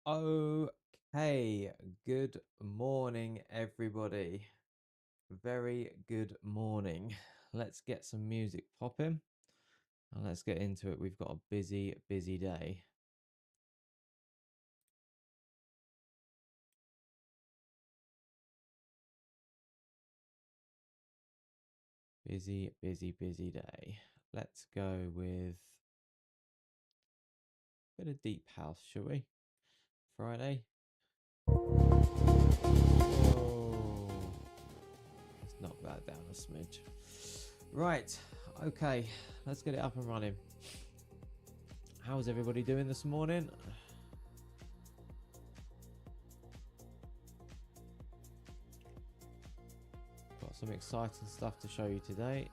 Okay, good morning, everybody. Very good morning. Let's get some music popping and let's get into it. We've got a busy, busy day. Busy, busy, busy day. Let's go with a bit of deep house, shall we? Friday. Oh, let's knock that down a smidge. Right, okay, let's get it up and running. How's everybody doing this morning? Got some exciting stuff to show you today.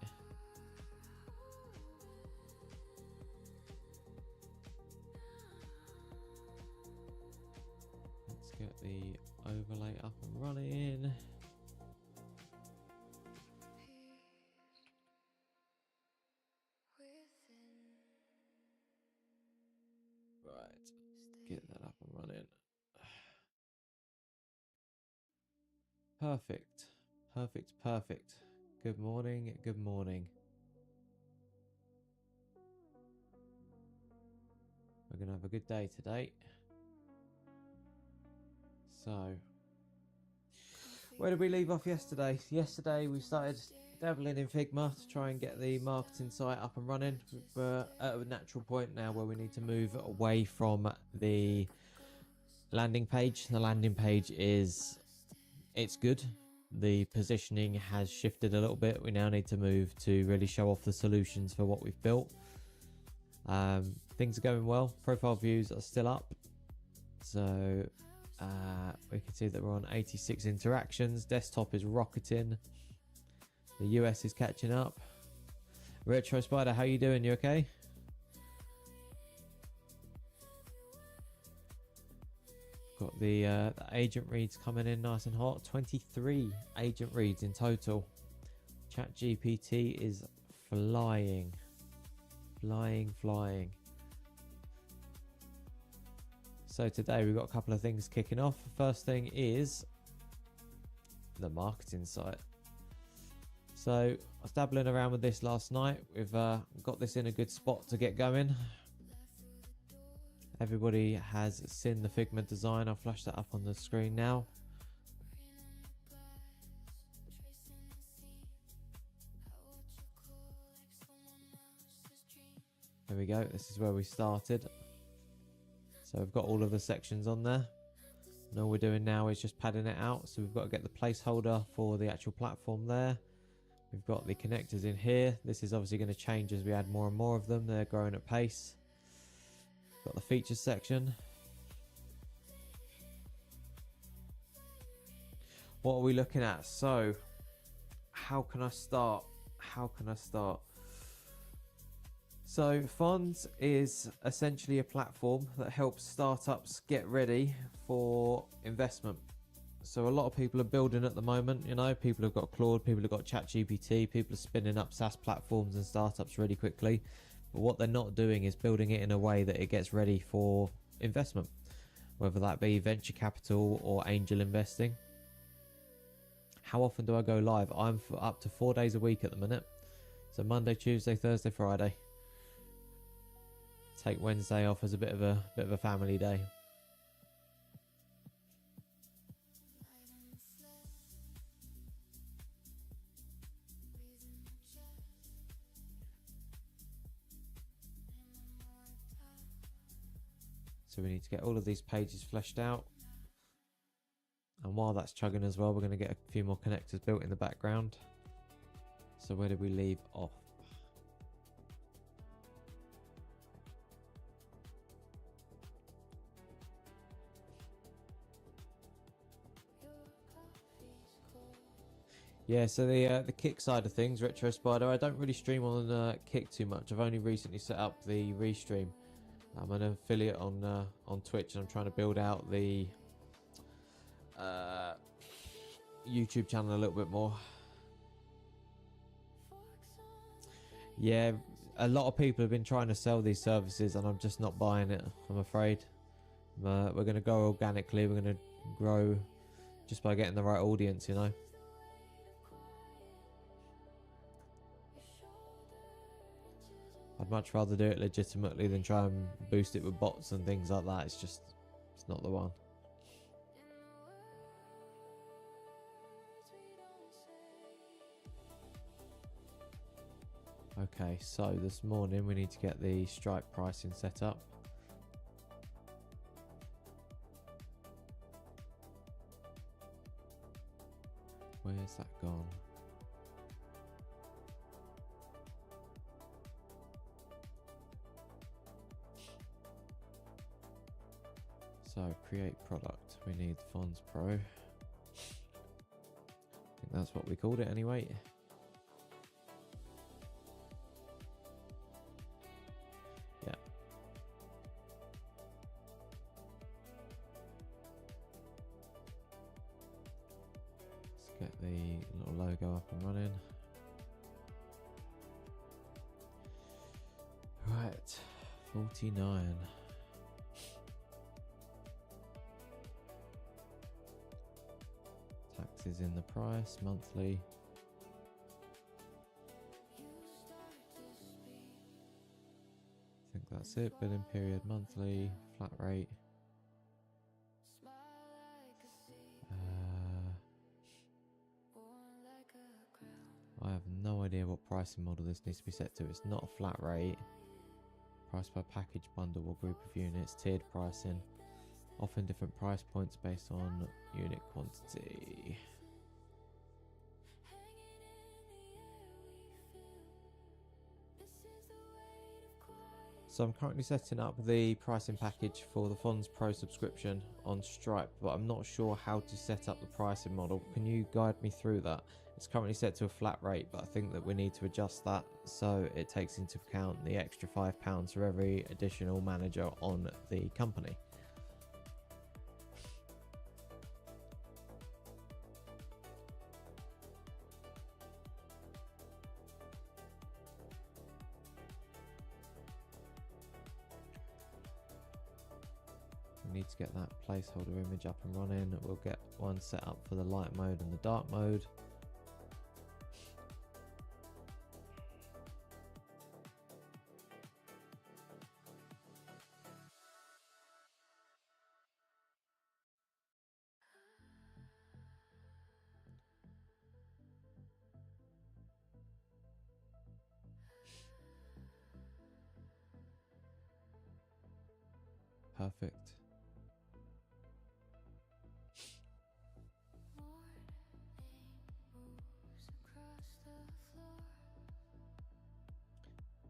Let's get the overlay up and running. Right, get that up and running. Perfect, perfect, perfect. Good morning, good morning. We're going to have a good day today. So, where did we leave off yesterday? Yesterday we started dabbling in Figma to try and get the marketing site up and running. We're at a natural point now where we need to move away from the landing page. The landing page it's good. The positioning has shifted a little bit. We now need to move to really show off the solutions for what we've built. Things are going well. Profile views are still up. So we can see that we're on 86 interactions. Desktop is rocketing. The US is catching up. Retro Spider, how you doing? You okay? Got the agent reads coming in nice and hot. 23 agent reads in total. ChatGPT is flying. Flying. So today we've got a couple of things kicking off. First thing is the marketing site. So I was dabbling around with this last night. We've got this in a good spot to get going. Everybody has seen the Figma design. I'll flash that up on the screen now. There we go. This is where we started. So we've got all of the sections on there. And all we're doing now is just padding it out. So we've got to get the placeholder for the actual platform there. We've got the connectors in here. This is obviously going to change as we add more and more of them. They're growing at pace. Got the features section. What are we looking at? So how can I start? So Fons is essentially a platform that helps startups get ready for investment. So a lot of people are building at the moment, you know, people have got Claude, people have got ChatGPT, people are spinning up SaaS platforms and startups really quickly. But what they're not doing is building it in a way that it gets ready for investment, whether that be venture capital or angel investing. How often do I go live? I'm up to 4 days a week at the minute. So Monday, Tuesday, Thursday, Friday. Take Wednesday off as a bit of a family day. So we need to get all of these pages fleshed out. And while that's chugging as well, we're going to get a few more connectors built in the background. So where did we leave off? Yeah, so the Kick side of things, Retro Spider, I don't really stream on Kick too much. I've only recently set up the restream. I'm an affiliate on Twitch, and I'm trying to build out the YouTube channel a little bit more. Yeah, a lot of people have been trying to sell these services, and I'm just not buying it, I'm afraid. We're going to grow organically. We're going to grow just by getting the right audience, you know. I'd much rather do it legitimately than try and boost it with bots and things like that. It's not the one. Okay, so this morning we need to get the Stripe pricing set up. Where's that gone? So create product. We need Fons Pro. I think that's what we called it anyway. Yeah. Let's get the little logo up and running. Right, 49. Taxes in the price, monthly. I think that's it. Billing period, monthly, flat rate. I have no idea what pricing model this needs to be set to. It's not a flat rate. Price per package, bundle or group of units, tiered pricing. Often different price points based on unit quantity. So I'm currently setting up the pricing package for the Fons Pro subscription on Stripe, but I'm not sure how to set up the pricing model. Can you guide me through that? It's currently set to a flat rate, but I think that we need to adjust that so it takes into account the extra £5 for every additional manager on the company. We need to get that placeholder image up and running. We'll get one set up for the light mode and the dark mode. Perfect.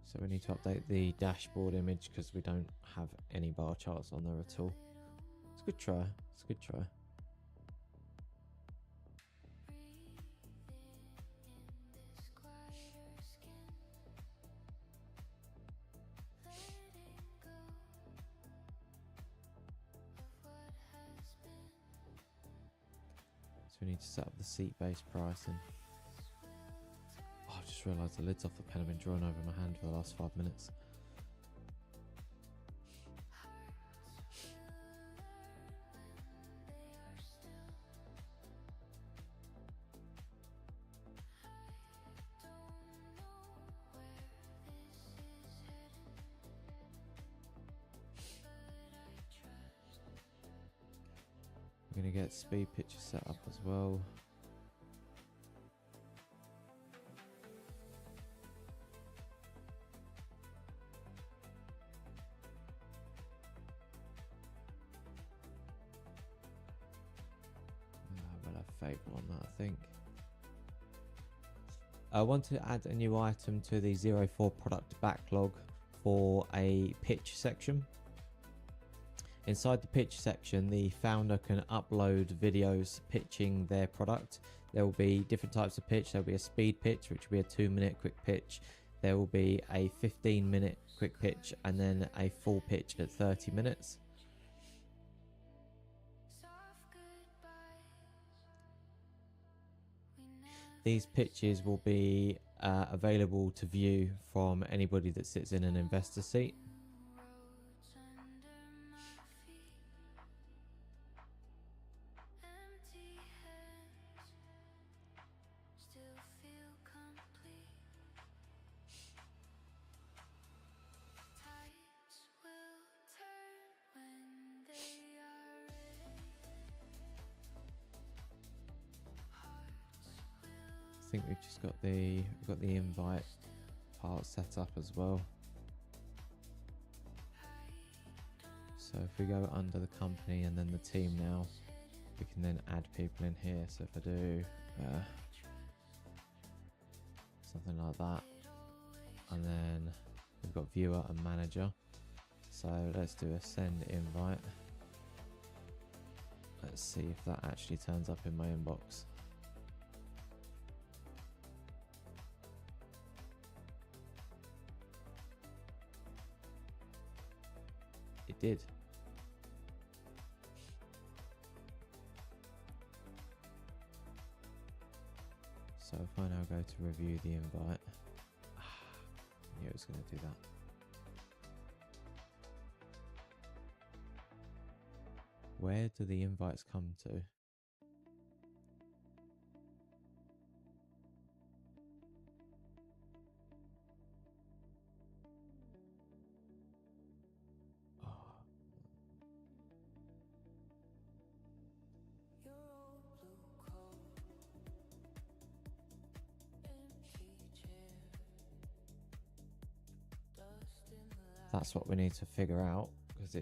So we need to update the dashboard image because we don't have any bar charts on there at all. It's a good try. It's a good try. So we need to set up the seat-based pricing. Oh, I've just realised the lid's off the pen. I've been drawing over my hand for the last 5 minutes. We're going to get speed picture set up as well. We'll have Fable on that, I think. I want to add a new item to the 04 product backlog for a pitch section. Inside the pitch section, the founder can upload videos pitching their product. There will be different types of pitch. There will be a speed pitch, which will be a 2-minute quick pitch. There will be a 15-minute quick pitch, and then a full pitch at 30 minutes. These pitches will be available to view from anybody that sits in an investor seat. think we've just got the invite part set up as well. So if we go under the company and then the team now, we can then add people in here. So if I do something like that, and then we've got viewer and manager. So let's do a send invite. Let's see if that actually turns up in my inbox. It did. So if I now go to review the invite, yeah, it's going to do that. Where do the invites come to? That's what we need to figure out, because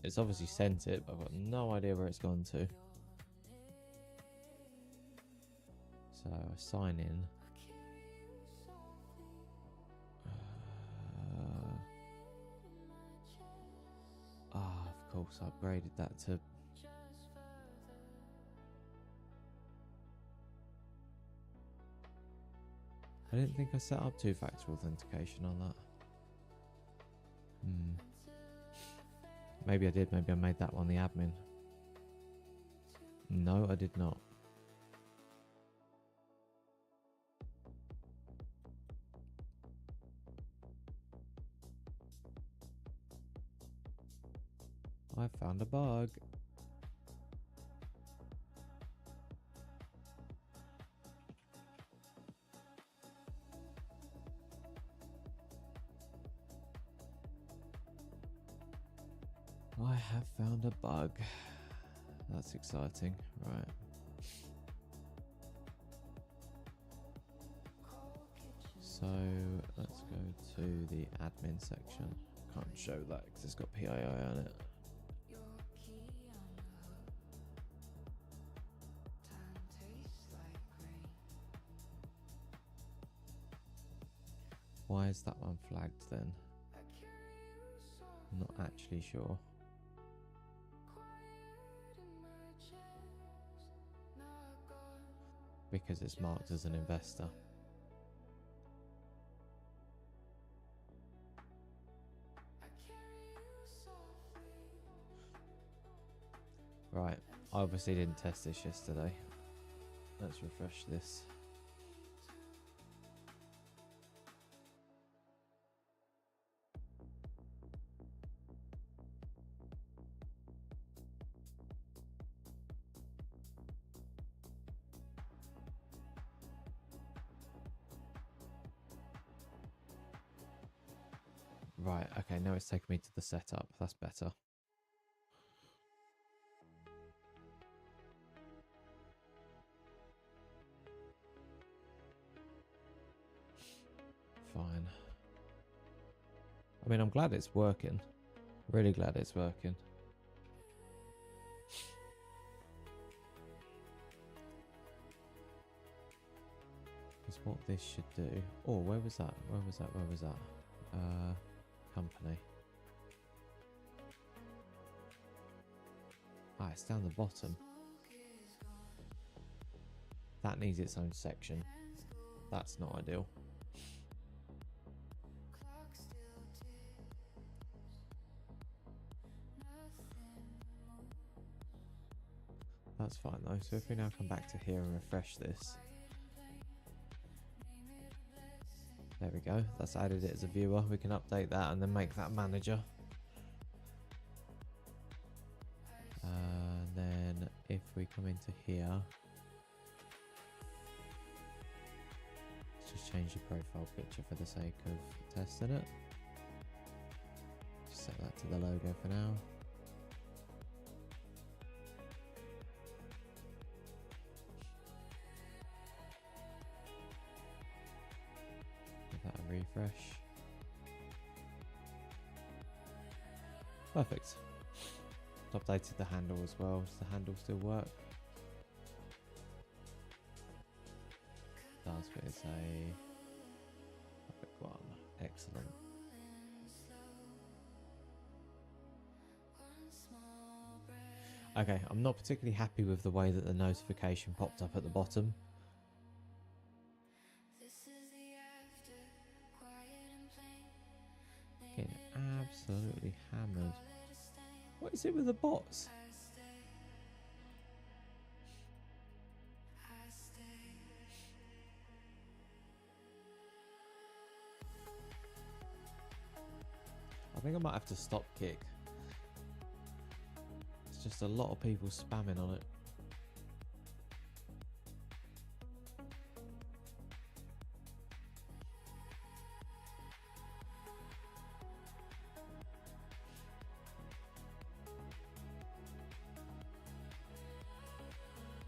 it's obviously sent it, but I've got no idea where it's gone to. So I sign in. Of course, I upgraded that to. I didn't think I set up two-factor authentication on that. Maybe I did. Maybe I made that one the admin. No, I did not. I found a bug. I have found a bug. That's exciting, right? So let's go to the admin section. Can't show that because it's got PII on it. Why is that one flagged then? I'm not actually sure. Because it's marked as an investor. Right, I obviously didn't test this yesterday. Let's refresh this. Right, okay, now it's taken me to the setup. That's better. Fine. I mean, I'm glad it's working. Really glad it's working. Because what this should do... Oh, where was that? Where was that? Where was that? Company. Ah, it's down the bottom. That needs its own section. That's not ideal. That's fine though. So if we now come back to here and refresh this. There we go. That's added it as a viewer. We can update that and then make that manager. And then if we come into here, let's just change the profile picture for the sake of testing it. Just set that to the logo for now. refresh. Perfect. Updated the handle as well. Does the handle still work? Does, but it's a perfect one. Excellent. Okay, I'm not particularly happy with the way that the notification popped up at the bottom. Getting absolutely hammered. What is it with the bots? I think I might have to stop kick. It's just a lot of people spamming on it.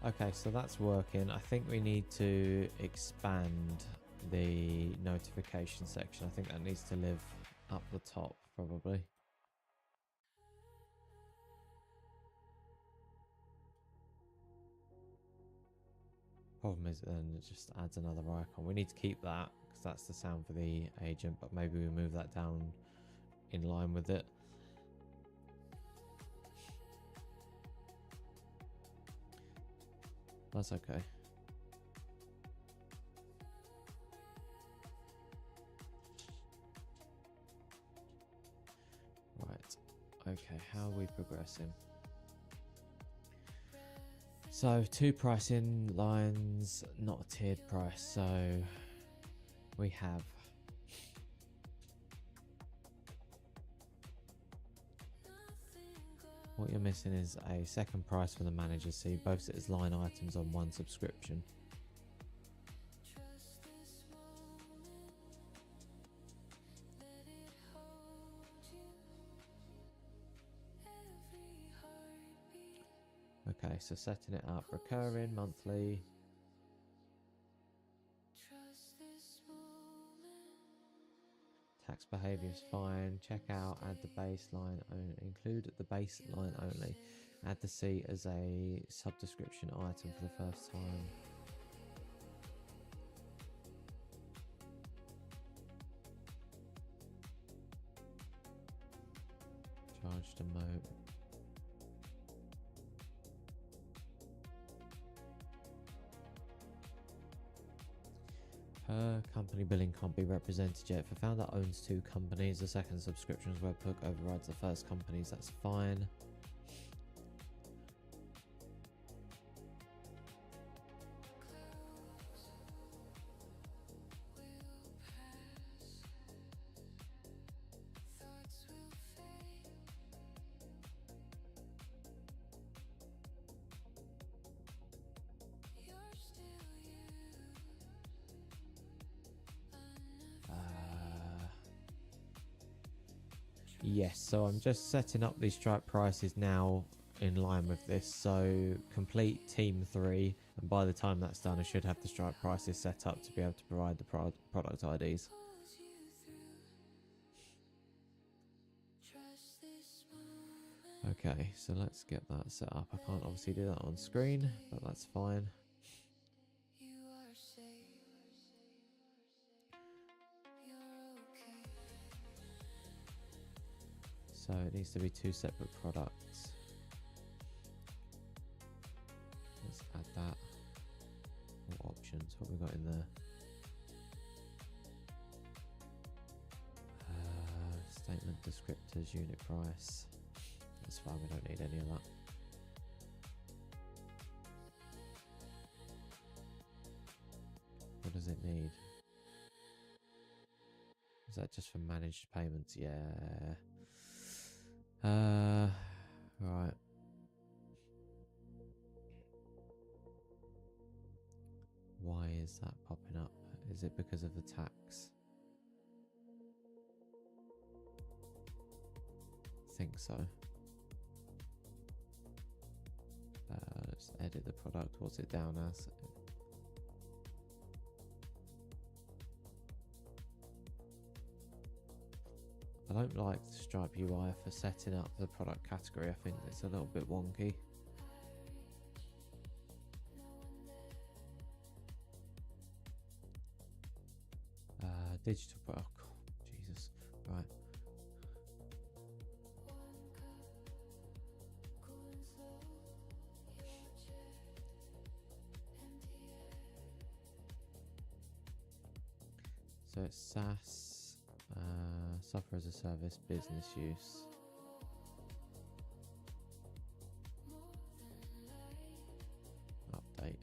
Okay, so that's working. I think we need to expand the notification section. I think that needs to live up the top, probably. Problem is then it just adds another icon. We need to keep that because that's the sound for the agent, but maybe we move that down in line with it. That's okay. Right. Okay, how are we progressing? So 2 pricing lines, not a tiered price. So we have what you're missing is a second price for the manager, so you both sit as line items on one subscription. Okay, so setting it up, recurring, monthly. Tax behavior is fine. Check out, add the baseline only. Include the baseline only. Add the C as a subscription item for the first time. Charge to moat. Company billing can't be represented yet. If a founder owns 2 companies, the second subscriptions webhook overrides the first company's. That's fine. Yes, so I'm just setting up these strike prices now in line with this. So complete team 3, and by the time that's done I should have the strike prices set up to be able to provide the product IDs. Okay, so let's get that set up. I can't obviously do that on screen, but that's fine. So it needs to be 2 separate products. Let's add that. What options? What we got in there? Statement descriptors, unit price. That's fine, we don't need any of that. What does it need? Is that just for managed payments? Yeah. Right. Why is that popping up? Is it because of the tax? I think so. Let's edit the product. What's it down as? don't like the Stripe UI for setting up the product category. I think it's a little bit wonky. Digital, oh Jesus, right. So it's SaaS, software as a service, business use. Update.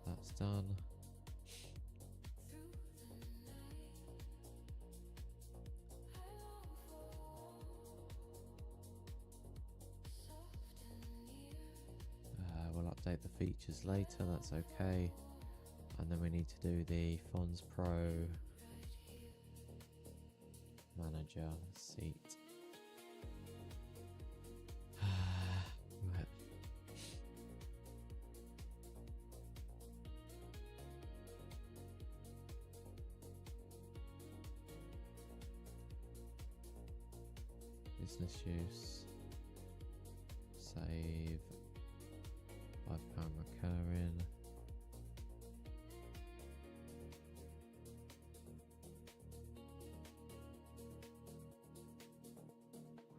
That's done. We'll update the features later, that's okay. And then we need to do the Fons Pro Manager seat. Right. Business use. Save. £5 recurring.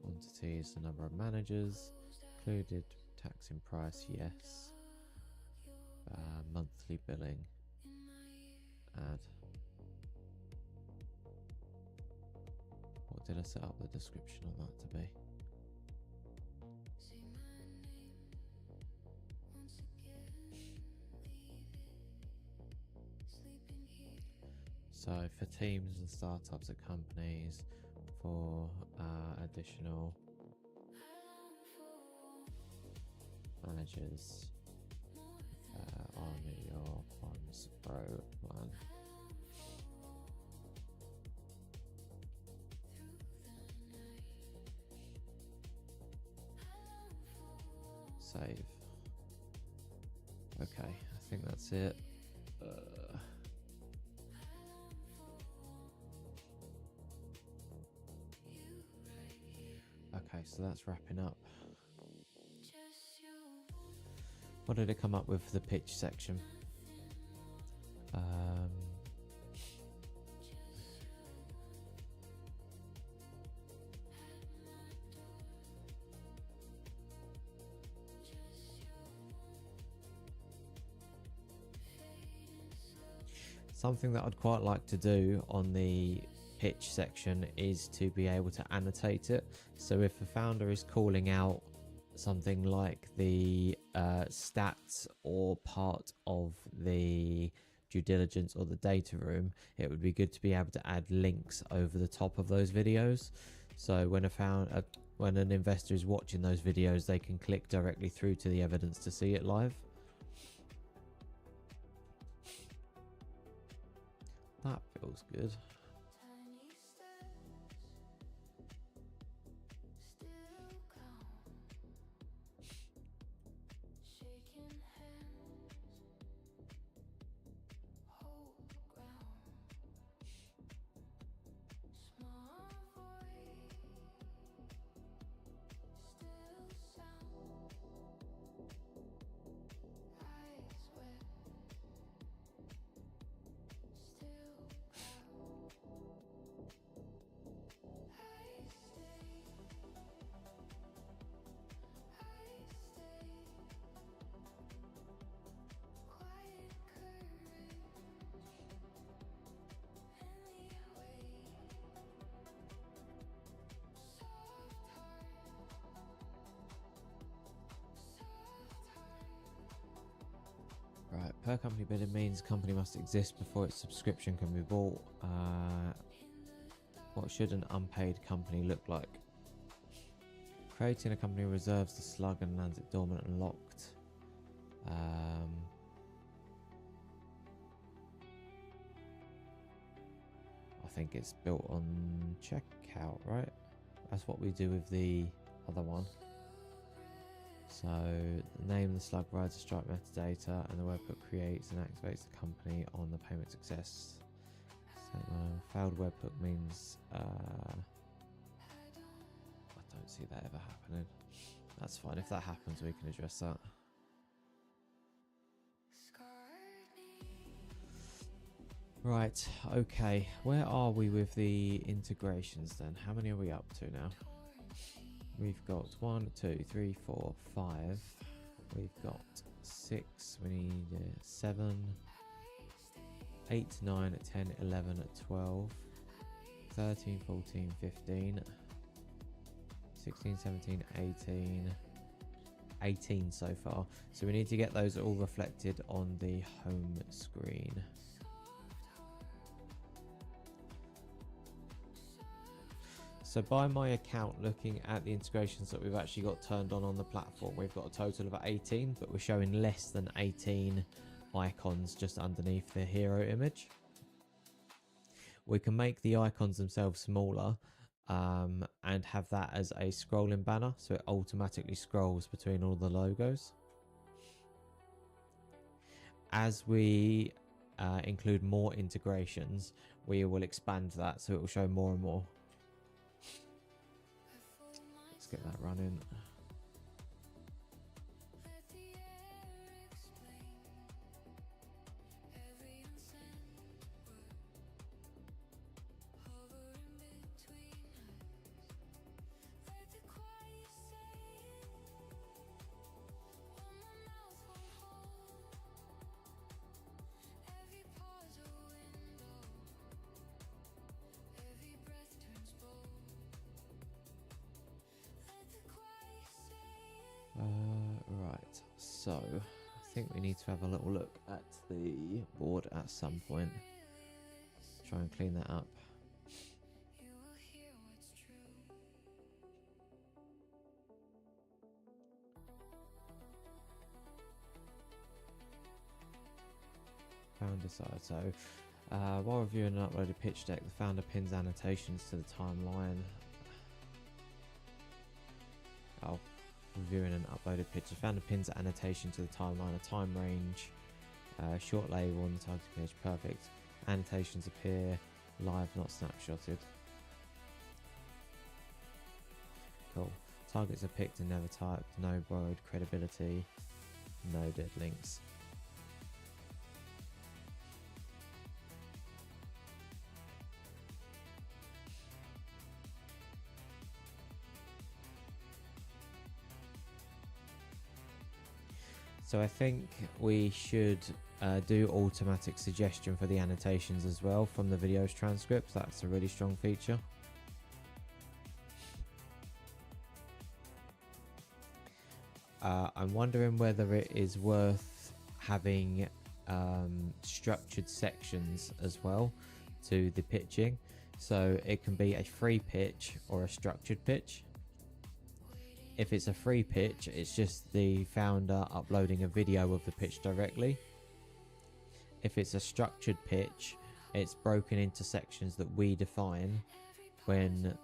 Quantity is the number of managers. Included tax in price, yes. Monthly billing. Add. What did I set up the description on that to be? So for teams and startups at companies, for additional managers on your Fons Pro plan. Save. Okay, I think that's it. Okay, so that's wrapping up. What did it come up with for the pitch section? Something that I'd quite like to do on the pitch section is to be able to annotate it. So if a founder is calling out something like the stats or part of the due diligence or the data room, it would be good to be able to add links over the top of those videos. So when an investor is watching those videos, they can click directly through to the evidence to see it live. That feels good. Right, per company bidding means company must exist before its subscription can be bought. What should an unpaid company look like? Creating a company reserves the slug and lands it dormant and locked. I think it's built on checkout, right? That's what we do with the other one. So the name of the slug provides the Stripe metadata, and the webhook creates and activates the company on the payment success Failed webhook means I don't see that ever happening. That's fine. If that happens, we can address that. Right, okay. Where are we with the integrations then? How many are we up to now? We've got 1, 2, 3, 4, 5. We've got 6. We need 7, 8, 9, 10, 11, 12, 13, 14, 15, 16, 17, 18. 18 so far. So we need to get those all reflected on the home screen. So by my account, looking at the integrations that we've actually got turned on the platform, we've got a total of 18, but we're showing less than 18 icons just underneath the hero image. We can make the icons themselves smaller and have that as a scrolling banner, so it automatically scrolls between all the logos. As we include more integrations, we will expand that so it will show more and more. Let's get that running. Right, so I think we need to have a little look at the board at some point. Try and clean that up. Founder side. So while reviewing an uploaded pitch deck, the founder pins annotations to the timeline. Oh. Reviewing an uploaded picture, found a pins annotation to the timeline, a time range, short label on the target page, perfect. Annotations appear live, not snapshotted. Cool. Targets are picked and never typed, no borrowed credibility, no dead links. So I think we should do automatic suggestion for the annotations as well from the video's transcripts. That's a really strong feature. I'm wondering whether it is worth having structured sections as well to the pitching. So it can be a free pitch or a structured pitch. If it's a free pitch, it's just the founder uploading a video of the pitch directly. If it's a structured pitch, it's broken into sections that we define when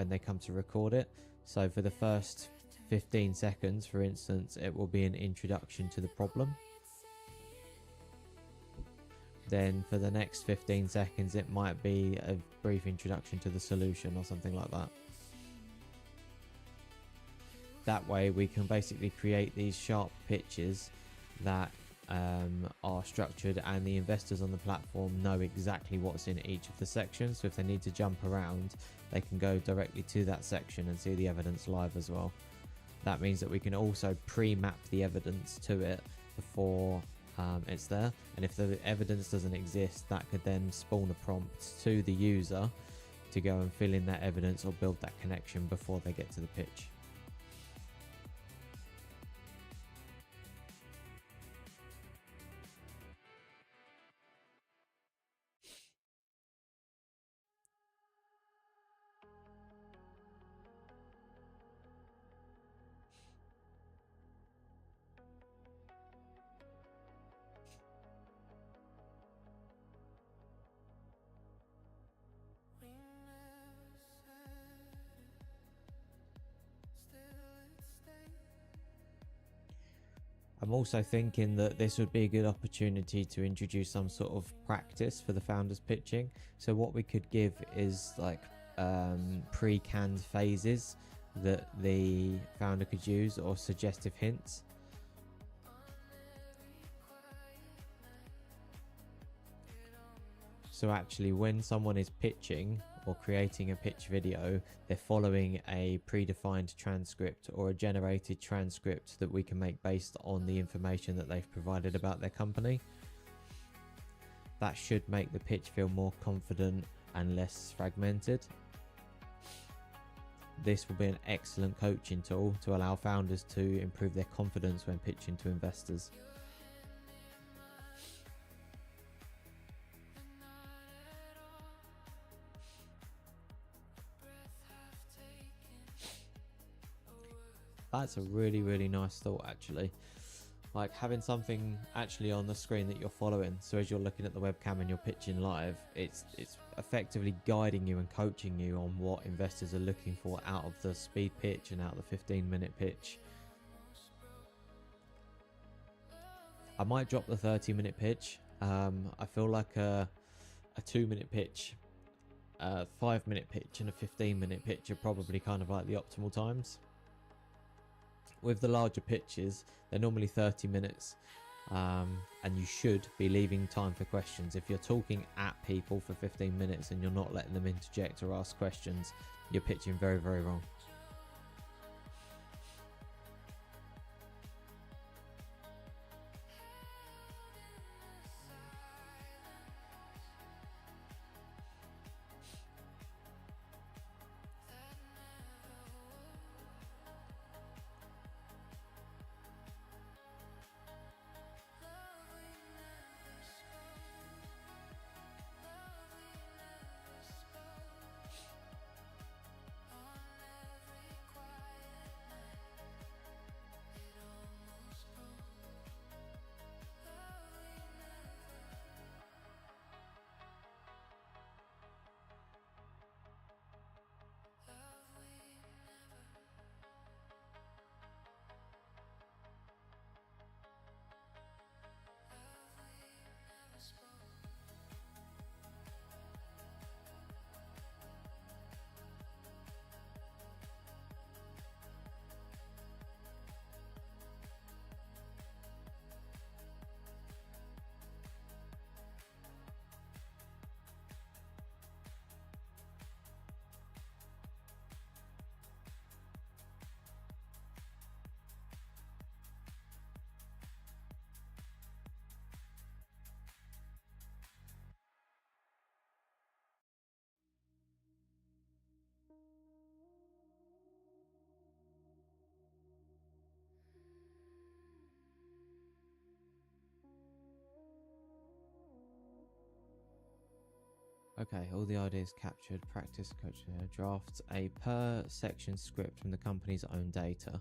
they come to record it. So for the first 15 seconds, for instance, it will be an introduction to the problem. Then for the next 15 seconds, it might be a brief introduction to the solution or something like that. That way we can basically create these sharp pitches that are structured, and the investors on the platform know exactly what's in each of the sections. So if they need to jump around, they can go directly to that section and see the evidence live as well. That means that we can also pre-map the evidence to it before it's there. And if the evidence doesn't exist, that could then spawn a prompt to the user to go and fill in that evidence or build that connection before they get to the pitch. I'm also thinking that this would be a good opportunity to introduce some sort of practice for the founders pitching. So what we could give is like pre-canned phases that the founder could use, or suggestive hints. So actually when someone is pitching or creating a pitch video, they're following a predefined transcript or a generated transcript that we can make based on the information that they've provided about their company. That should make the pitch feel more confident and less fragmented. This will be an excellent coaching tool to allow founders to improve their confidence when pitching to investors. That's a really nice thought, actually. Like having something actually on the screen that you're following, so as you're looking at the webcam and you're pitching live, it's effectively guiding you and coaching you on what investors are looking for out of the speed pitch and out of the 15-minute pitch. I might drop the 30-minute pitch. I feel like a 2-minute pitch, a 5-minute pitch and a 15-minute pitch are probably kind of like the optimal times. With the larger pitches, they're normally 30 minutes, and you should be leaving time for questions. If you're talking at people for 15 minutes and you're not letting them interject or ask questions, you're pitching very wrong. Okay, all the ideas captured. Practice coach drafts a per section script from the company's own data.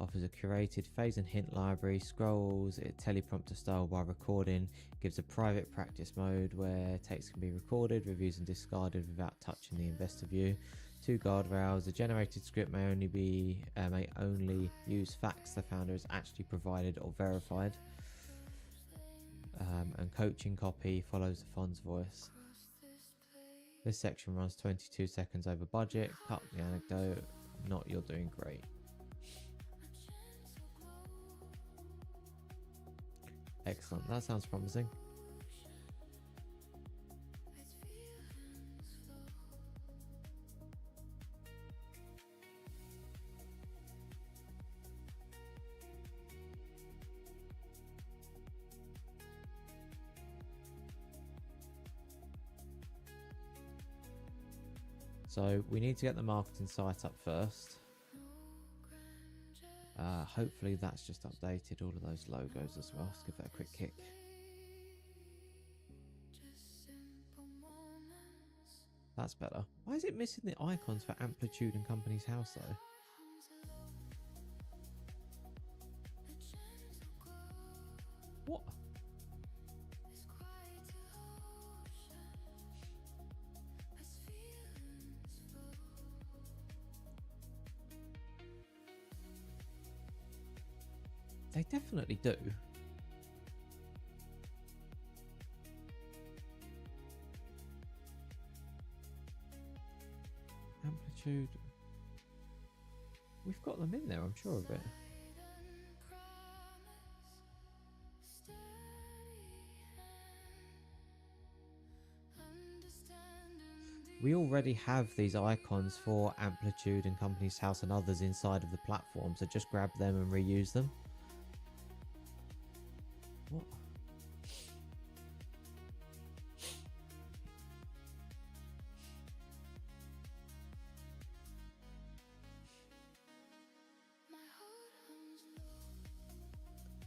Offers a curated phase and hint library. Scrolls it teleprompter style while recording. Gives a private practice mode where text can be recorded, reviews and discarded without touching the investor view. 2 guardrails. The generated script may only use facts the founder has actually provided or verified. And coaching copy follows the Fons voice. This section runs 22 seconds over budget. Cut the anecdote. Not you're doing great. Excellent. That sounds promising. So we need to get the marketing site up first. Hopefully that's just updated all of those logos as well. Let's give that a quick kick. That's better. Why is it missing the icons for Amplitude and Company's House though? What? They definitely do. Amplitude. We've got them in there, I'm sure of it. We already have these icons for Amplitude and Company's House and others inside of the platform, so just grab them and reuse them. What?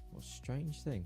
What a strange thing.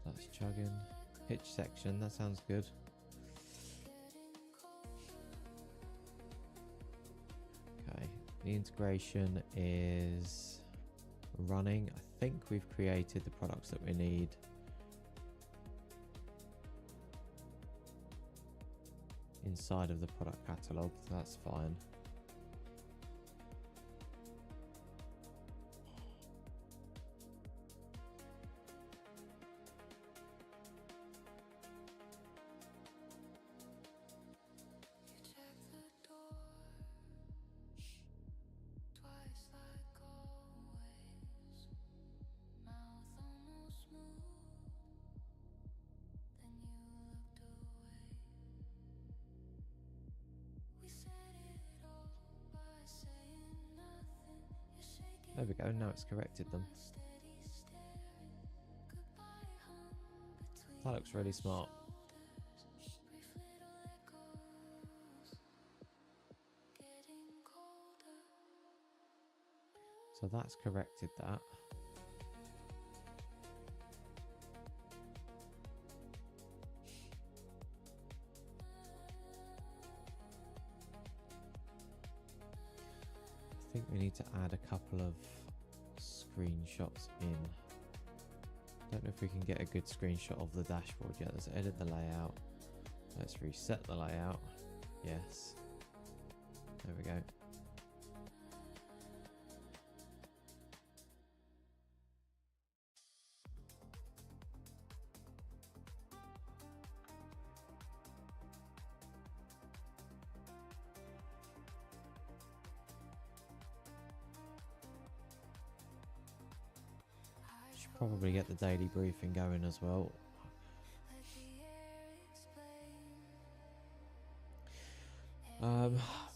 That's chugging. Pitch section, that sounds good. Okay, the integration is running. I think we've created the products that we need. Inside of the product catalog, so that's fine. There we go, now it's corrected them. That looks really smart. So that's corrected that. I think we need to add a couple of screenshots in. Don't know if we can get a good screenshot of the dashboard yet. Let's edit the layout. Let's reset the layout. Yes. There we go. Probably get the daily briefing going as well.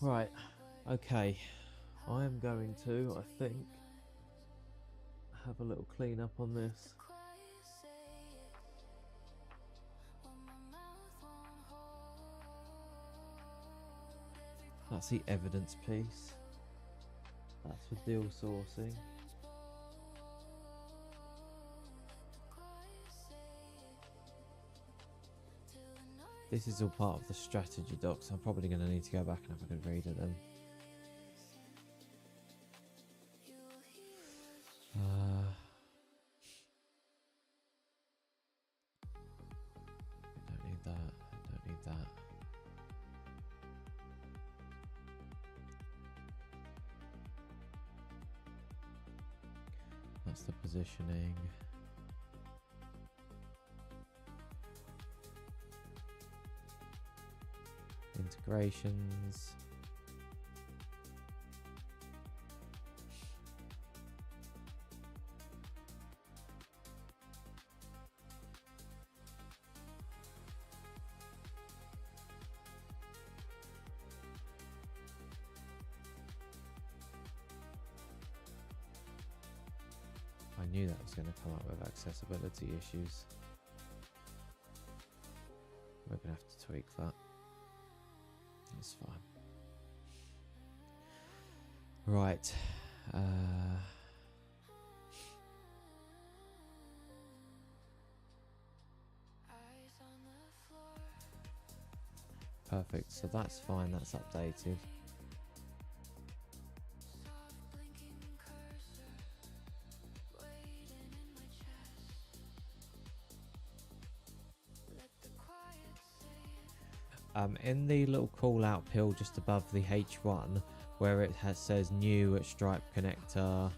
Right, okay. I am going to, I think, have a little clean up on this. That's the evidence piece. That's for deal sourcing. This is all part of the strategy docs. I'm probably going to need to go back and have a good read of them. I don't need that. I don't need that. that's the positioning. Integrations. I knew that was going to come up with accessibility issues. We're going to have to tweak that. That's fine. Right. Perfect. So that's fine. That's updated. In the little call out pill just above the H1 where it says new stripe connector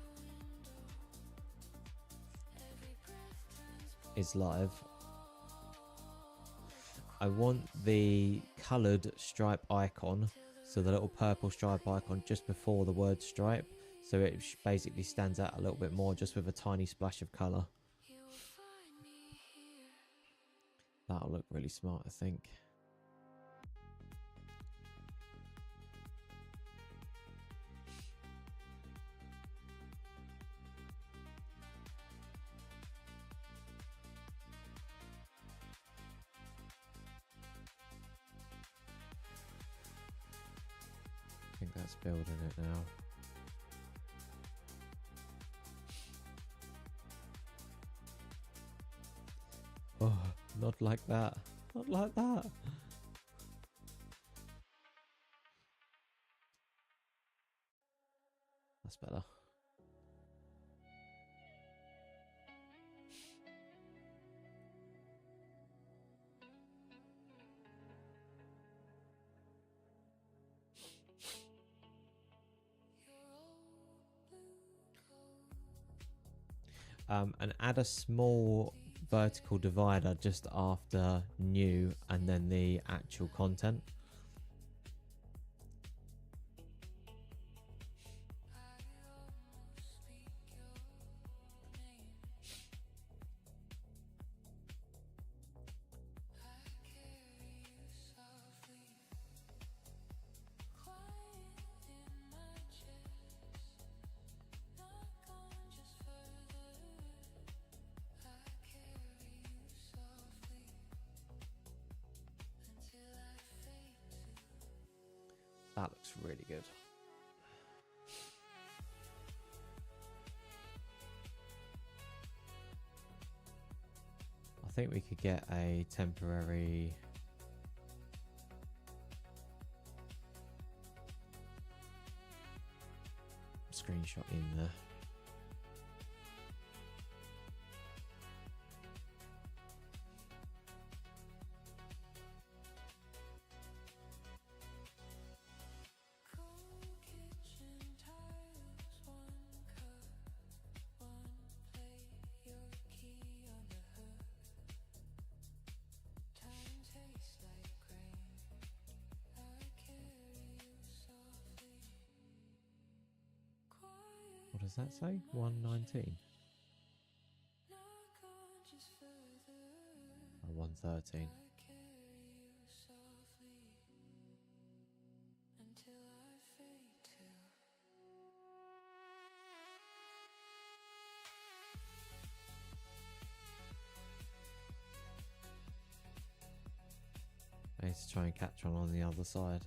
is live, I want the coloured stripe icon, so the little purple stripe icon just before the word stripe, so it basically stands out a little bit more just with a tiny splash of colour. That'll look really smart, I think. I think that's building it now. Oh, not like that. Not like that. That's better. And add a small vertical divider just after new and then the actual content. That looks really good. I think we could get a temporary screenshot in there. What does that say? 119? Or 113? I need to try and catch on the other side.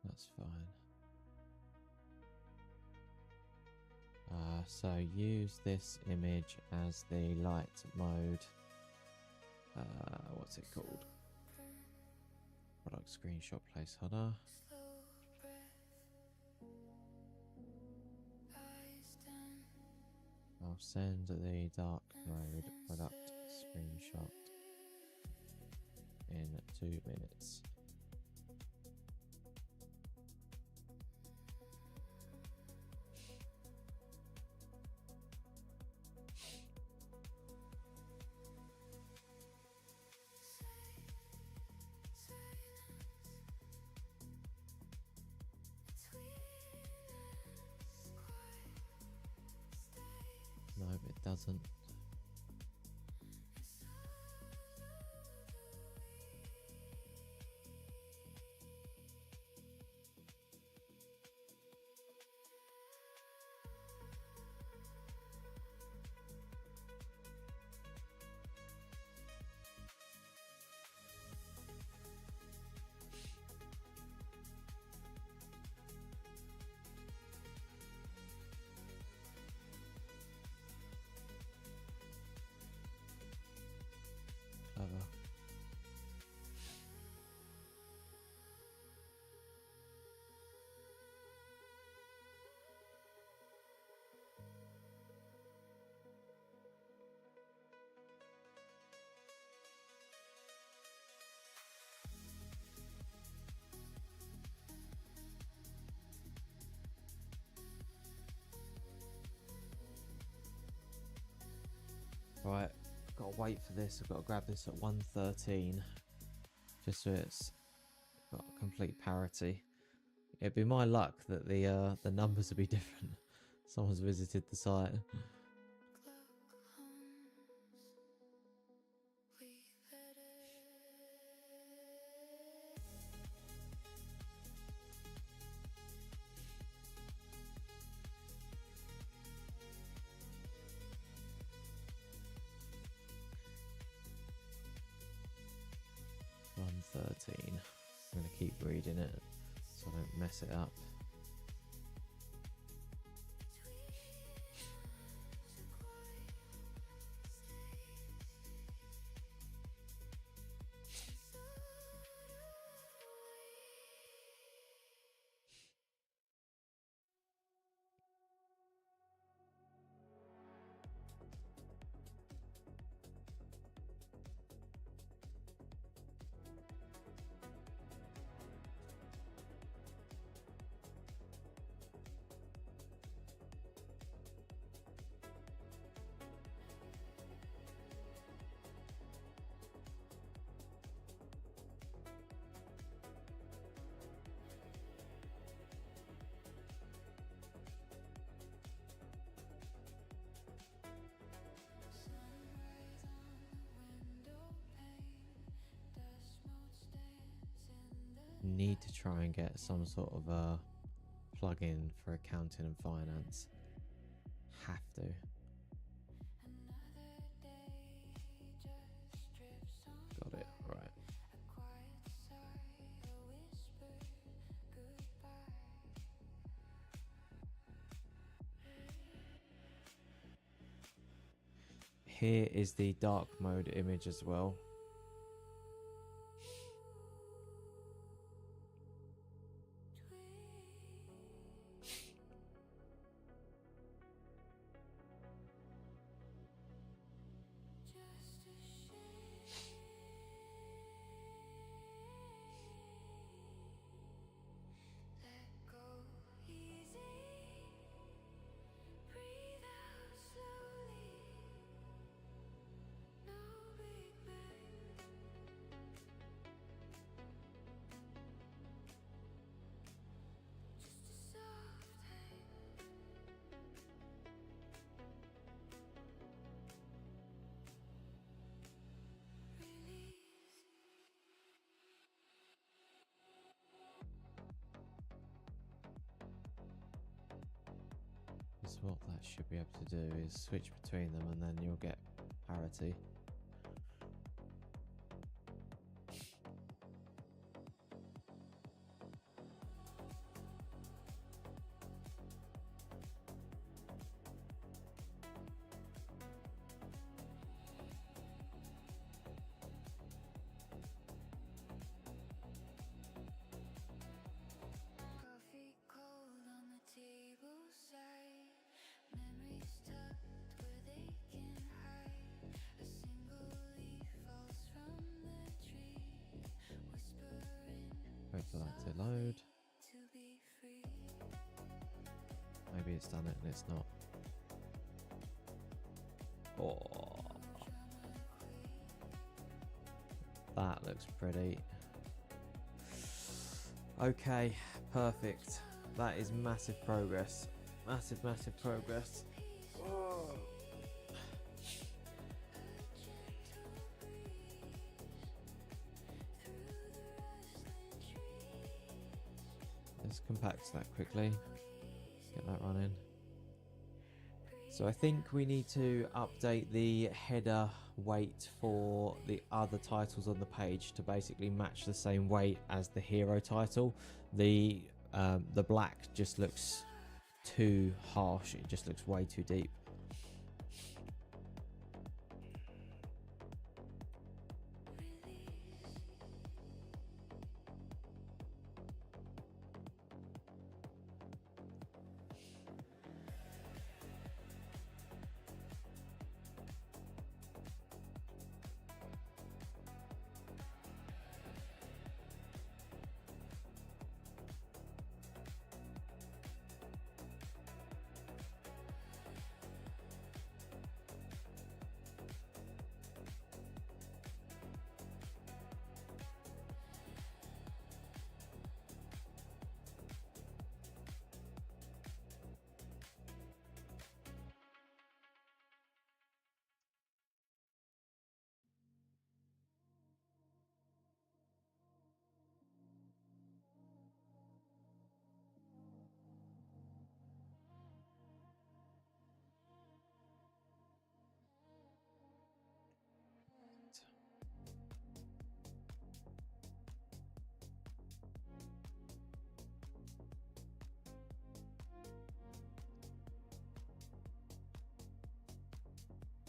That's fine. So use this image as the light mode. What's it called? Product screenshot placeholder. I'll send the dark mode product screenshot in 2 minutes. No, it doesn't. Clever. Right, I've got to wait for this. I've got to grab this at 1:13, just so it's got complete parity. It'd be my luck that the numbers would be different. Someone's visited the site. 1:13. I'm going to keep reading it so I don't mess it up. Need to try and get some sort of a plug-in for accounting and finance. Have to. Got it, right. Here is the dark mode image as well. So what that should be able to do is switch between them and then you'll get parity. it's done it and it's not. Oh, that looks pretty. Okay, perfect. That is massive progress. Massive, massive progress. Oh. Let's compact that quickly. Get that running. So I think we need to update the header weight for the other titles on the page to basically match the same weight as the hero title. The black just looks too harsh. It just looks way too deep.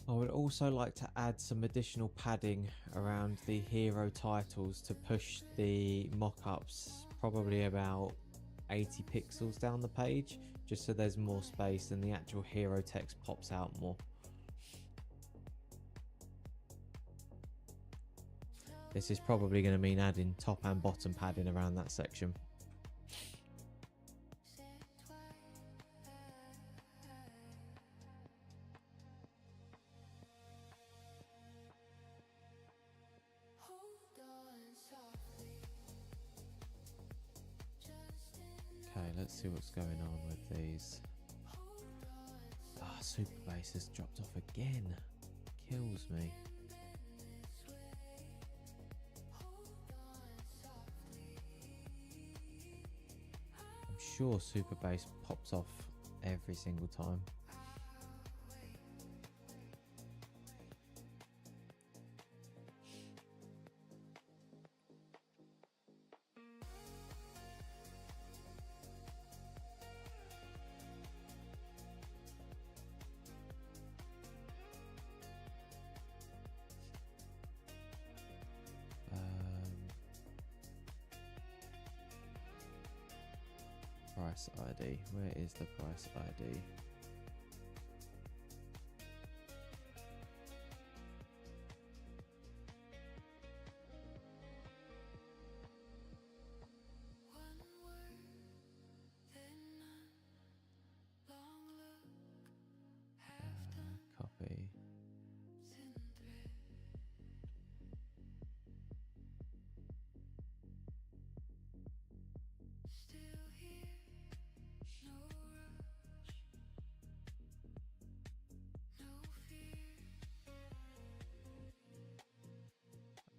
I would also like to add some additional padding around the hero titles to push the mock-ups probably about 80 pixels down the page, just so there's more space and the actual hero text pops out more. This is probably going to mean adding top and bottom padding around that section. Okay, let's see what's going on with these. Ah, super bass has dropped off again. Kills me. I'm sure super bass pops off every single time. Price ID. Where is the price ID? Copy.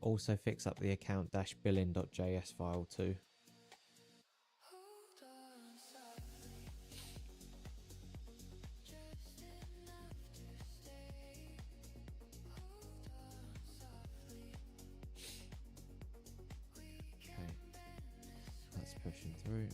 Also fix up the account-billing.js file too. Okay, that's pushing through.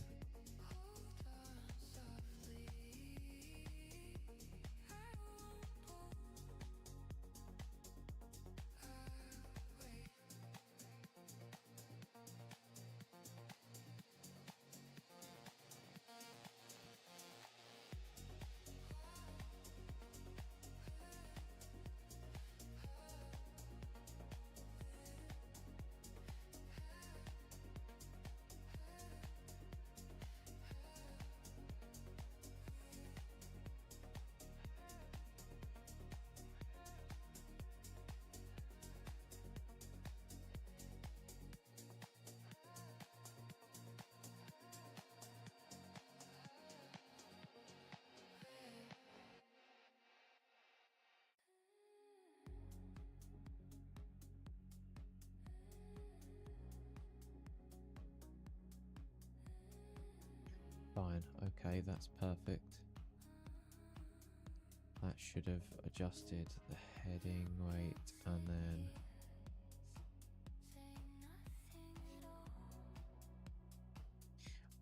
fine. Okay, that's perfect. That should have adjusted the heading weight and then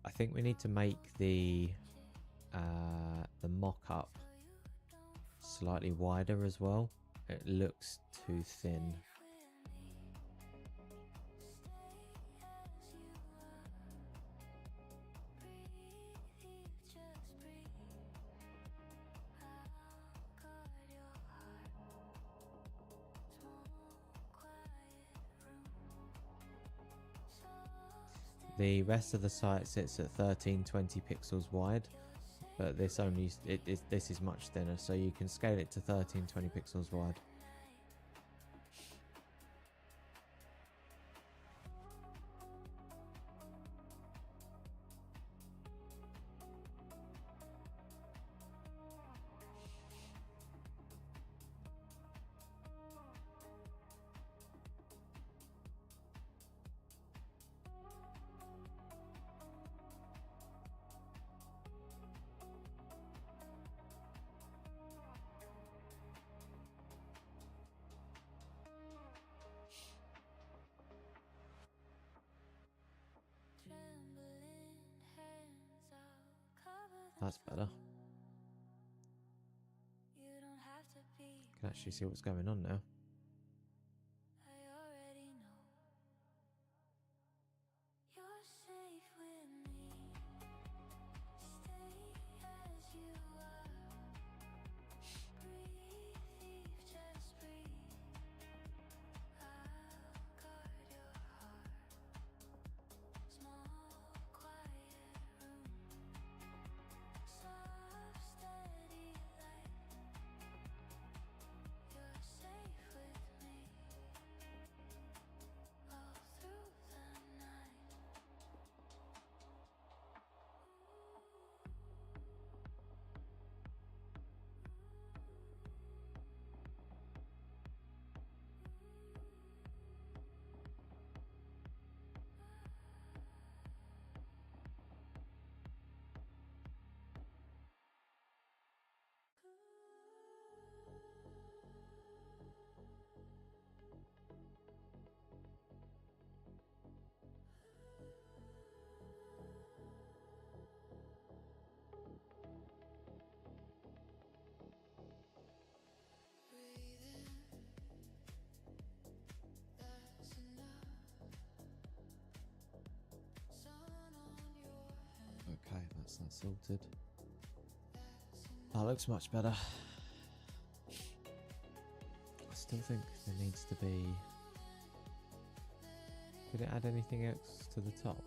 I think we need to make the mock-up slightly wider as well. It looks too thin. The rest of the site sits at 1320 pixels wide, but this is much thinner, so you can scale it to 1320 pixels wide. That's better. Can actually see what's going on now. Okay, that's that sorted. That looks much better. I still think there needs to be... Did it add anything else to the top?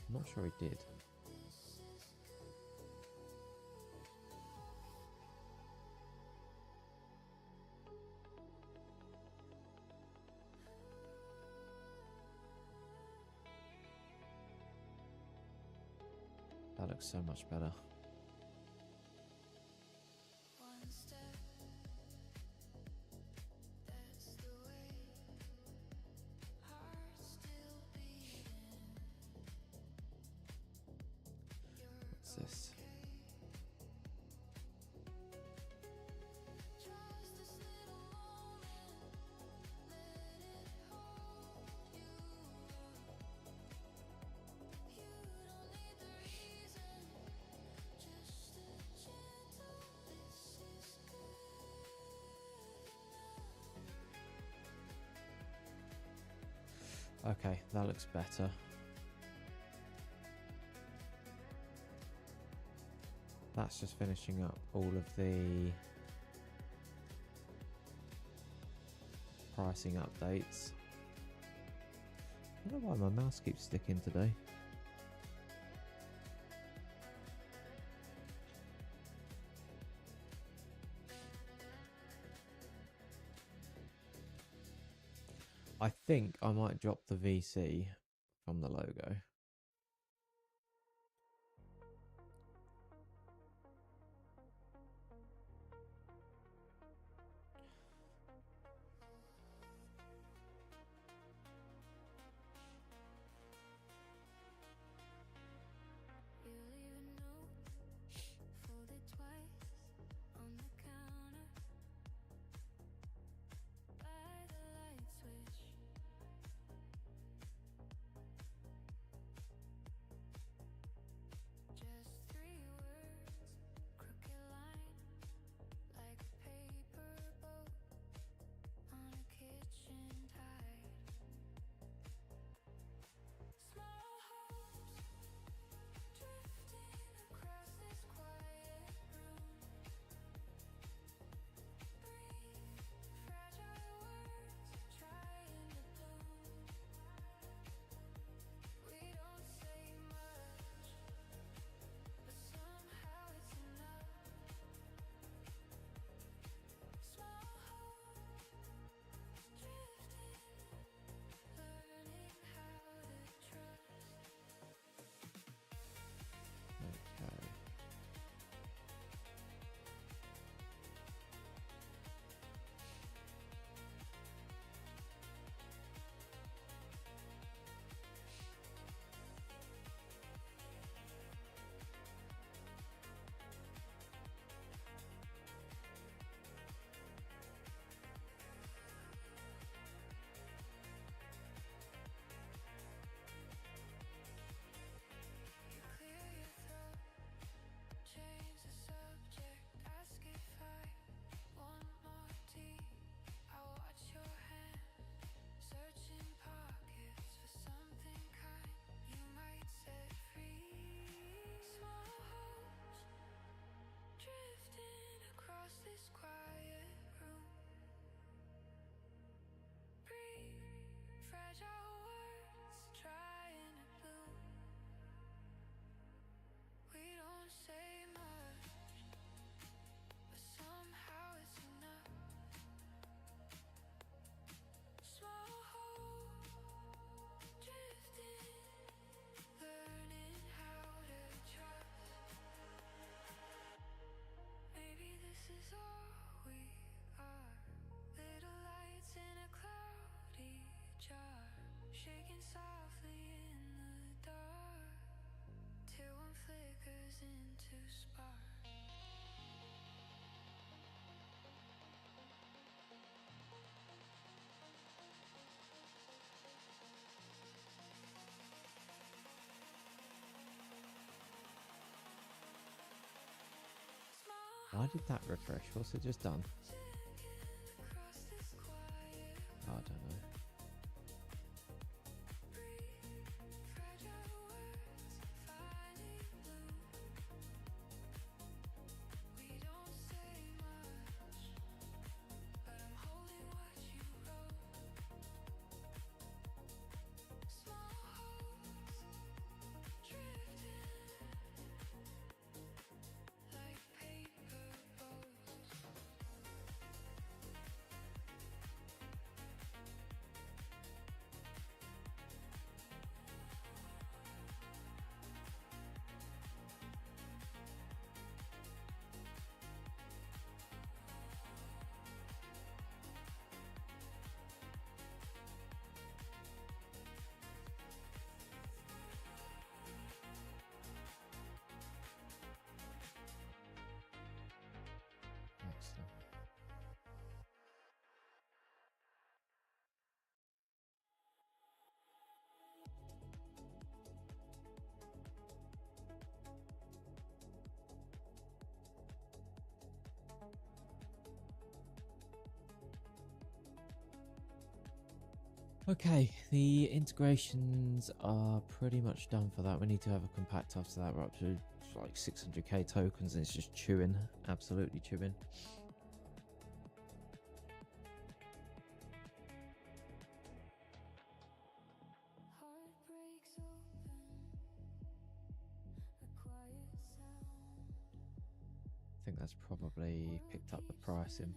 I'm not sure it did. That looks so much better. What's this? Okay, that looks better. That's just finishing up all of the pricing updates. I don't know why my mouse keeps sticking today. I think I might drop the VC from the logo. Why did that refresh? What's it just done? I don't know. Excellent. Okay, the integrations are pretty much done for that. We need to have a compact after that. We're up to like 600k tokens and it's just chewing, absolutely chewing. I think that's probably picked up the pricing.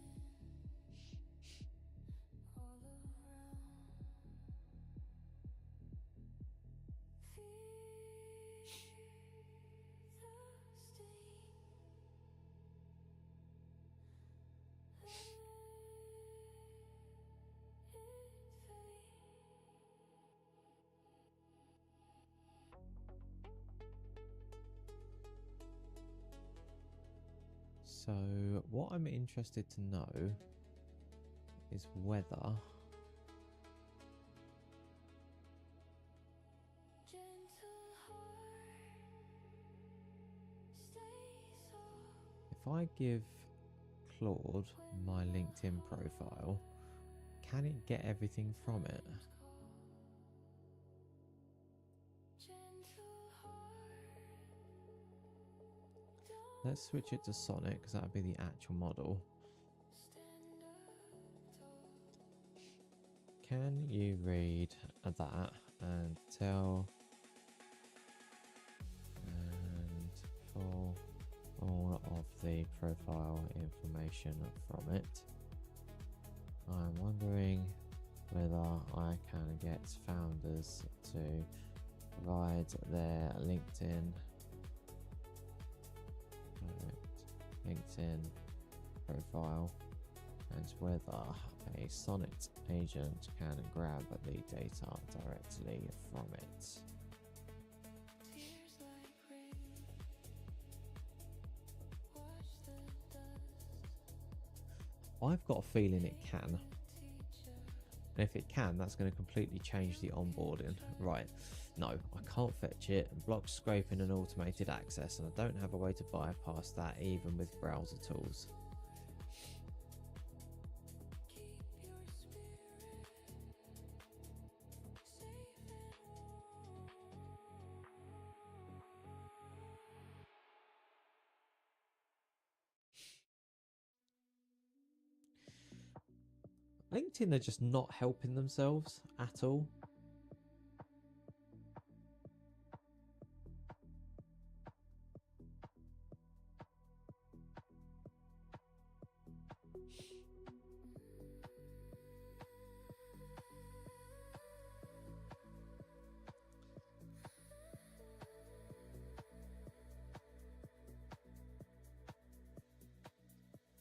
So what I'm interested to know is whether if I give Claude my LinkedIn profile, can it get everything from it? Let's switch it to Sonic because that would be the actual model. Can you read that and tell and pull all of the profile information from it? I'm wondering whether I can get founders to provide their LinkedIn profile and whether a Sonnet agent can grab the data directly from it. I've got a feeling it can. And if it can, that's going to completely change the onboarding. Right, no, I can't fetch it, and blocks scraping and automated access, and I don't have a way to bypass that even with browser tools. LinkedIn are just not helping themselves at all.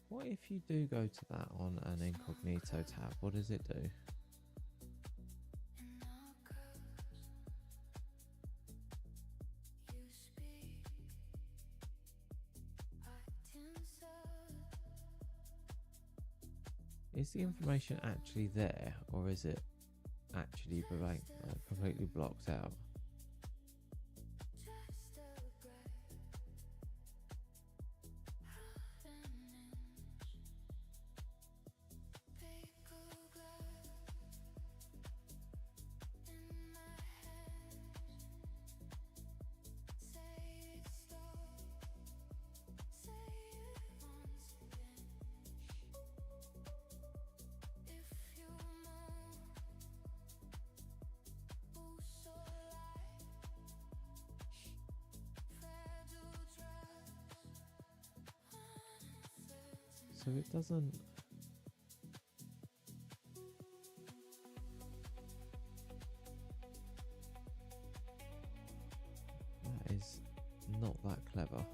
What if you do go to that on an incognito tab? What does it do? Is the information actually there, or is it actually completely blocked out? so it doesn't. That is not that clever.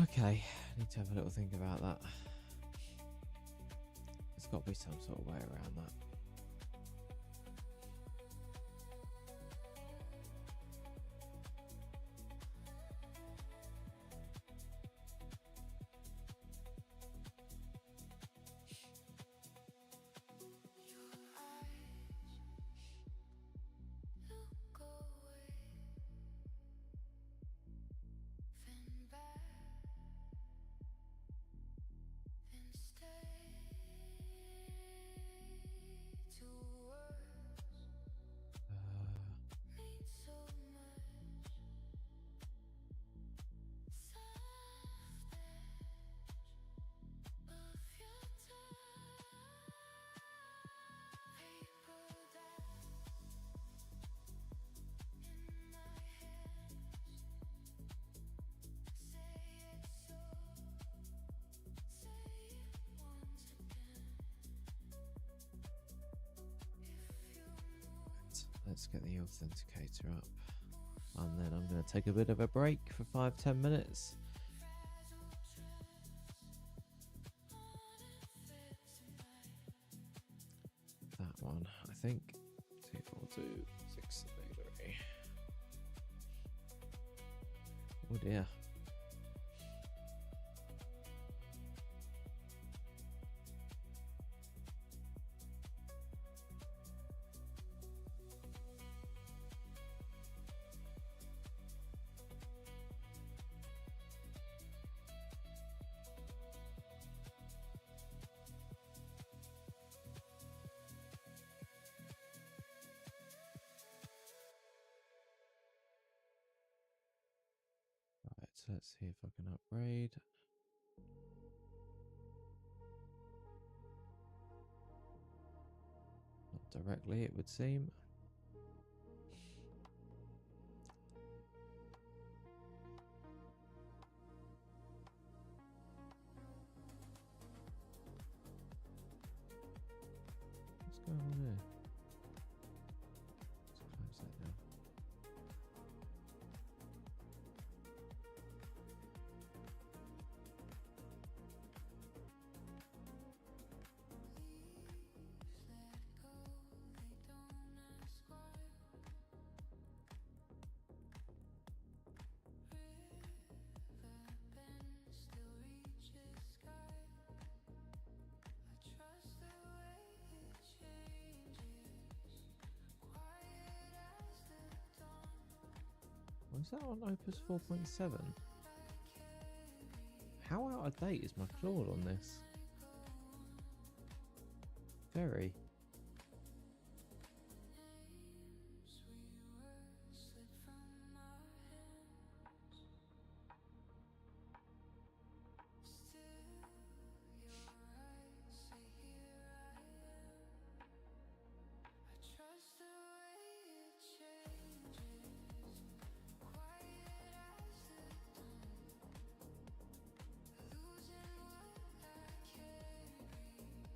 Okay, need to have a little think about that. There's got to be some sort of way around that. Let's get the authenticator up, and then I'm going to take a bit of a break for 5-10 minutes. That one, I think. 242683. Oh dear. Right, so let's see if I can upgrade. Not directly, it would seem. What's going on here? Let's close that down. Was that on Opus 4.7? How out of date is my Claude on this? Very.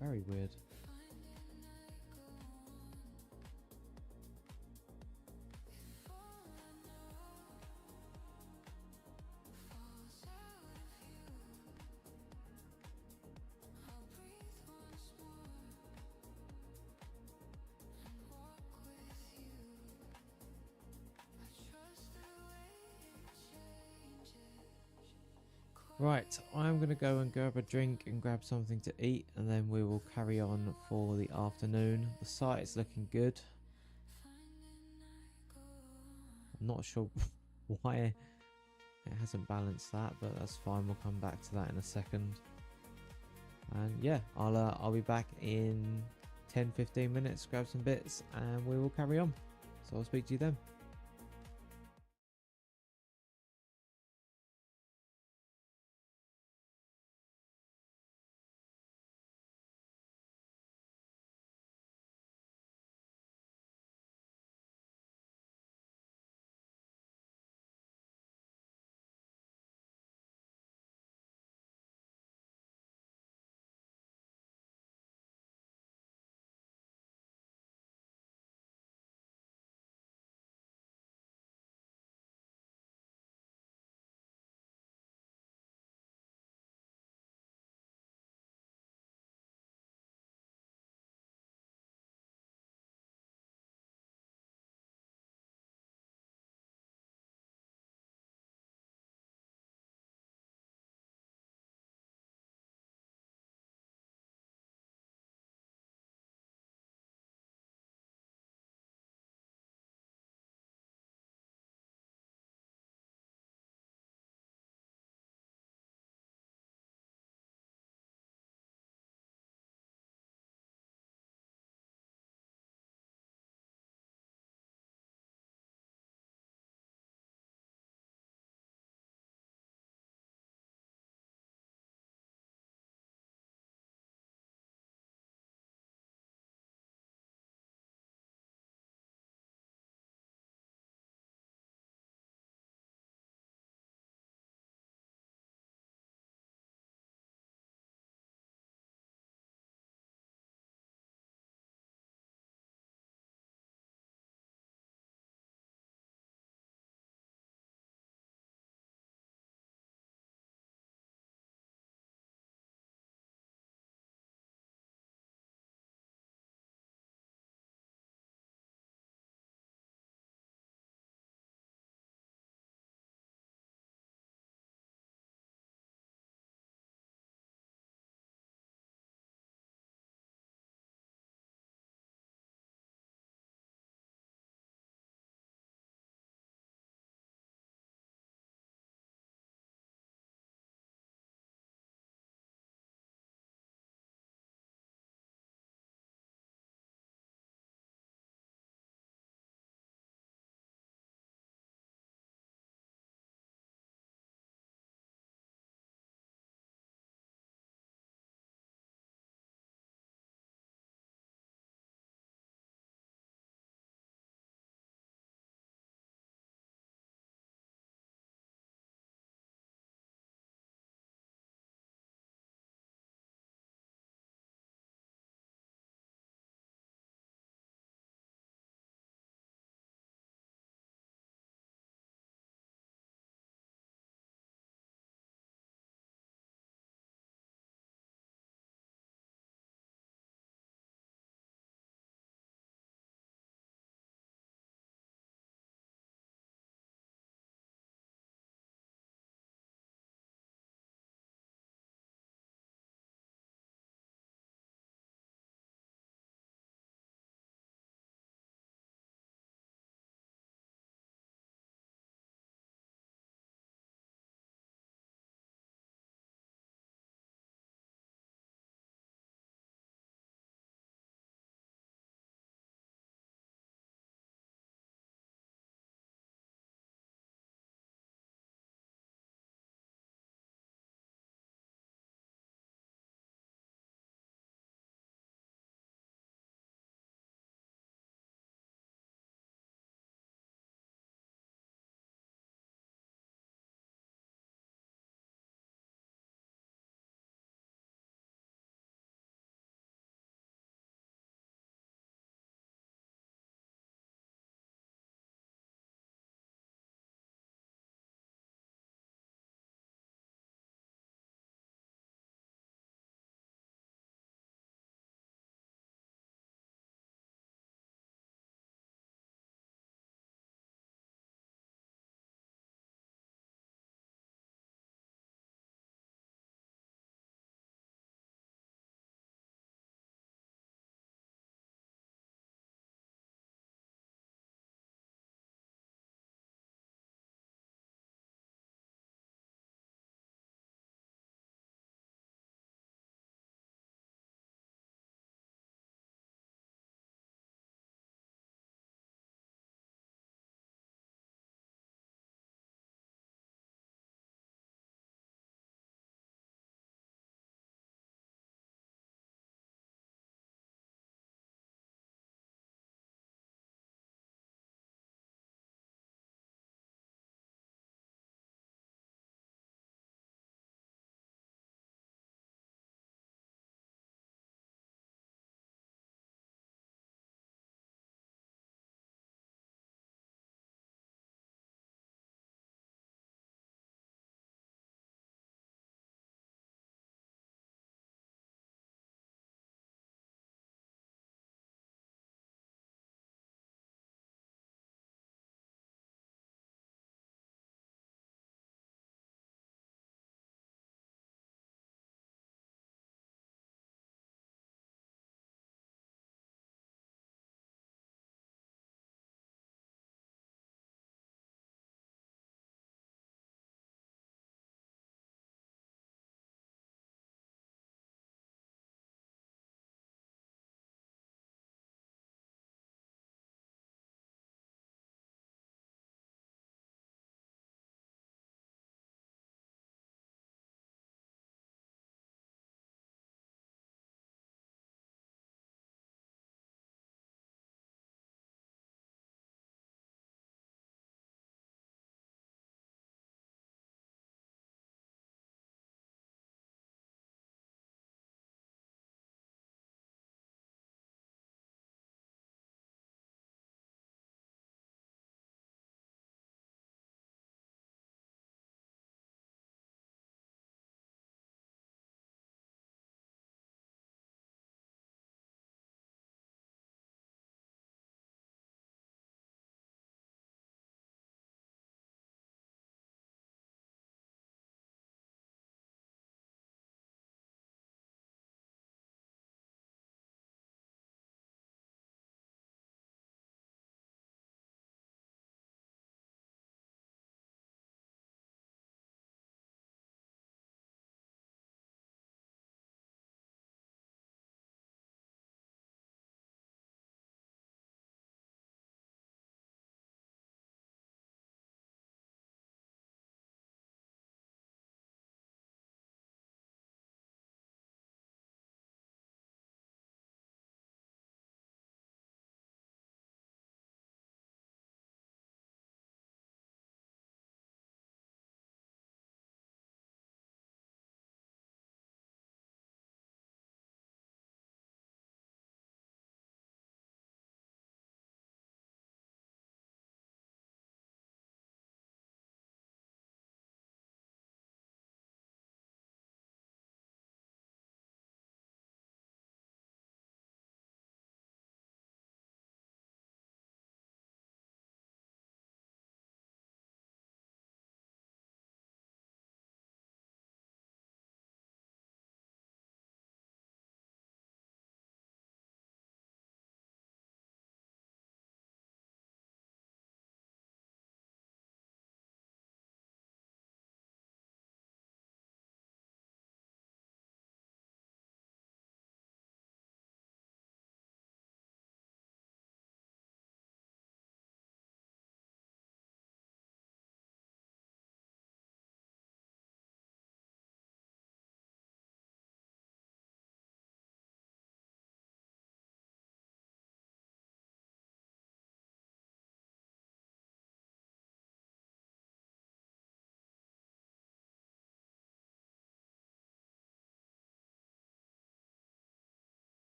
Very weird. Right, I'm going to go and grab a drink and grab something to eat, and then we will carry on for the afternoon. The site is looking good. I'm not sure why it hasn't balanced that, but that's fine. We'll come back to that in a second. And yeah, I'll be back in 10-15 minutes, grab some bits, and we will carry on. So I'll speak to you then.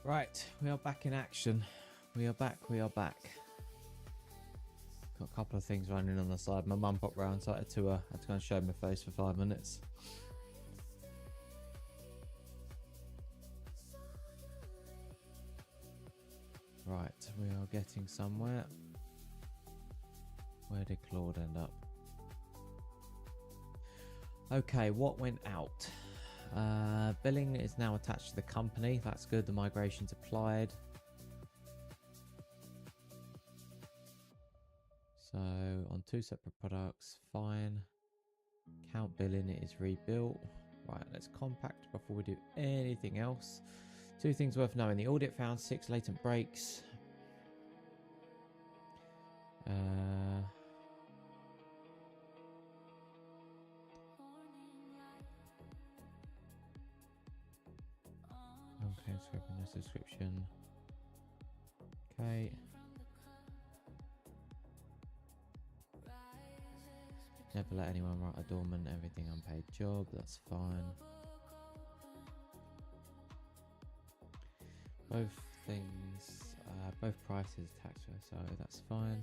Right, we are back in action. We are back. Got a couple of things running on the side. My mum popped round, so I had to go and show my face for 5 minutes. Right, we are getting somewhere. Where did Claude end up? Okay, what went out? Billing is now attached to the company. That's good. The migration's applied. So on 2 separate products, fine. Count billing is rebuilt. Right, let's compact before we do anything else. 2 things worth knowing. The audit found 6 latent breaks. Okay, scraping the subscription. Okay. Never let anyone write a dormant everything unpaid job. That's fine. Both things, both prices tax, so that's fine.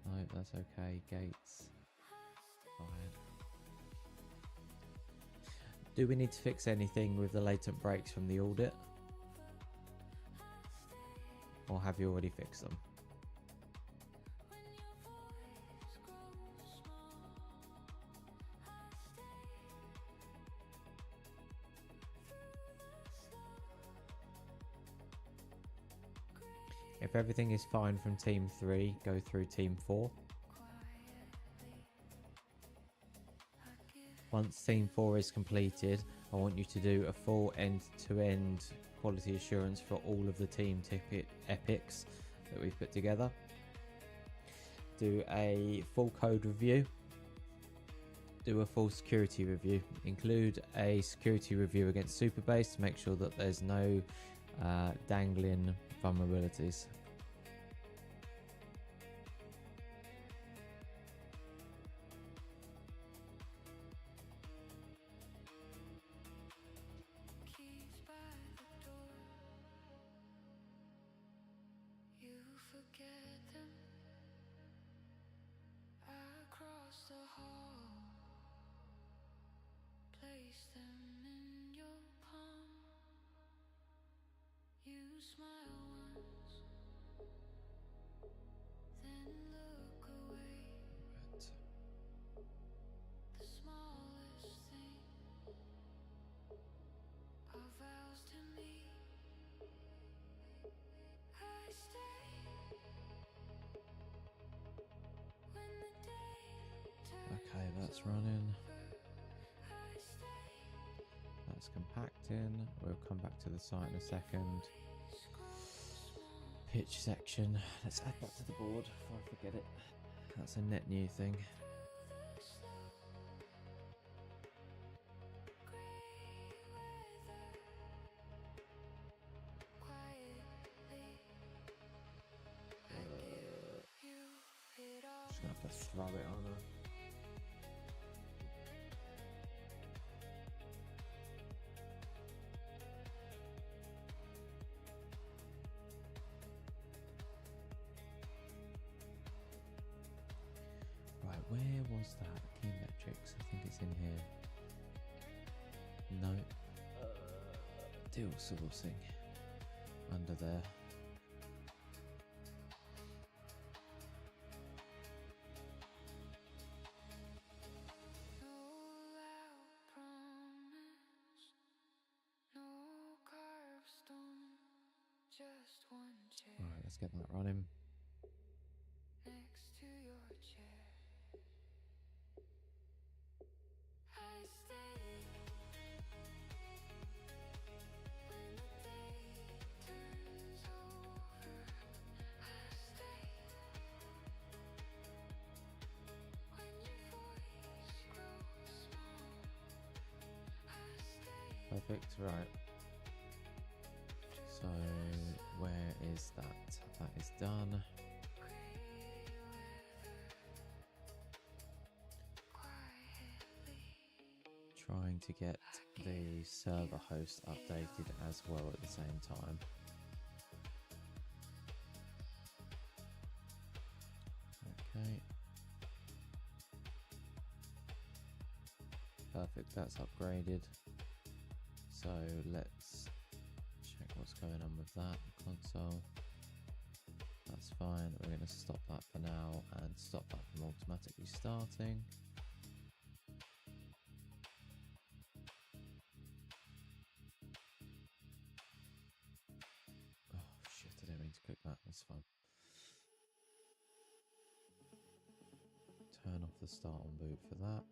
No, that's okay. Gates, fine. Do we need to fix anything with the latent breaks from the audit? Or have you already fixed them? If everything is fine from team 3, go through team 4. Once team 4 is completed, I want you to do a full end-to-end quality assurance for all of the team ticket epics that we've put together. Do a full code review. Do a full security review. Include a security review against Superbase to make sure that there's no dangling vulnerabilities. Okay, that's running. That's compacting. We'll come back to the site in a second. Pitch section. Let's add that to the board before I forget it. That's a net new thing. Just gonna have to throw it on her. Right, where was that? Key metrics, I think it's in here. No. Deal sourcing. Under there. Alright, let's get that running. Perfect, right. So, where is that? That is done. trying to get the server host updated as well at the same time. Okay. Perfect, that's upgraded. So let's check what's going on with that console. That's fine. We're going to stop that for now and stop that from automatically starting. Oh shit, I didn't mean to click that. That's fine. Turn off the start on boot for that.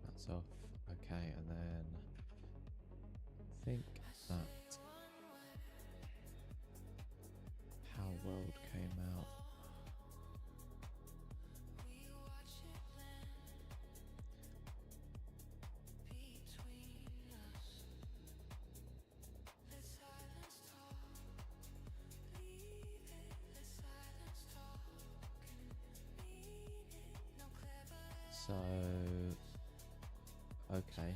That's off. Okay, and then I think that How World came out. So, okay.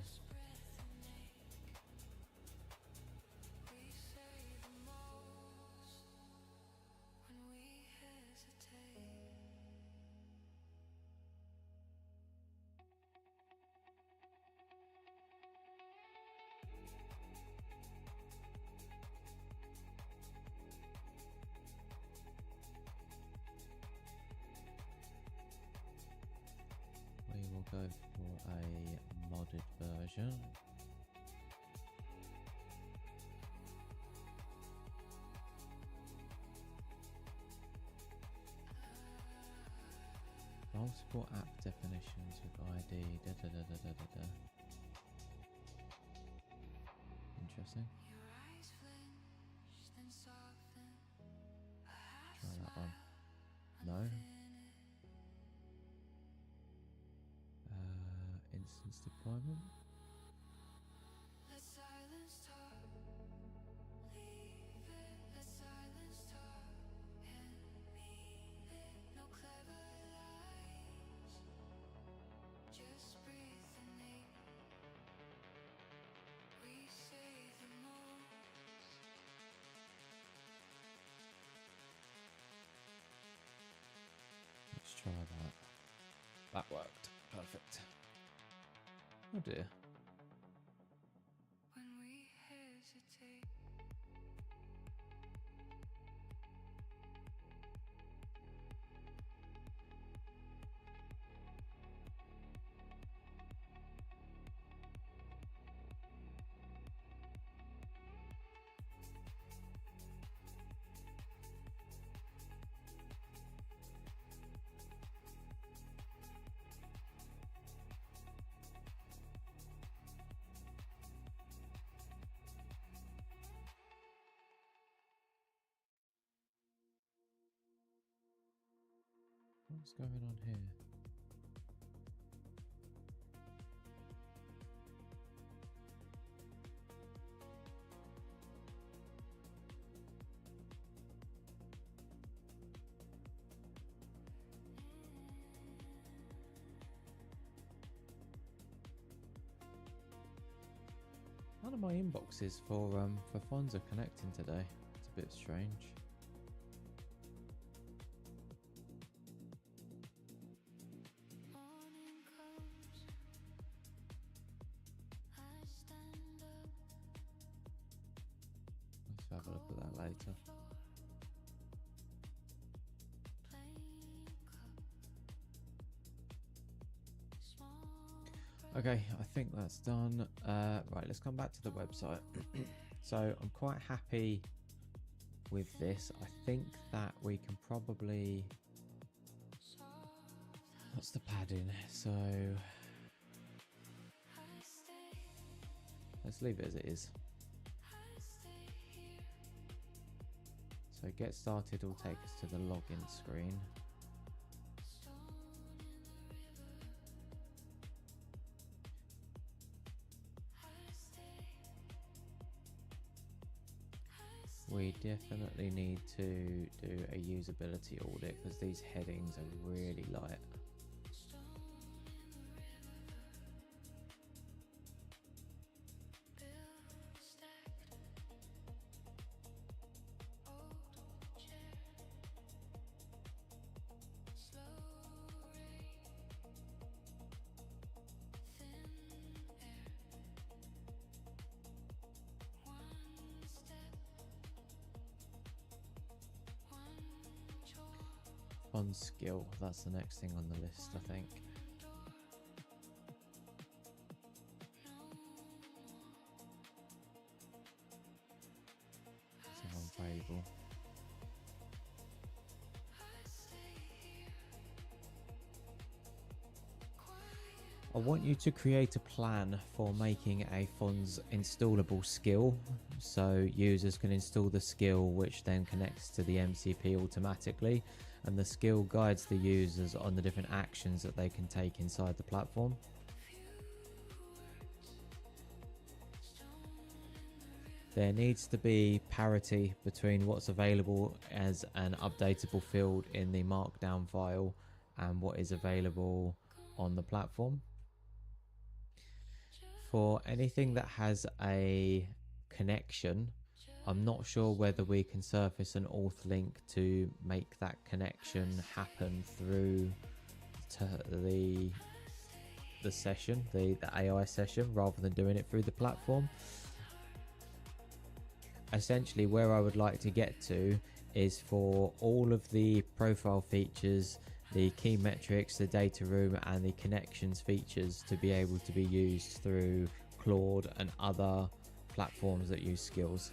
We will go for a modded version. Multiple app definitions with ID. Interesting. Try that one. No. Instance deployment. Let's try that. That worked. Perfect. Oh dear. What's going on here? None of my inboxes for Fons are connecting today. It's a bit strange. Let's have a look at that later. Okay, I think that's done. Right, let's come back to the website. So I'm quite happy with this. I think that we can probably... What's the padding? So let's leave it as it is. So get started will take us to the login screen. We definitely need to do a usability audit because these headings are really light. Fons skill, that's the next thing on the list, I think. It's unavailable. I want you to create a plan for making a Fons installable skill, so users can install the skill, which then connects to the MCP automatically, and the skill guides the users on the different actions that they can take inside the platform. There needs to be parity between what's available as an updatable field in the markdown file and what is available on the platform. For anything that has a connection, I'm not sure whether we can surface an auth link to make that connection happen through to the session, the AI session, rather than doing it through the platform. Essentially, where I would like to get to is for all of the profile features, the key metrics, the data room, and the connections features to be able to be used through Claude and other platforms that use skills.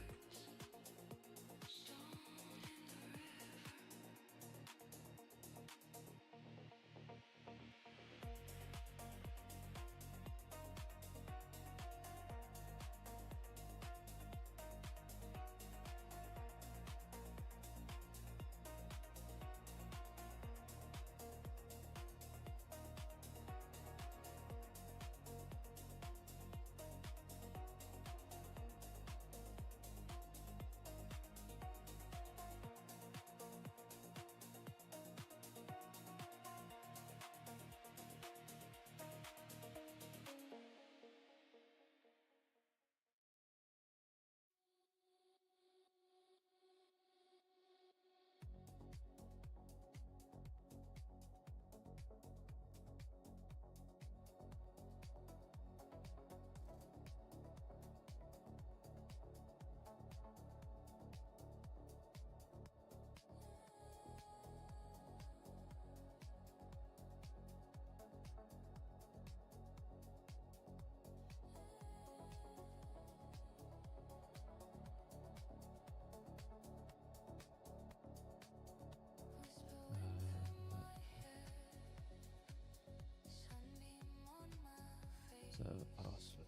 So password.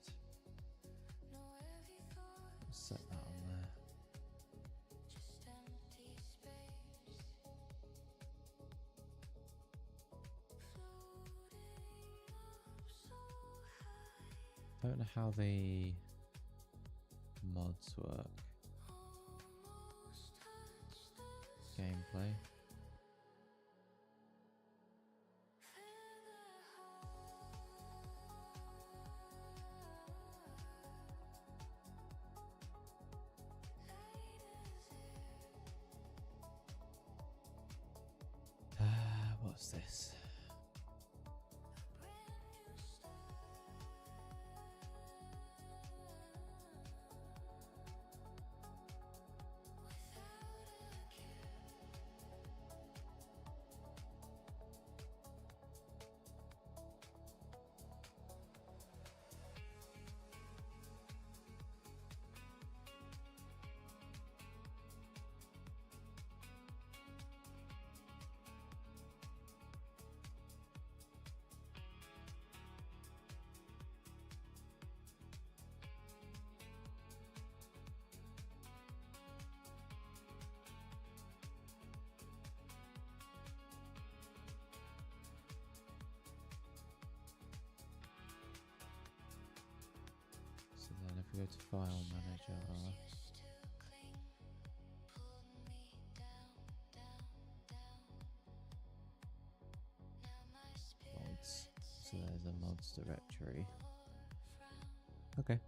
Set that on there. Don't know how the mods work. Gameplay. What's this? So then if we go to File Manager, directory. Okay.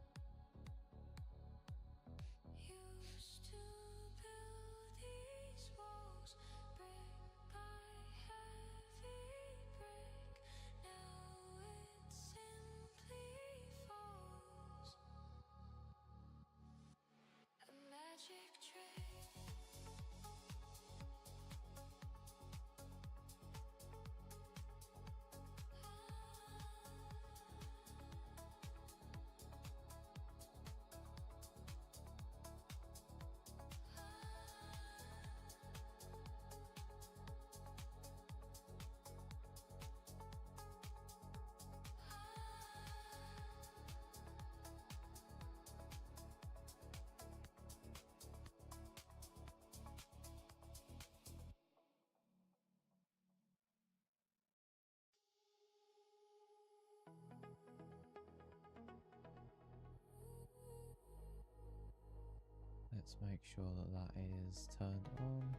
Let's make sure that that is turned on.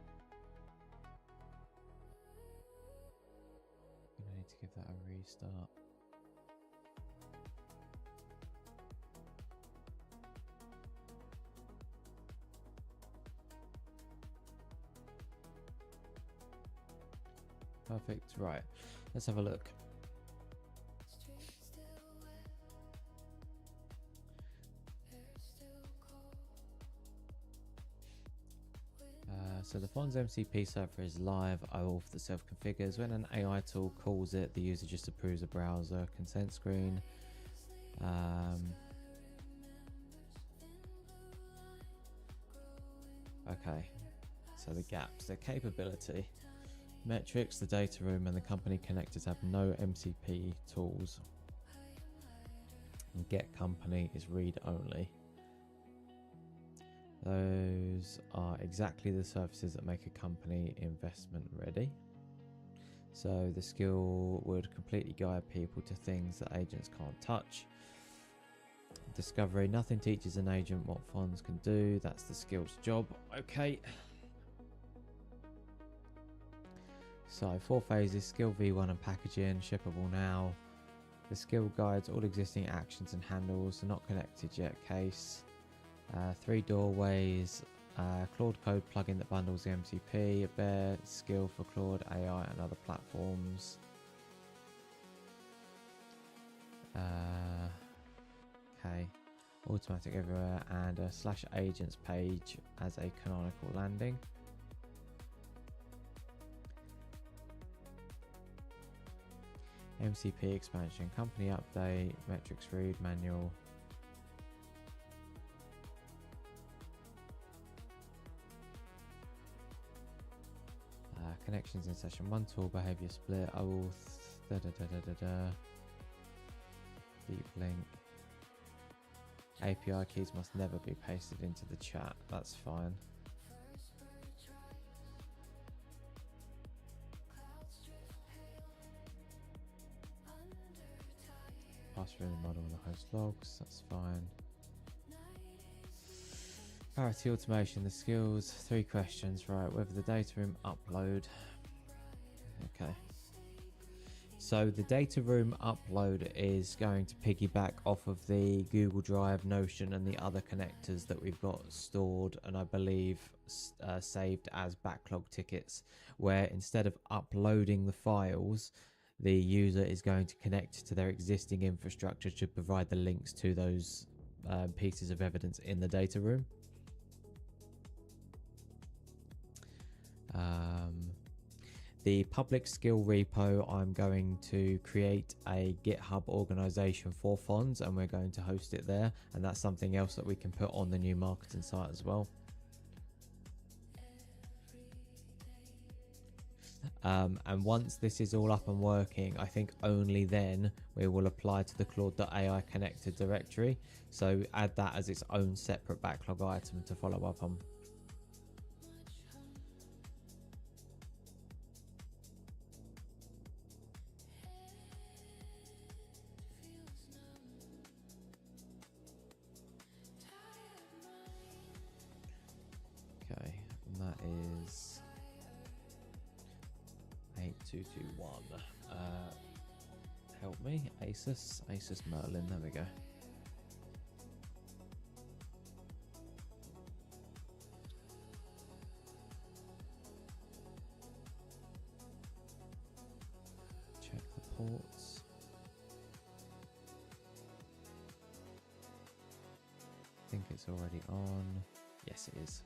I'm going to need to give that a restart. Perfect. Right. Let's have a look. So the Fons MCP server is live. OAuth the self-configures. When an AI tool calls it, the user just approves a browser consent screen. Okay, so the gaps, their capability. Metrics, the data room and the company connectors have no MCP tools. And get company is read only. Those are exactly the services that make a company investment ready. So the skill would completely guide people to things that agents can't touch. Discovery, nothing teaches an agent what Fons can do. That's the skill's job. Okay. So 4 phases, skill V1 and packaging, shippable now. The skill guides all existing actions and handles, are not connected yet case. 3 doorways, Claude code plugin that bundles the MCP, a bare skill for Claude AI and other platforms. Okay, automatic everywhere and a /agents page as a canonical landing. MCP expansion, company update, metrics read, manual. Connections in session 1 tool, behavior split, OAuth, deep link. API keys must never be pasted into the chat, that's fine. Password in the model on the host logs, that's fine. Parity automation, the skills, 3 questions, right, whether the data room upload. Okay. So the data room upload is going to piggyback off of the Google Drive, Notion and the other connectors that we've got stored and I believe saved as backlog tickets, where instead of uploading the files, the user is going to connect to their existing infrastructure to provide the links to those pieces of evidence in the data room. The public skill repo, I'm going to create a GitHub organization for Fons and we're going to host it there, and that's something else that we can put on the new marketing site as well. And once this is all up and working, I think only then we will apply to the Claude.ai connected directory. So add that as its own separate backlog item to follow up on. Okay, and that is 8221. Help me. Asus Merlin, there we go. Check the ports. I think it's already on. Yes, it is.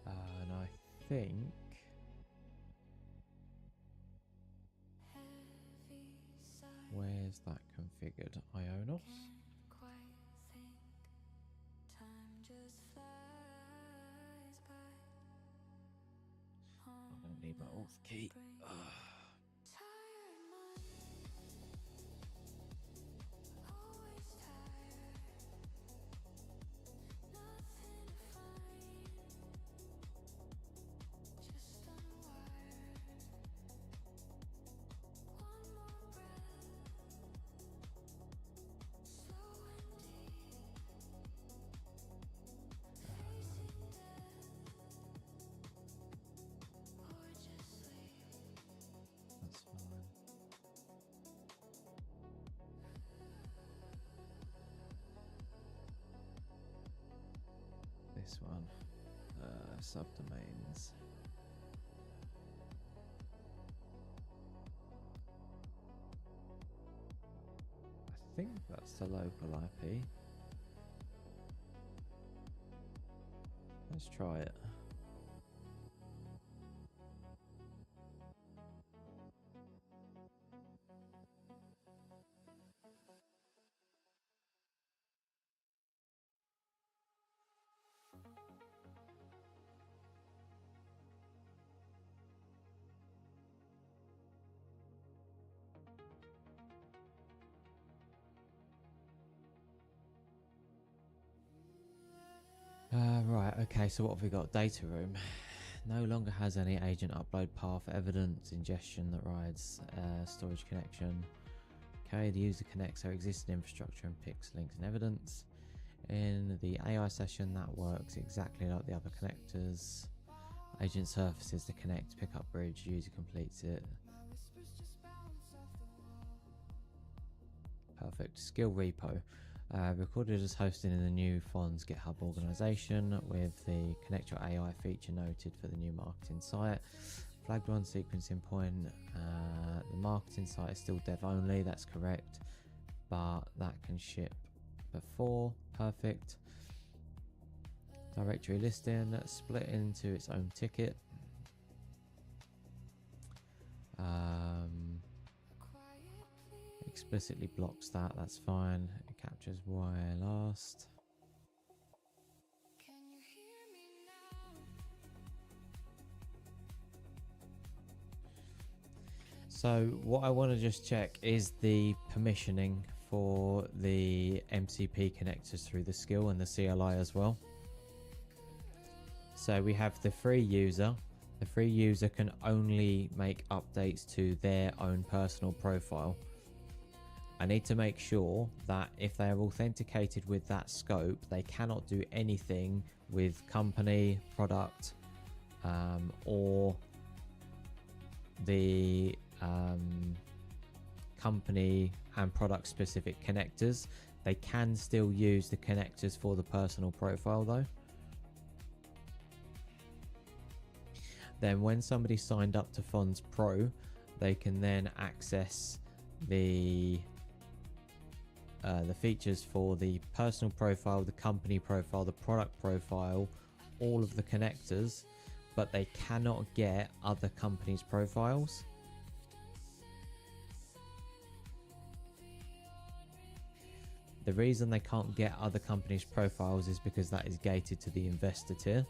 And I think where's that configured? Ionos? I don't need my auth key. That's fine. This one, subdomains. I think that's the local IP. Let's try it. Right, okay, so what have we got? Data room. No longer has any agent upload path evidence ingestion that rides storage connection. Okay, the user connects their existing infrastructure and picks links and evidence. In the AI session, that works exactly like the other connectors. Agent surfaces the connect, pick up bridge, user completes it. Perfect. Skill repo. Recorded as hosted in the new Fons GitHub organization with the Connect Your AI feature noted for the new marketing site. Flagged one sequencing point. The marketing site is still dev only, that's correct, but that can ship before. Perfect. Directory listing split into its own ticket. Explicitly blocks that, that's fine. It captures why last. So what I want to just check is the permissioning for the MCP connectors through the skill and the CLI as well. So we have the free user. The free user can only make updates to their own personal profile. I need to make sure that if they are authenticated with that scope, they cannot do anything with company, product, or the company and product specific connectors. They can still use the connectors for the personal profile though. Then when somebody signed up to Fons Pro, they can then access the features for the personal profile, the company profile, the product profile, all of the connectors, but they cannot get other companies' profiles. The reason they can't get other companies' profiles is because that is gated to the investor tier.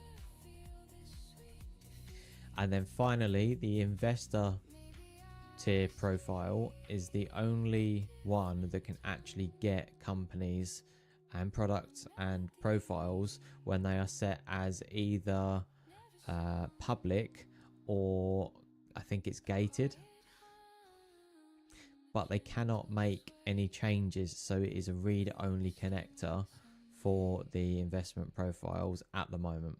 And then finally, the investor tier profile is the only one that can actually get companies and products and profiles when they are set as either public or I think it's gated, but they cannot make any changes, so it is a read-only connector for the investment profiles at the moment.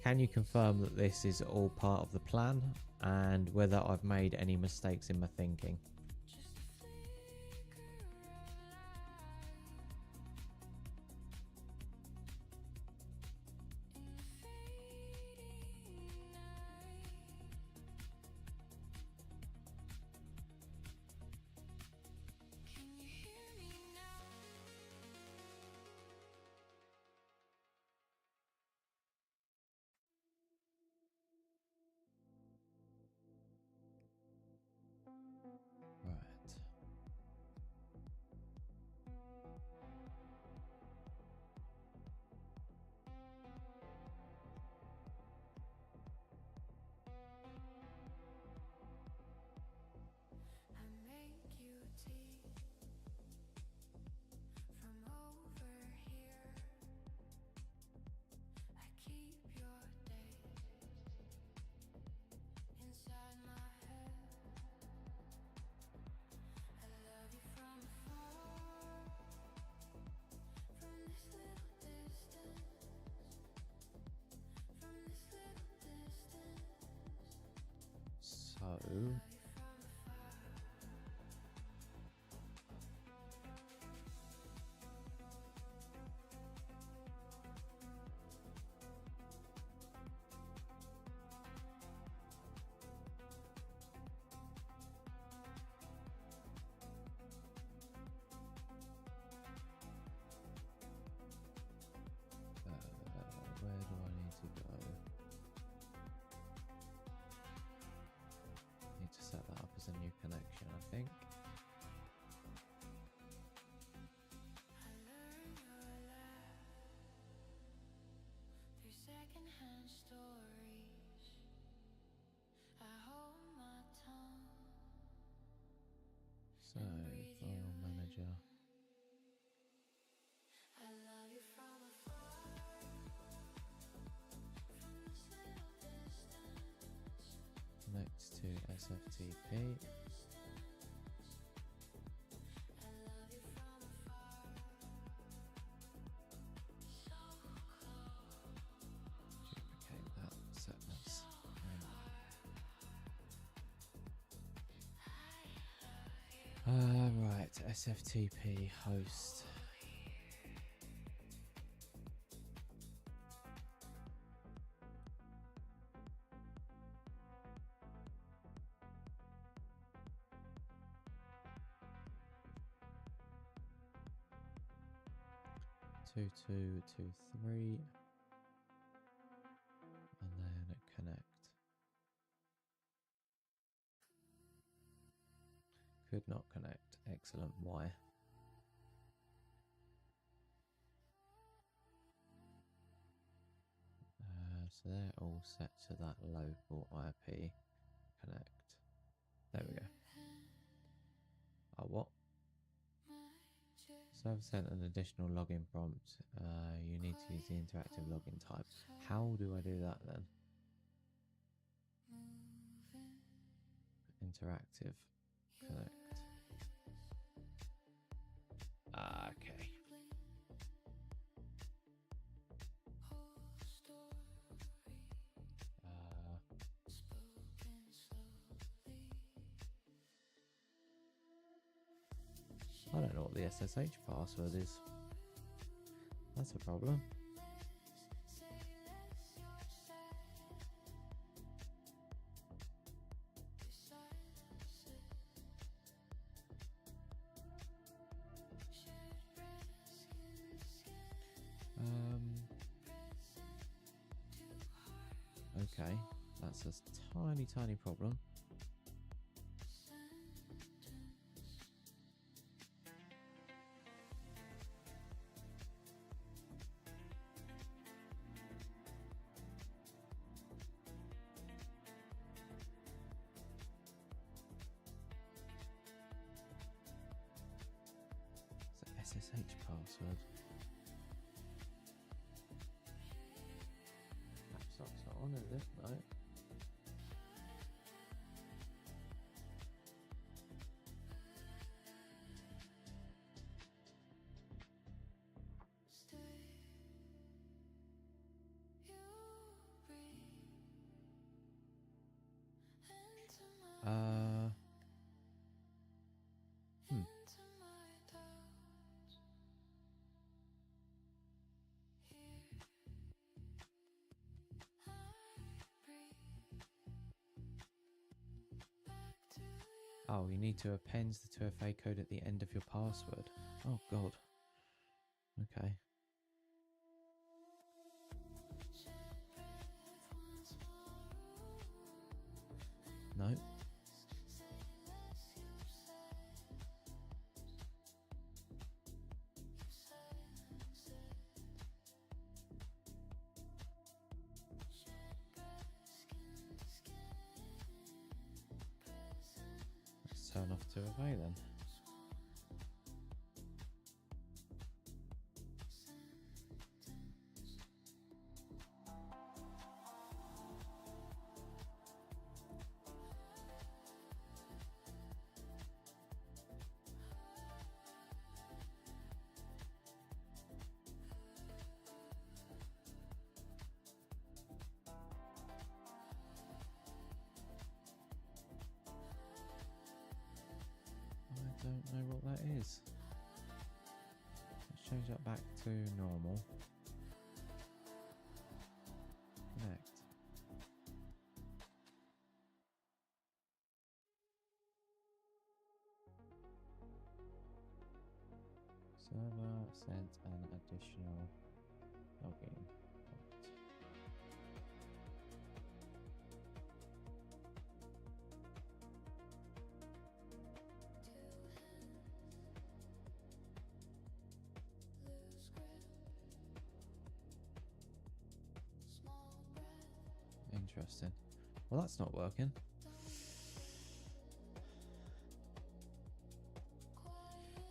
Can you confirm that this is all part of the plan and whether I've made any mistakes in my thinking? Right. So where do I need to go? Need to set that up as a new connection, I think. So, file manager. Next to SFTP. Duplicate that, set this. Right, SFTP host. Two, two, two, three, and then connect. Could not connect. Excellent. Why? So they're all set to that local IP connect. There we go. Oh, what? Server sent an additional login prompt. You need to use the interactive login type. How do I do that then? Interactive connect. Okay. I don't know what the SSH password is. That's a problem. Okay, that's a tiny problem. password. Laptop's not on, is it? No. Oh, you need to append the 2FA code at the end of your password. Oh, God. Okay. No. Let's turn off 2FA then. I don't know what that is. Let's change that back to normal. Connect. Server sent an additional login. Interesting. Well, that's not working.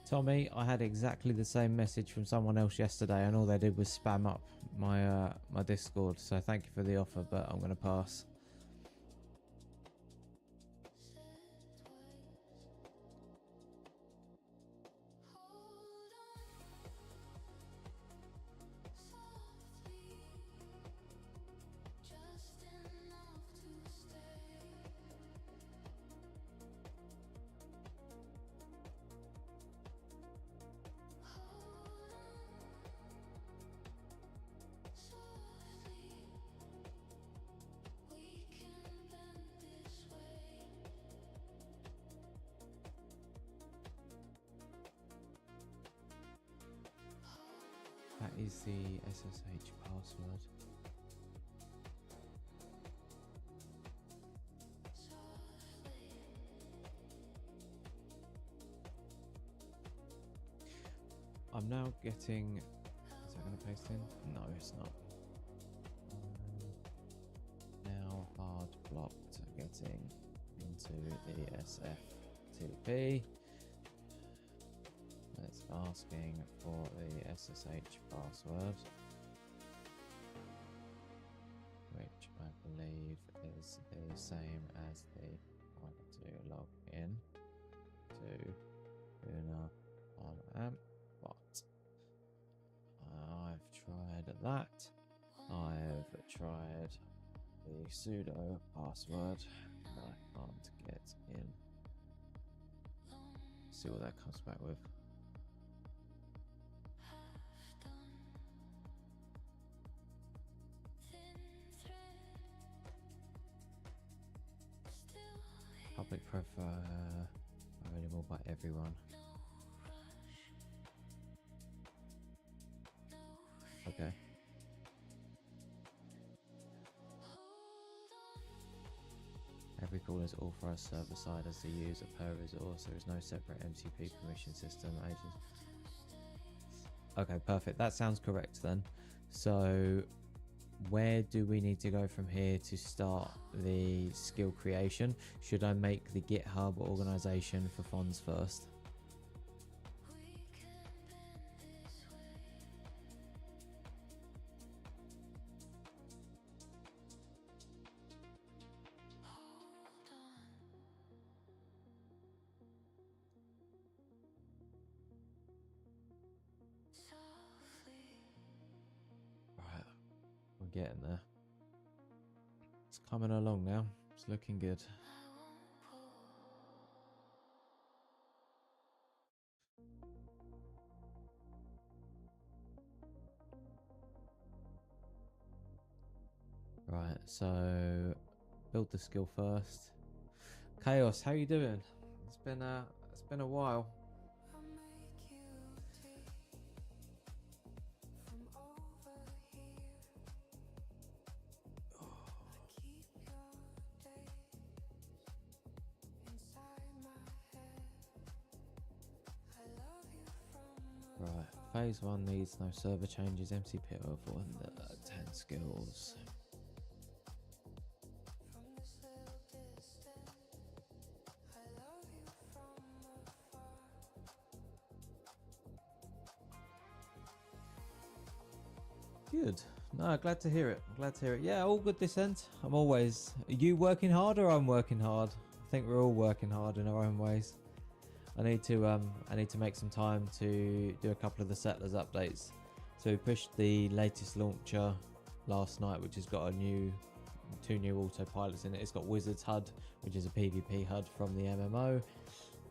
Tommy, I had exactly the same message from someone else yesterday, and all they did was spam up my my Discord. So thank you for the offer, but I'm going to pass. That is the SSH password. I'm now getting... Is that going to paste in? No, it's not. Now hard blocked getting into the SFTP. It's asking for the SSH password, which I believe is the same as the one to log in to Luna on AMP. But I've tried that. I've tried the sudo password. I can't get in. See what that comes back with. Public profile available by everyone. Okay. Every call is authorized server side as the user per resource. There is no separate MCP permission system. Okay, perfect. That sounds correct then. So where do we need to go from here to start the skill creation? Should I make the GitHub organization for Fons first? getting there. It's coming along now. It's looking good. Right, so build the skill first. Chaos, how you doing? It's been a while. Right, phase 1 needs no server changes. MCP over 10 skills. Good. No, glad to hear it. Glad to hear it. Yeah, all good this end. I'm always. Are you working hard or I'm working hard? I think we're all working hard in our own ways. I need to make some time to do a couple of the settlers updates. So we pushed the latest launcher last night, which has got two new autopilots in it. It's got Wizard's HUD, which is a PvP HUD from the MMO,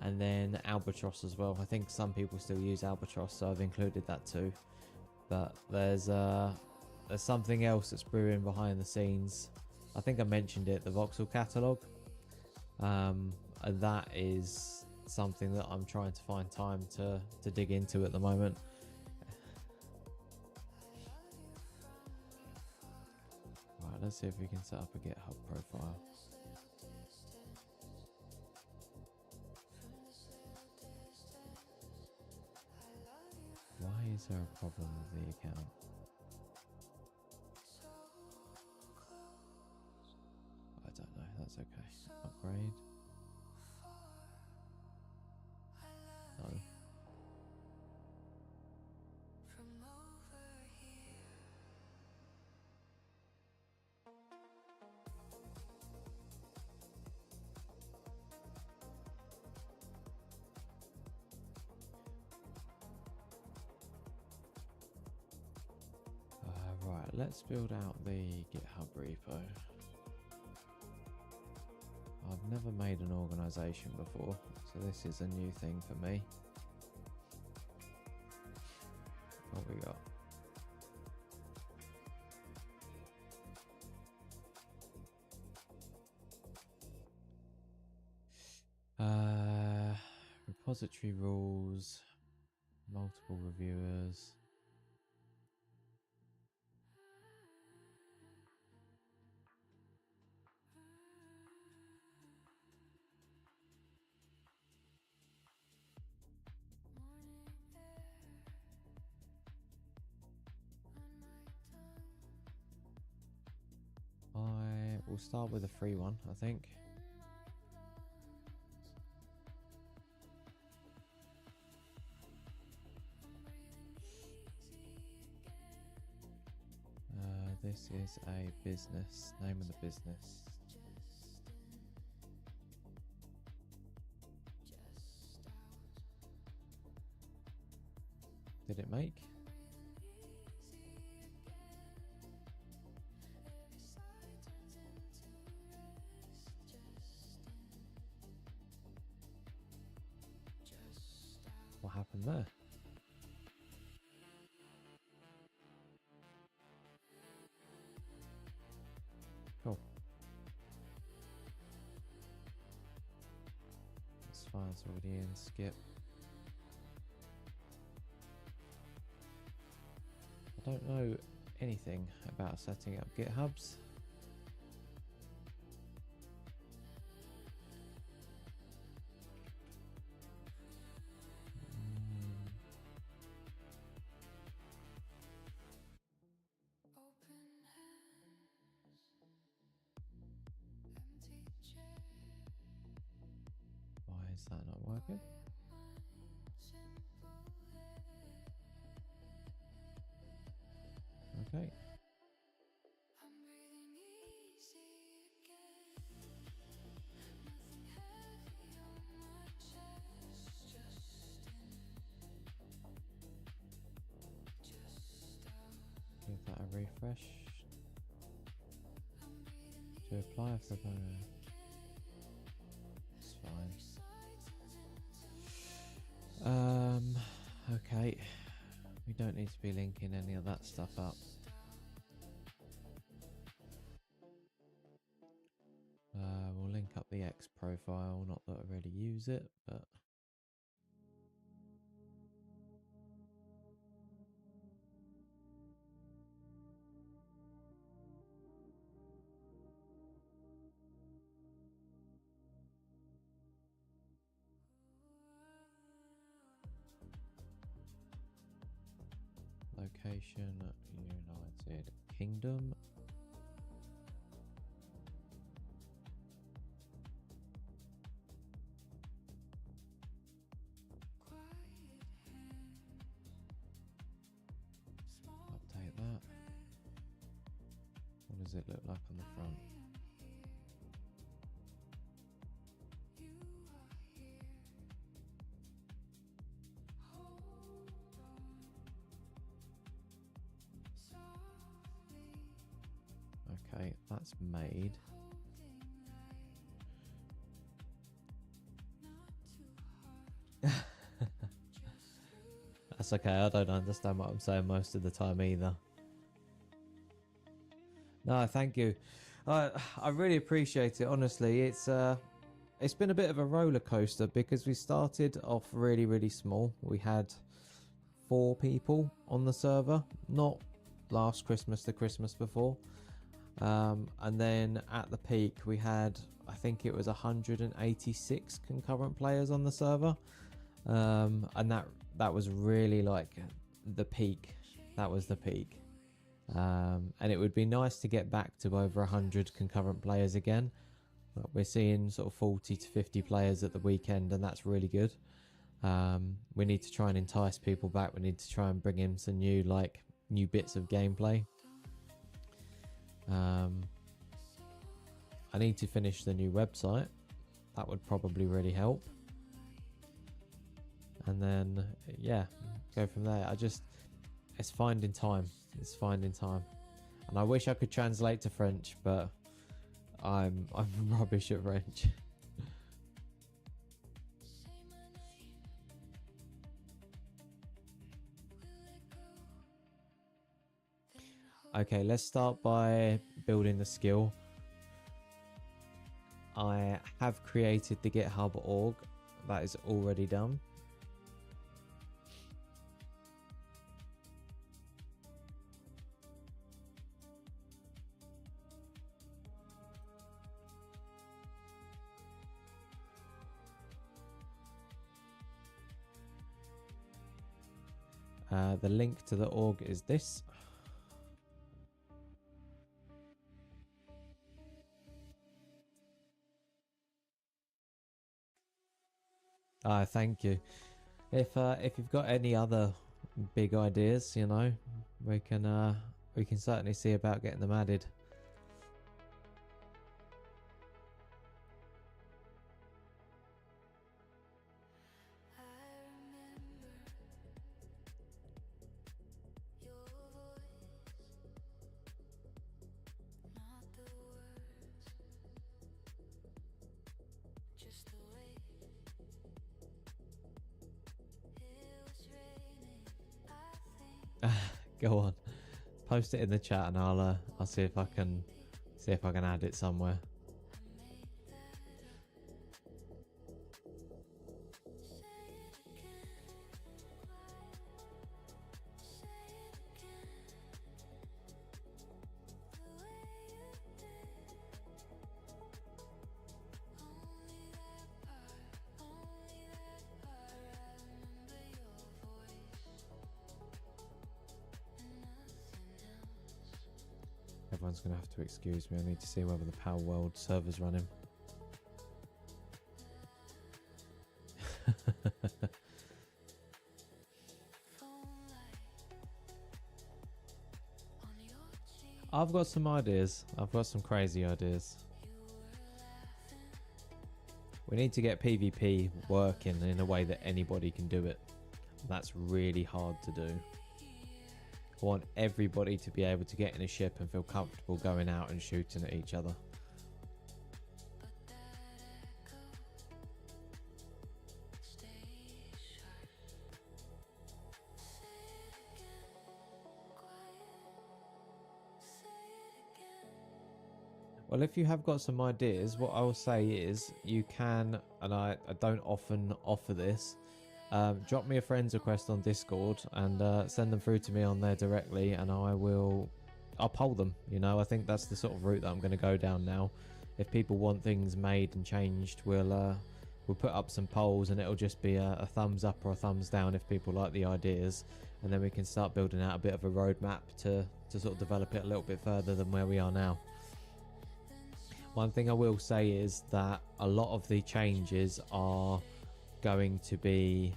and then Albatross as well. I think some people still use Albatross, so I've included that too. But there's something else that's brewing behind the scenes. I think I mentioned it, the Voxel catalog. And that is something that I'm trying to find time to dig into at the moment. Right, let's see if we can set up a GitHub profile. Why is there a problem with the account? I don't know, that's okay. Upgrade. No. Right, let's build out the GitHub repo. I've never made an organization before, so this is a new thing for me. What we got? Repository rules, multiple reviewers. We'll start with a free one, I think. This is a business, name of the business. Did it make? What happened there? Cool. That's fine, it's already in. Skip. I don't know anything about setting up GitHubs. Why is that not working? Okay. Give that a refresh. To apply for it's fine. Okay. We don't need to be linking any of that stuff up. We'll link up the X profile, not that I really use it, but location United Kingdom. Update that. What does it look like on the front? Okay, that's made. That's okay, I don't understand what I'm saying most of the time either. No, thank you. I really appreciate it, honestly. It's been a bit of a roller coaster because we started off really, really small. We had 4 people on the server, not last Christmas, the Christmas before. And then at the peak we had, I think it was 186 concurrent players on the server, and that was really like the peak. That was the peak, and it would be nice to get back to over 100 concurrent players again. But we're seeing sort of 40 to 50 players at the weekend, and that's really good. We need to try and entice people back. We need to try and bring in some new bits of gameplay. I need to finish the new website. That would probably really help. And then, yeah, go from there. It's finding time. It's finding time. And I wish I could translate to French, but I'm rubbish at French. Okay, let's start by building the skill. I have created the GitHub org. That is already done. The link to the org is this. Thank you. If you've got any other big ideas, you know, we can certainly see about getting them added. Go on, post it in the chat, and I'll see if I can add it somewhere. Everyone's going to have to excuse me. I need to see whether the Power World server's running. I've got some ideas. I've got some crazy ideas. We need to get PvP working in a way that anybody can do it. That's really hard to do. I want everybody to be able to get in a ship and feel comfortable going out and shooting at each other. Well, if you have got some ideas, what I will say is you can, and I don't often offer this, drop me a friend's request on Discord and send them through to me on there directly, and I'll poll them. You know, I think that's the sort of route that I'm going to go down now. If people want things made and changed, we'll put up some polls, and it'll just be a thumbs up or a thumbs down if people like the ideas, and then we can start building out a bit of a roadmap to sort of develop it a little bit further than where we are now. One thing I will say is that a lot of the changes are going to be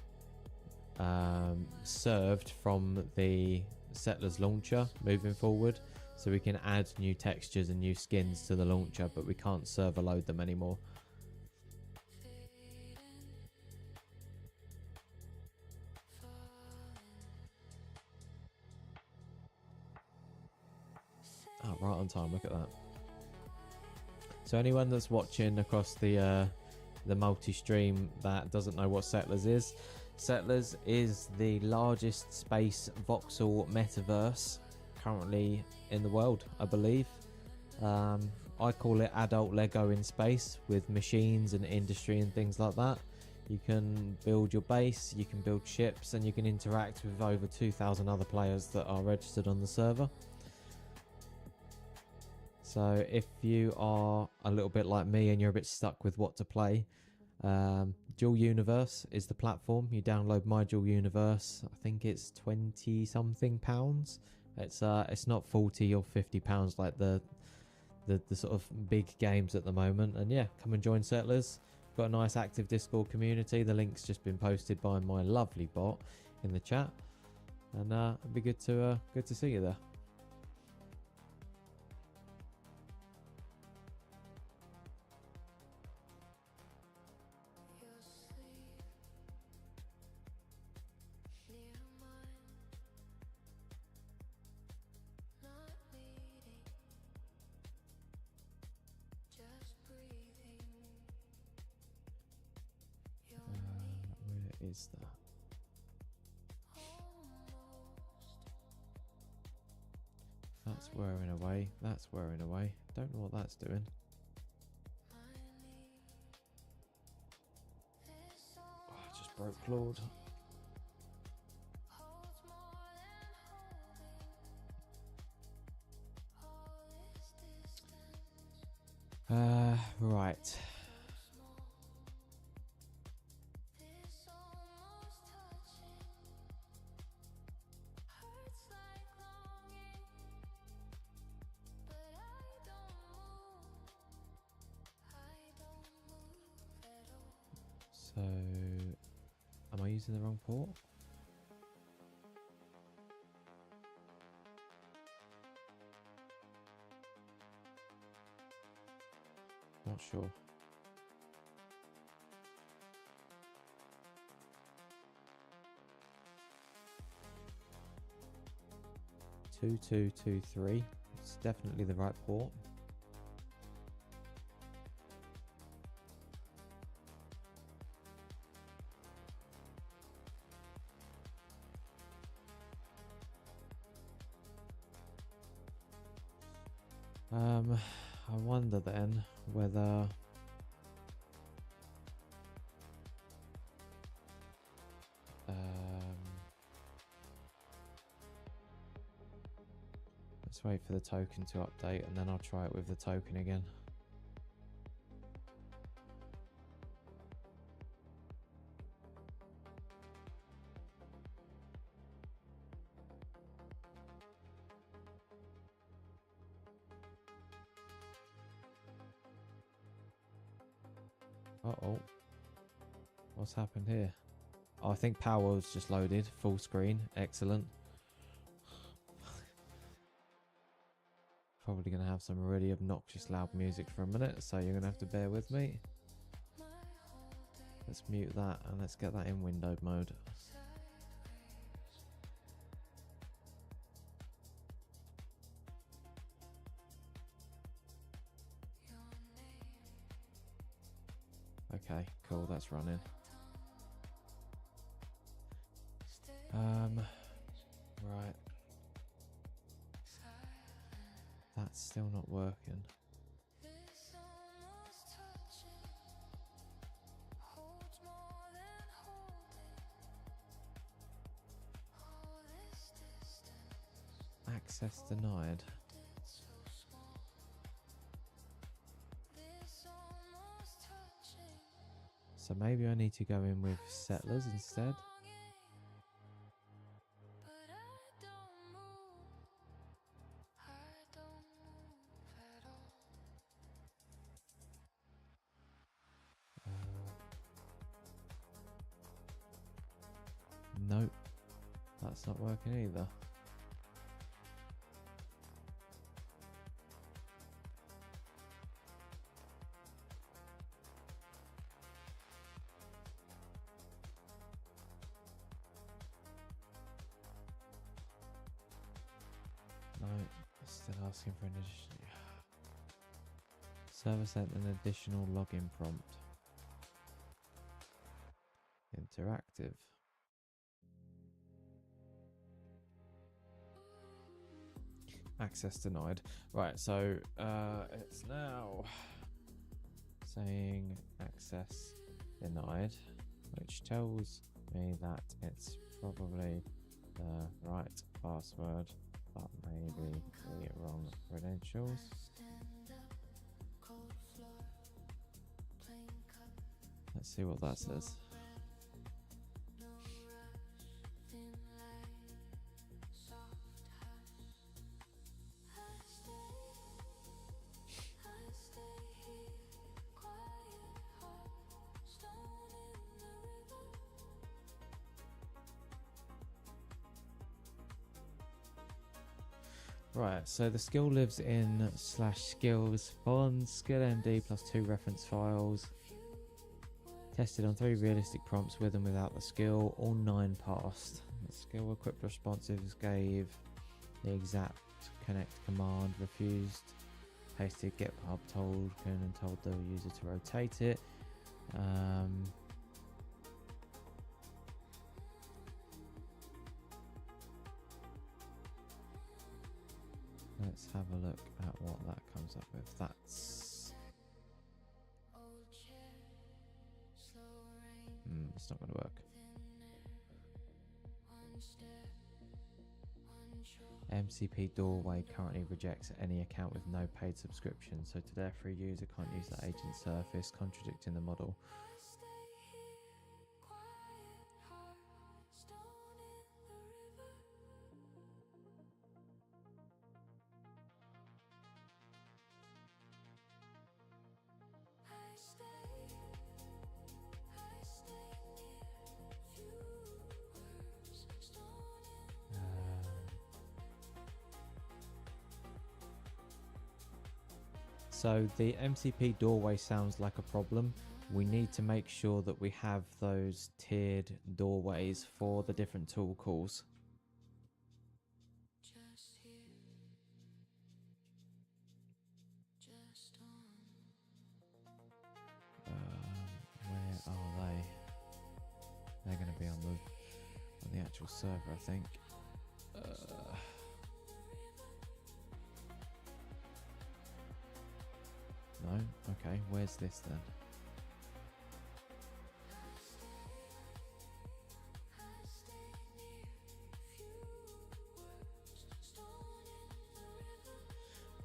served from the Settlers launcher moving forward, so we can add new textures and new skins to the launcher, but we can't server load them anymore. Oh, right on time, look at that. So anyone that's watching across the multi-stream that doesn't know what Settlers is, Settlers is the largest space voxel metaverse currently in the world, I believe. I call it adult Lego in space, with machines and industry and things like that. You can build your base, you can build ships, and you can interact with over 2,000 other players that are registered on the server. So if you are a little bit like me and you're a bit stuck with what to play, Dual Universe is the platform. You download my Dual Universe. I think it's 20 something pounds. It's not 40 or 50 pounds like the sort of big games at the moment. And yeah, come and join Settlers. Got a nice active Discord community. The link's just been posted by my lovely bot in the chat, and it'd be good to see you there. Where is that? That's wearing away. That's wearing away. Don't know what that's doing. Oh, I just broke Claude. Right. So, am I using the wrong port? Not sure. Two, 2, 2, 3. It's definitely the right port. I wonder then whether let's wait for the token to update, and then I'll try it with the token again. Uh-oh. What's happened here? Oh, I think power was just loaded. Full screen. Excellent. Probably going to have some really obnoxious loud music for a minute, so you're going to have to bear with me. Let's mute that and let's get that in windowed mode. Okay, cool, that's running. Right. That's still not working. Access denied. So maybe I need to go in with settlers instead. Nope, that's not working either. No, still asking for an additional. Server sent an additional login prompt. Interactive. Access denied. Right, so it's now saying access denied, which tells me that it's probably the right password, but maybe the wrong credentials. Let's see what that says. Right, so the skill lives in /skills Fons skill MD plus 2 reference files. Tested on 3 realistic prompts with and without the skill, all 9 passed. The skill equipped responsives gave the exact connect command, refused, pasted GitHub token and told the user to rotate it. Let's have a look at what that comes up with. That's it's not going to work. MCP doorway currently rejects any account with no paid subscription, so to therefore a user can't use the agent surface, contradicting the model. So the MCP doorway sounds like a problem. We need to make sure that we have those tiered doorways for the different tool calls. Where are they? They're going to be on the actual server, I think. No? Okay, where's this then?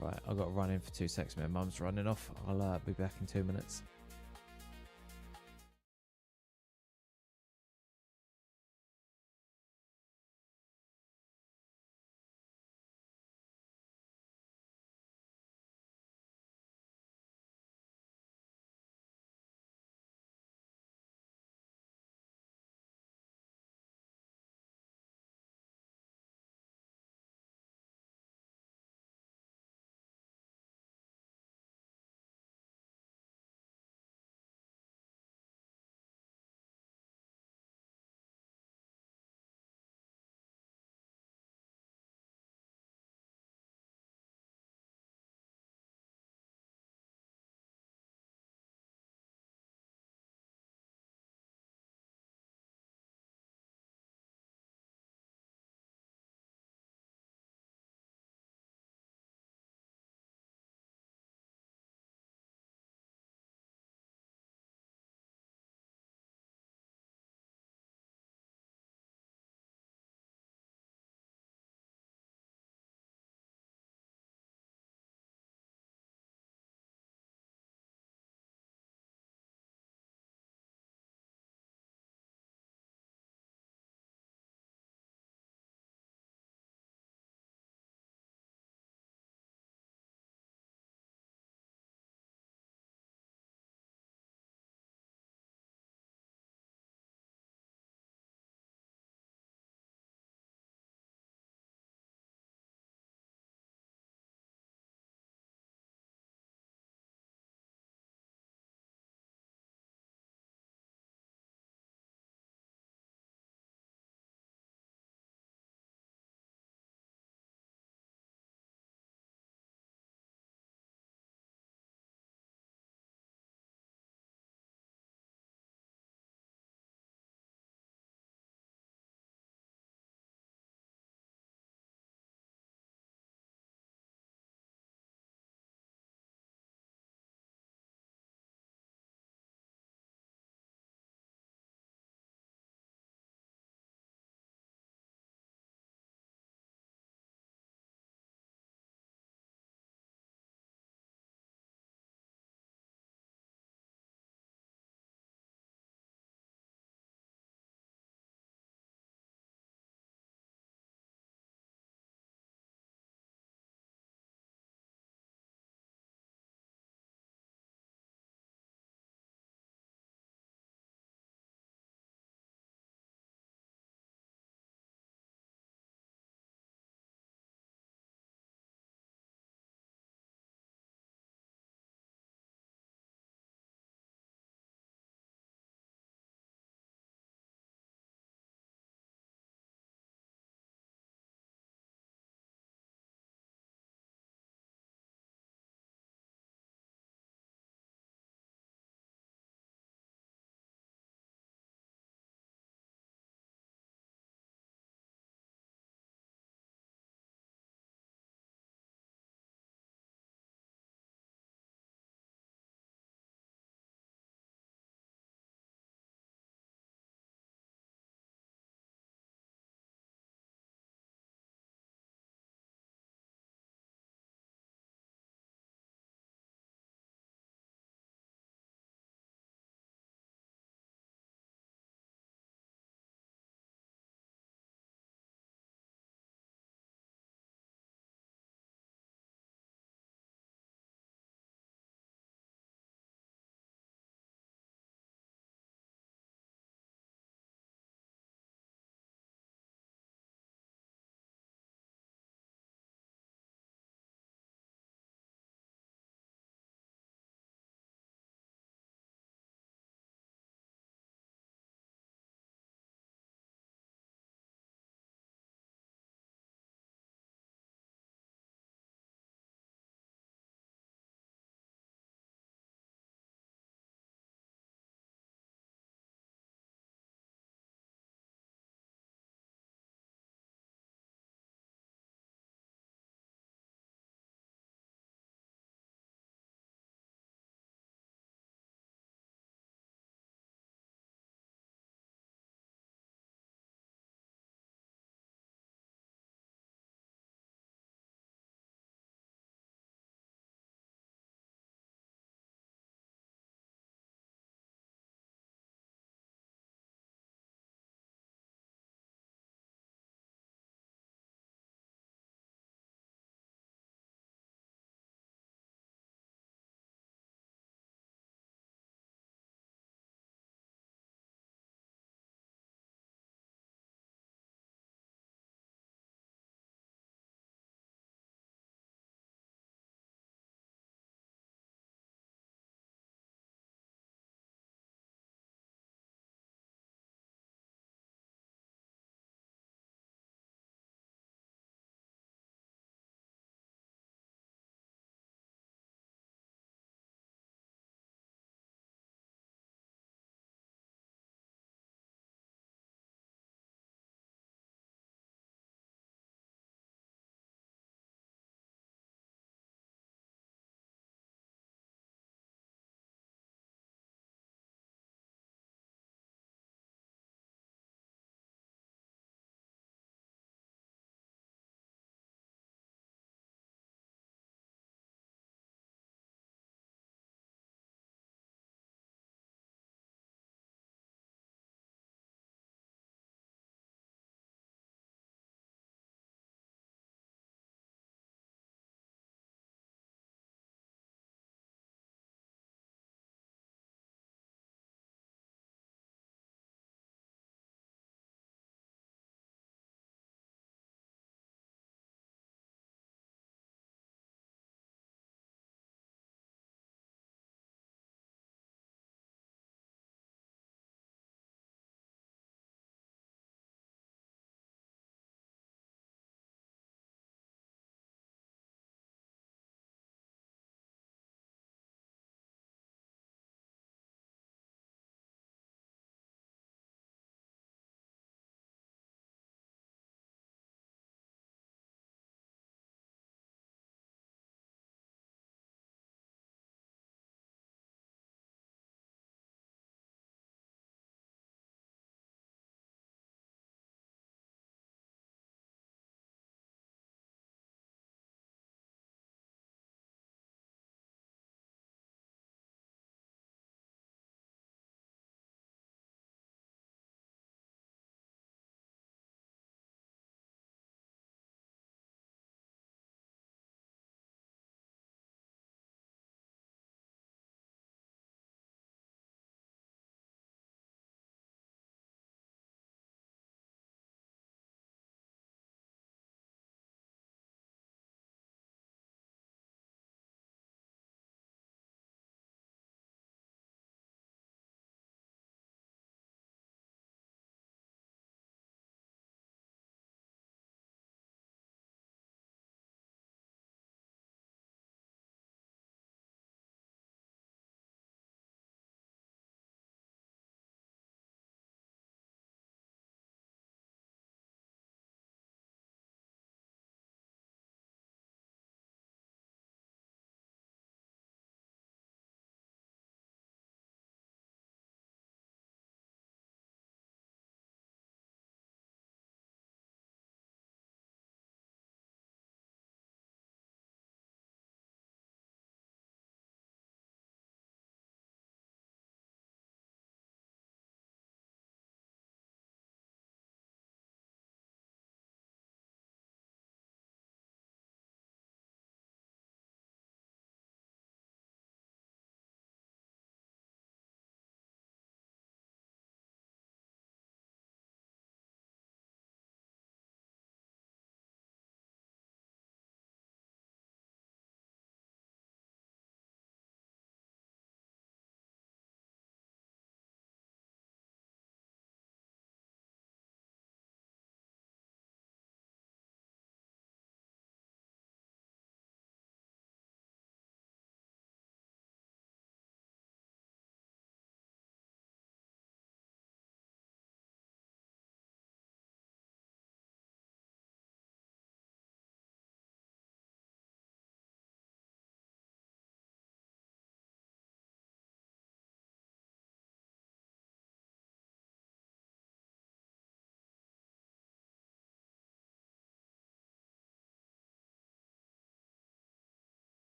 Right, I've got to run in for 2 seconds. My mum's running off. I'll be back in 2 minutes.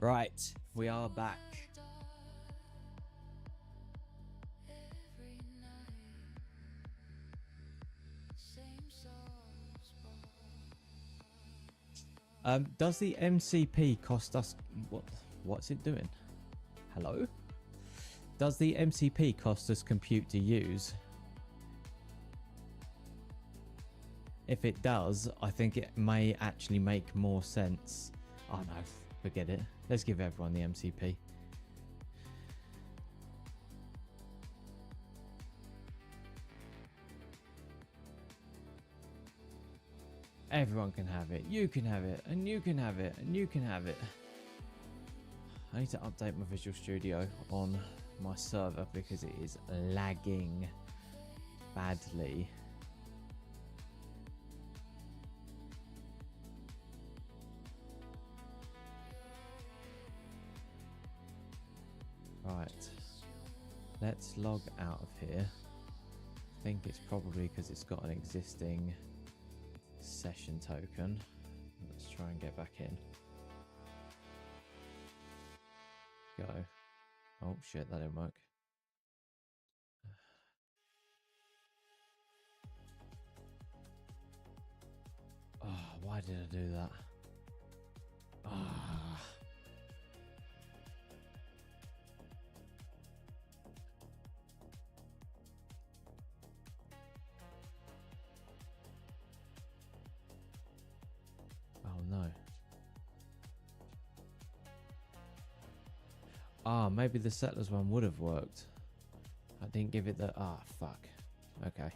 Right, we are back. Does the MCP cost us what's it doing? Hello? Does the MCP cost us compute to use? If it does, I think it may actually make more sense. Oh no, forget it. Let's give everyone the MCP. Everyone can have it. You can have it, and you can have it, and you can have it. I need to update my Visual Studio on my server because it is lagging badly. Right, let's log out of here. I think it's probably because it's got an existing session token. Let's try and get back in. Go. Oh shit, that didn't work. Oh, why did I do that? Ah. Oh no. Ah, maybe the settlers one would have worked. I didn't give it the... Ah, fuck. Okay.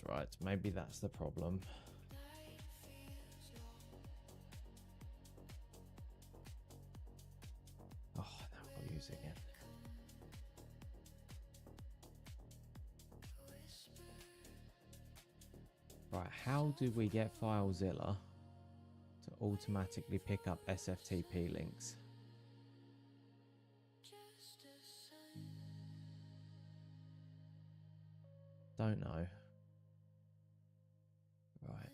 Right. Maybe that's the problem. Oh, now I've got to use it again. Right, how do we get FileZilla to automatically pick up SFTP links? Don't know. Right.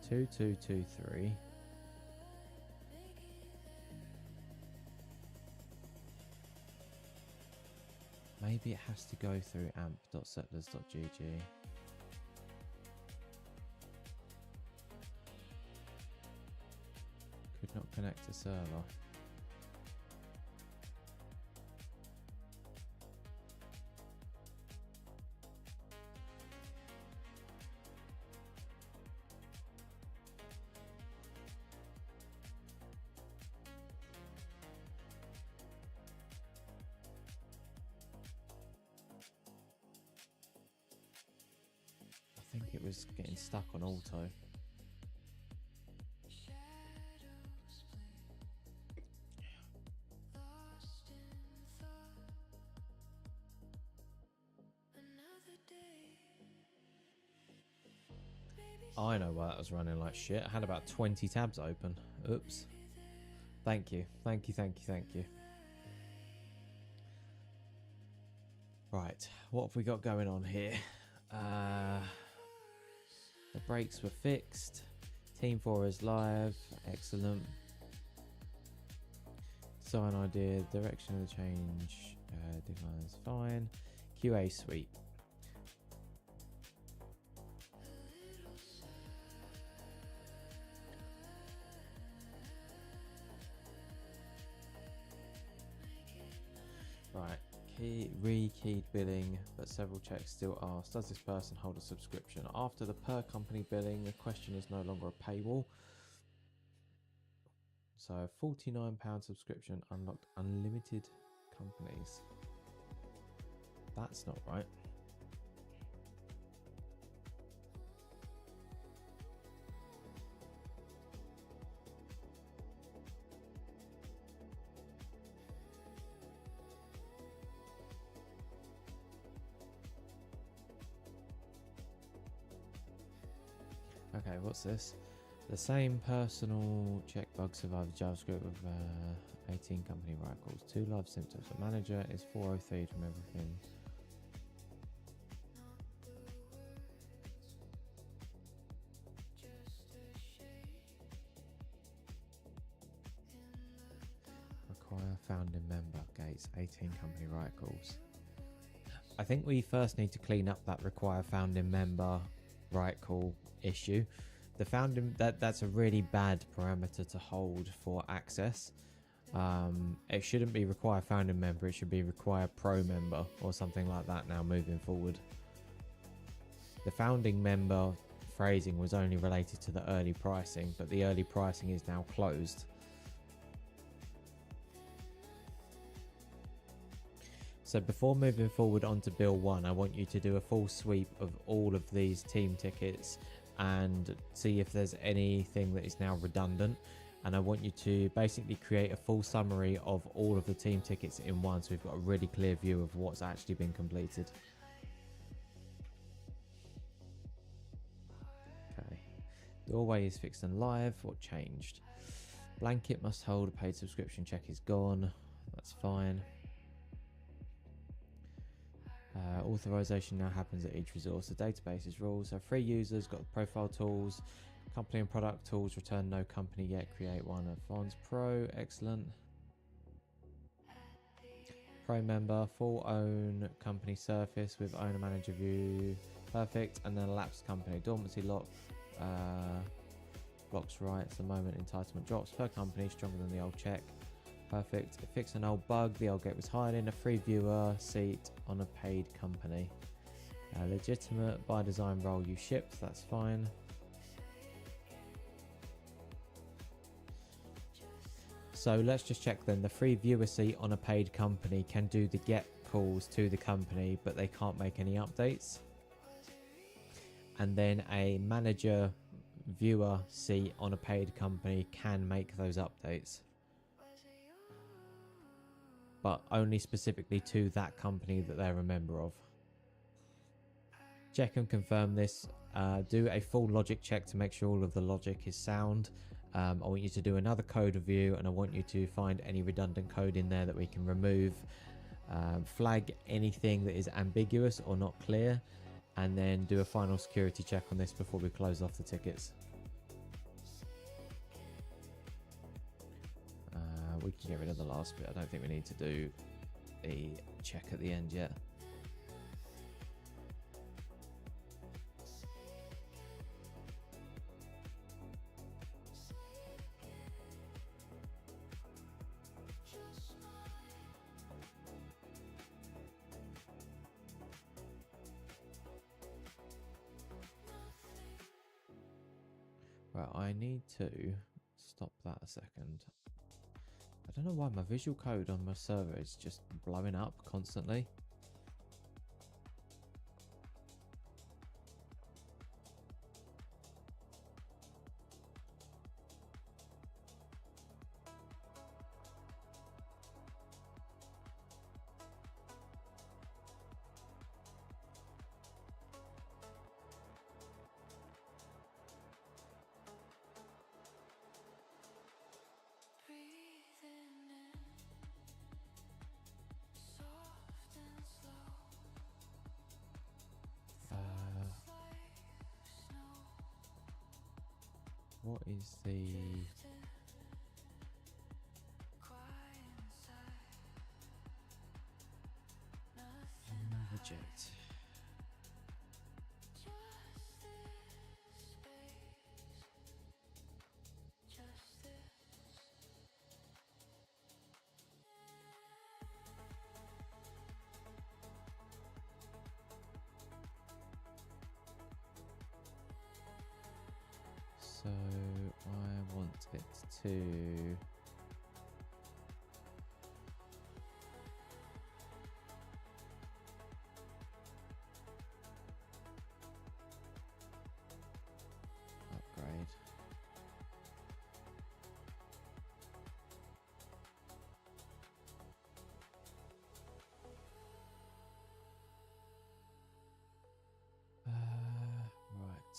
Two, 2, 2, 3. Maybe it has to go through amp.settlers.gg. Could not connect to server. I think it was getting stuck on auto. I know why that was running like shit. I had about 20 tabs open. Oops. Thank you. Right, what have we got going on here? The brakes were fixed. Team 4 is live. Excellent. Design idea. Direction of the change. Define is fine. QA suite. Right. Re-keyed billing, but several checks still asked. Does this person hold a subscription? After the per company billing, the question is no longer a paywall. So £49 subscription unlocked unlimited companies. That's not right. Okay, what's this? The same personal check bug survived JavaScript with 18 company records. 2 live symptoms. The manager is 403 from everything. Require founding member. Gates. 18 company records. I think we first need to clean up that require founding member right call issue. The founding that's a really bad parameter to hold for access. It shouldn't be require founding member, it should be require pro member or something like that now moving forward. The founding member phrasing was only related to the early pricing, but the early pricing is now closed. So before moving forward onto Bill 1, I want you to do a full sweep of all of these team tickets and see if there's anything that is now redundant. And I want you to basically create a full summary of all of the team tickets in one, so we've got a really clear view of what's actually been completed. Okay. Doorway is fixed and live. What changed? Blanket must hold a paid subscription check is gone. That's fine. Authorization now happens at each resource. The database is rules. So free users got profile tools, company and product tools. Return no company yet. Create one at Fons Pro. Excellent. Pro member, full own company surface with owner manager view. Perfect. And then elapsed company dormancy lock. Blocks rights. The moment entitlement drops per company stronger than the old check. Perfect. Fix an old bug. The old gate was hiding. A free viewer seat on a paid company. Legitimate by design role you shipped. That's fine. So let's just check then. The free viewer seat on a paid company can do the get calls to the company, but they can't make any updates. And then a manager viewer seat on a paid company can make those updates, but only specifically to that company that they're a member of. Check and confirm this. Do a full logic check to make sure all of the logic is sound. I want you to do another code review, and I want you to find any redundant code in there that we can remove. Flag anything that is ambiguous or not clear, and then do a final security check on this before we close off the tickets. We can get rid of the last bit. I don't think we need to do a check at the end yet. Right, I need to stop that a second. I don't know why my visual code on my server is just blowing up constantly. What is the reject? So I want it to upgrade. Right.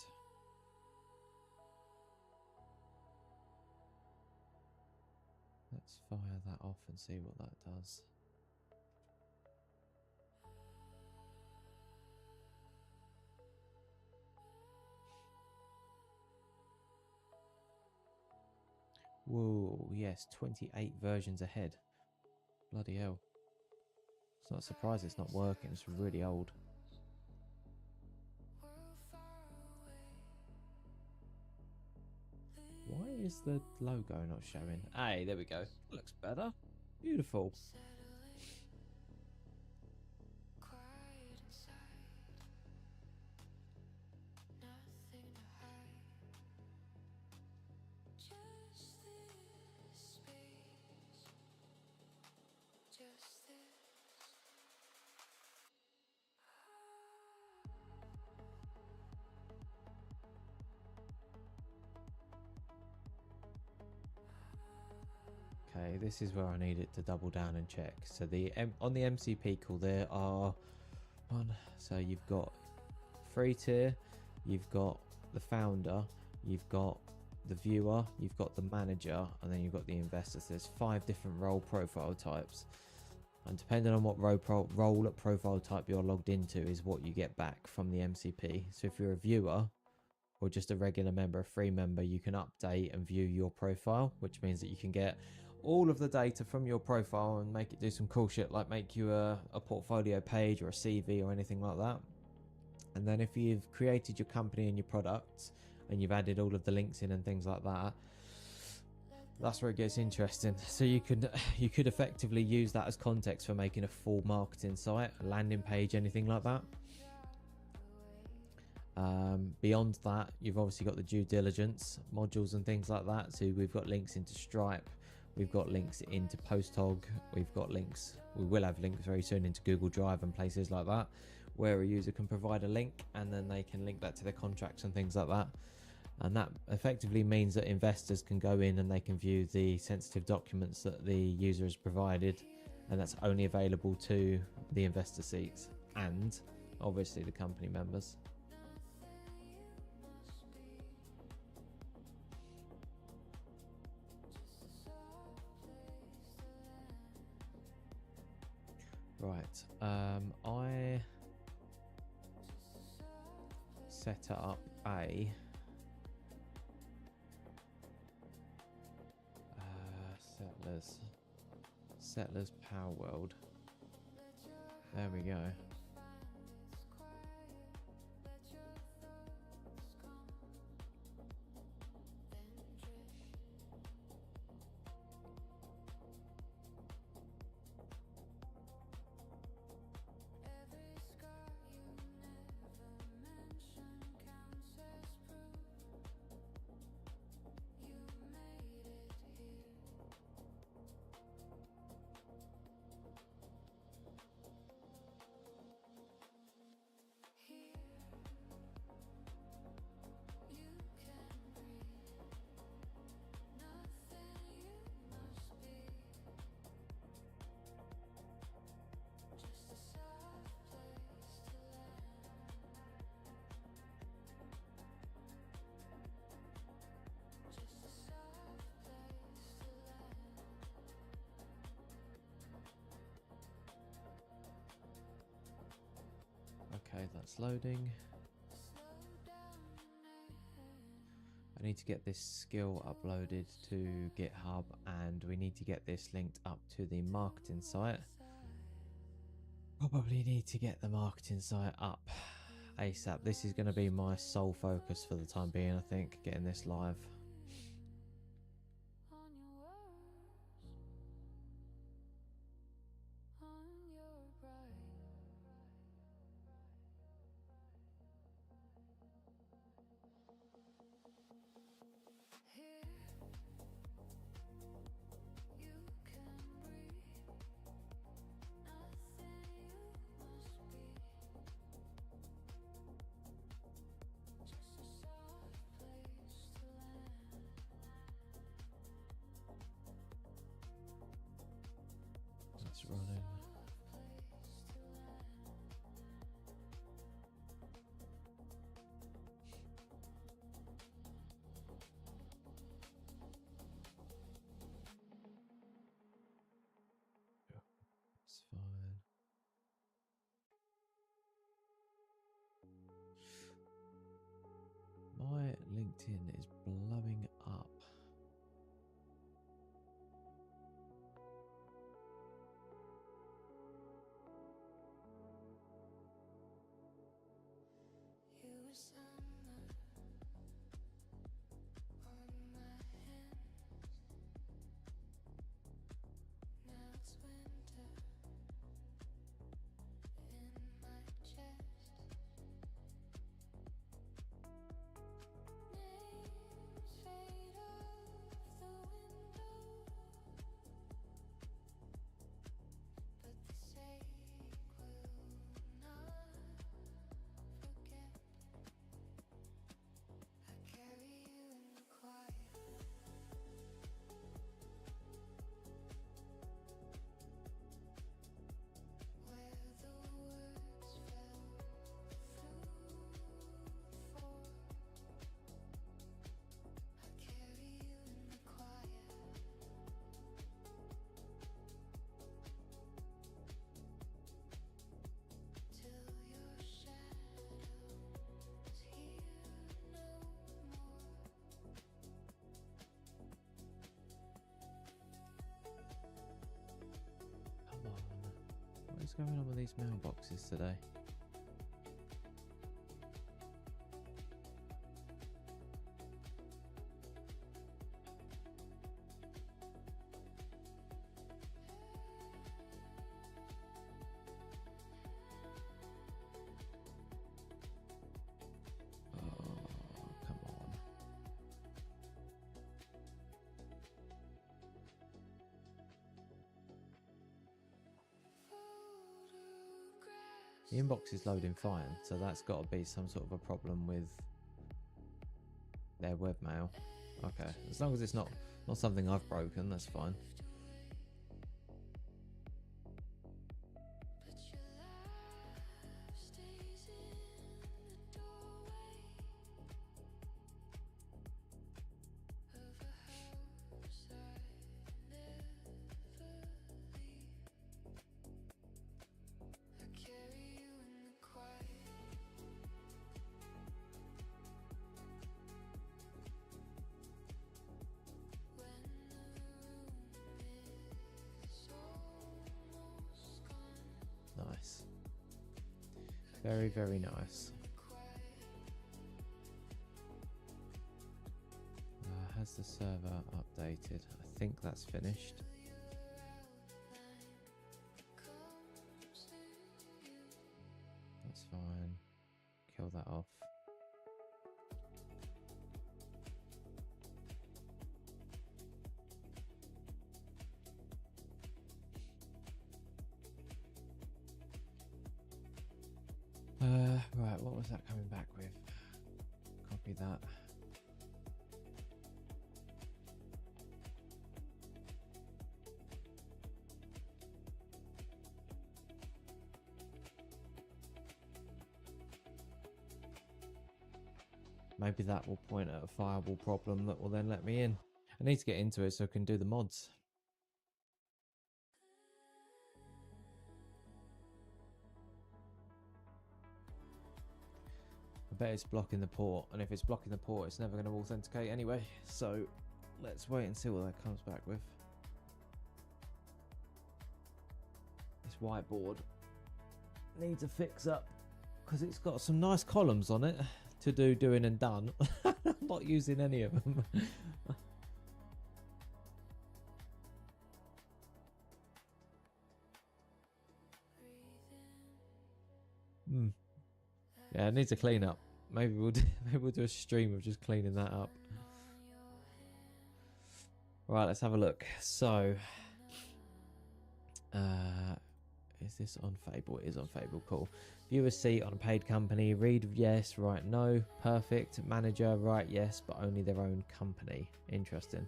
Let's fire that off and see what that does. Whoa, yes, 28 versions ahead. Bloody hell. It's not a surprise it's not working, it's really old. Why is the logo not showing? Hey, there we go. Looks better. Beautiful. Okay, this is where I need it to double down and check. So on the MCP call there are so you've got free tier, you've got the founder, you've got the viewer, you've got the manager, and then you've got the investors. There's 5 different role profile types, and depending on what role profile type you're logged into is what you get back from the MCP. So if you're a viewer or just a regular member, a free member, you can update and view your profile, which means that you can get all of the data from your profile and make it do some cool shit, like make you a portfolio page or a CV or anything like that. And then if you've created your company and your products and you've added all of the links in and things like that, that's where it gets interesting. So you could effectively use that as context for making a full marketing site, a landing page, anything like that. Beyond that, you've obviously got the due diligence modules and things like that. So we've got links into Stripe, we've got links into PostHog, we will have links very soon into Google Drive and places like that, where a user can provide a link and then they can link that to their contracts and things like that. And that effectively means that investors can go in and they can view the sensitive documents that the user has provided, and that's only available to the investor seats and obviously the company members. Right, I set up a Settlers Power World. There we go. Okay, that's loading. I need to get this skill uploaded to GitHub, and we need to get this linked up to the marketing site. Probably need to get the marketing site up ASAP. This is going to be my sole focus for the time being, I think, getting this live. That's running. My LinkedIn is blowing up. What's going on with these mailboxes today? Oh, come on. The inbox is loading fine, so that's got to be some sort of a problem with their webmail. Okay, as long as it's not something I've broken, that's fine. Nice. Very, very nice. Has the server updated? I think that's finished. That's fine. Kill that off. Right, what was that coming back with? Copy that. Maybe that will point at a firewall problem that will then let me in. I need to get into it so I can do the mods. I bet it's blocking the port, and if it's blocking the port, it's never going to authenticate anyway. So let's wait and see what that comes back with. This whiteboard needs a fix up because it's got some nice columns on it to do doing and done. I'm not using any of them. Yeah, it needs a clean up. Maybe we'll do a stream of just cleaning that up. Right, let's have a look. So, is this on Fable? It is on Fable. Cool. View a seat on a paid company. Read yes, right, no. Perfect. Manager, right, yes, but only their own company. Interesting.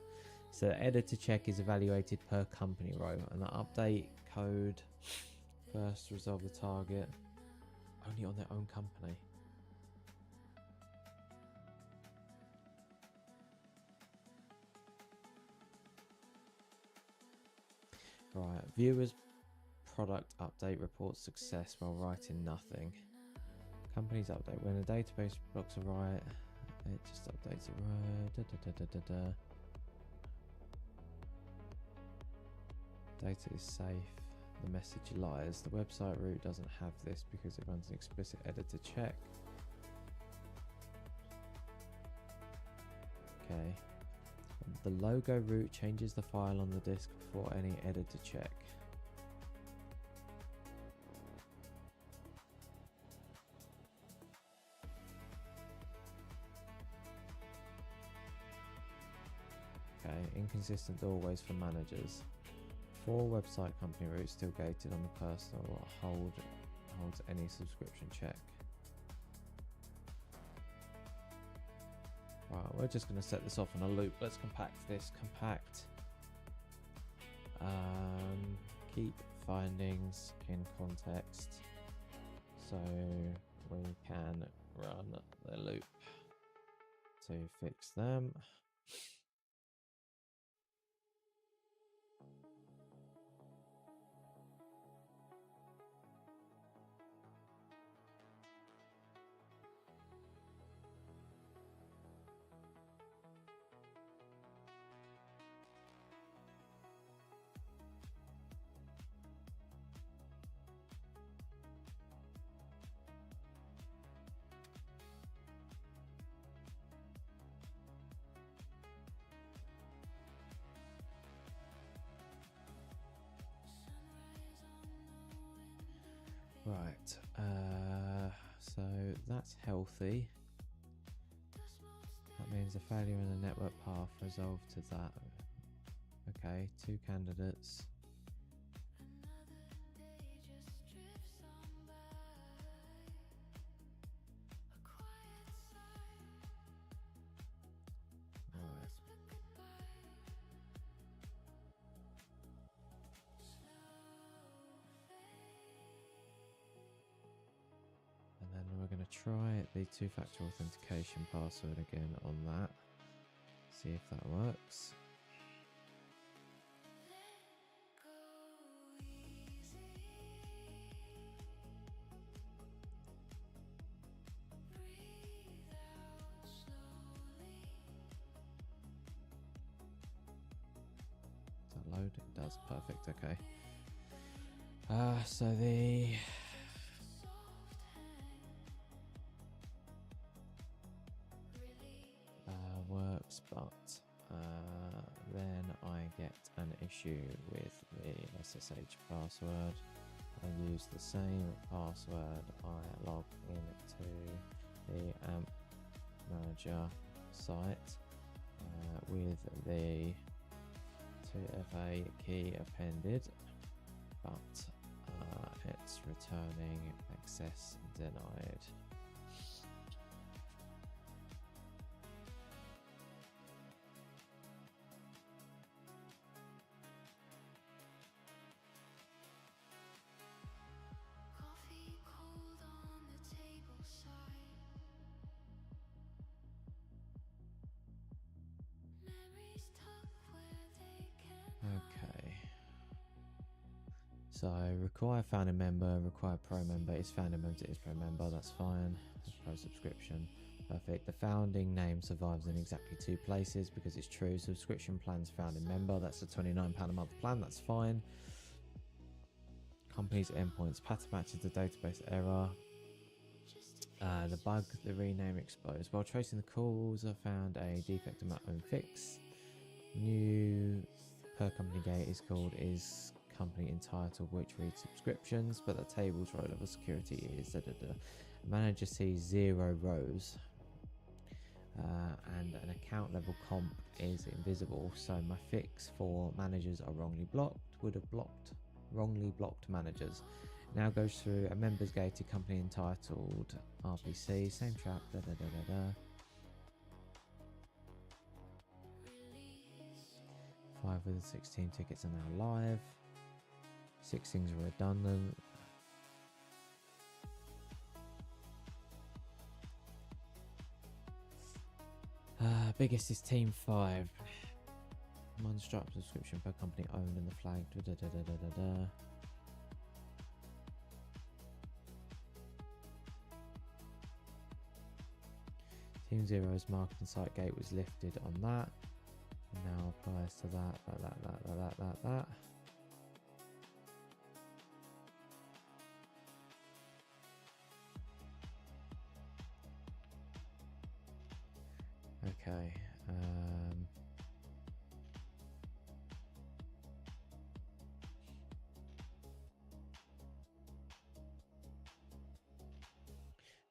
So, editor check is evaluated per company row, and the update code first resolve the target. Only on their own company. Right, viewers product update reports success while writing nothing. Companies update when the database blocks are right. It just updates it. Data is safe. The message lies. The website root doesn't have this because it runs an explicit editor check. Okay. The logo root changes the file on the disk before any editor check. Okay, inconsistent always for managers. 4 website company roots still gated on the personal holds any subscription check. Right, we're just going to set this off on a loop. Let's compact this. Compact. Keep findings in context so we can run the loop to fix them. Right, so that's healthy. That means a failure in the network path resolved to that. Okay, 2 candidates. We're going to try the 2-factor authentication password again on that. See if that works. Does that load? It does. Perfect. Okay. So the works, but then I get an issue with the SSH password. I use the same password. I log into the AMP manager site with the 2FA key appended, but it's returning access denied. Okay, so require founding member, require pro member. Is founding member, is pro member, that's fine. That's pro subscription, perfect. The founding name survives in exactly 2 places because it's true. Subscription plans founding member, that's a £29 a month plan, that's fine. Company's endpoints, pattern matches the database error. The bug, the rename exposed. While tracing the calls, I found a defect in my own fix. New per company gate is called is company entitled which reads subscriptions, but the table's row level security is manager sees 0 rows, and an account level comp is invisible. So my fix for managers are wrongly blocked would have wrongly blocked managers. Now goes through a members gated company entitled RPC, same trap, 5 of the 16 tickets are now live. 6 things are redundant. Biggest is team 5. Unstructured subscription per company owned and the flag. Team Zero's marketing site gate was lifted on that. Now applies to that. Okay.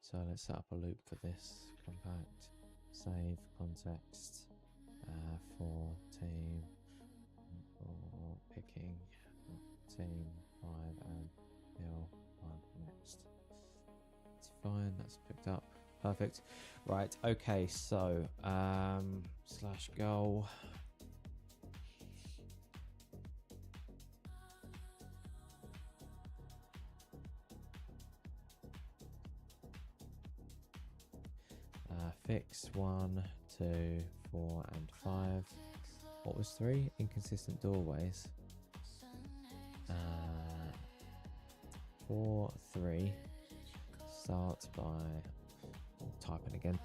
So let's set up a loop for this. Compact, save, context, for team, for picking, team 5 and hill 1 next. It's fine, that's picked up. Perfect. Right, okay, so slash goal. Fix 1, 2, 4 and 5. What was 3? Inconsistent doorways. 4, 3. Start by typing again.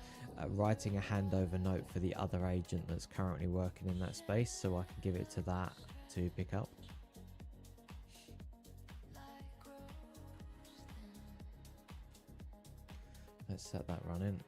Writing a handover note for the other agent that's currently working in that space, so I can give it to that to pick up. Let's set that running.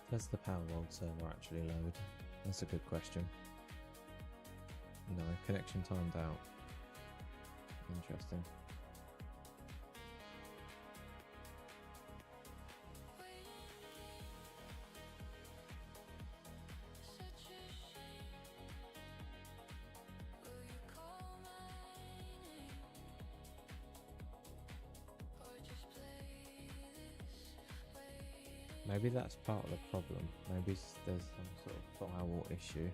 Does the Powerworld server actually load? That's a good question. No, connection timed out. Interesting. Maybe that's part of the problem. Maybe there's some sort of firewall issue.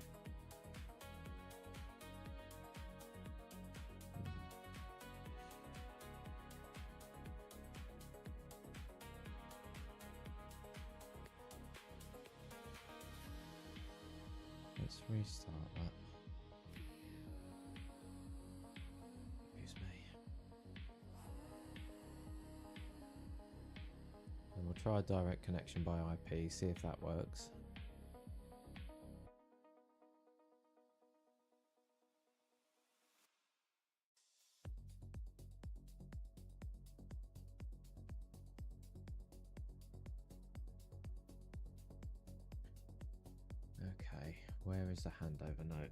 Let's restart that. Excuse me. And we'll try a direct connection by IP, see if that works. Okay, where is the handover note?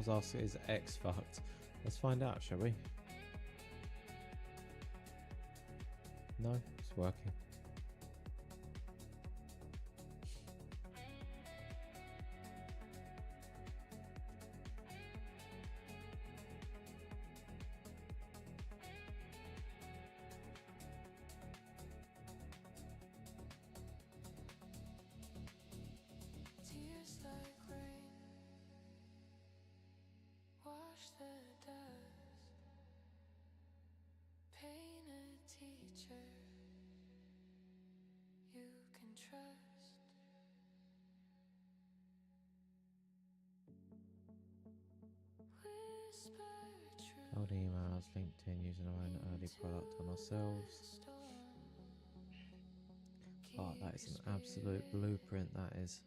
Someone's asking, is X fucked? Let's find out, shall we? No, it's working. Old emails, LinkedIn, using our own early product on ourselves. Oh, that is an absolute blueprint, that is.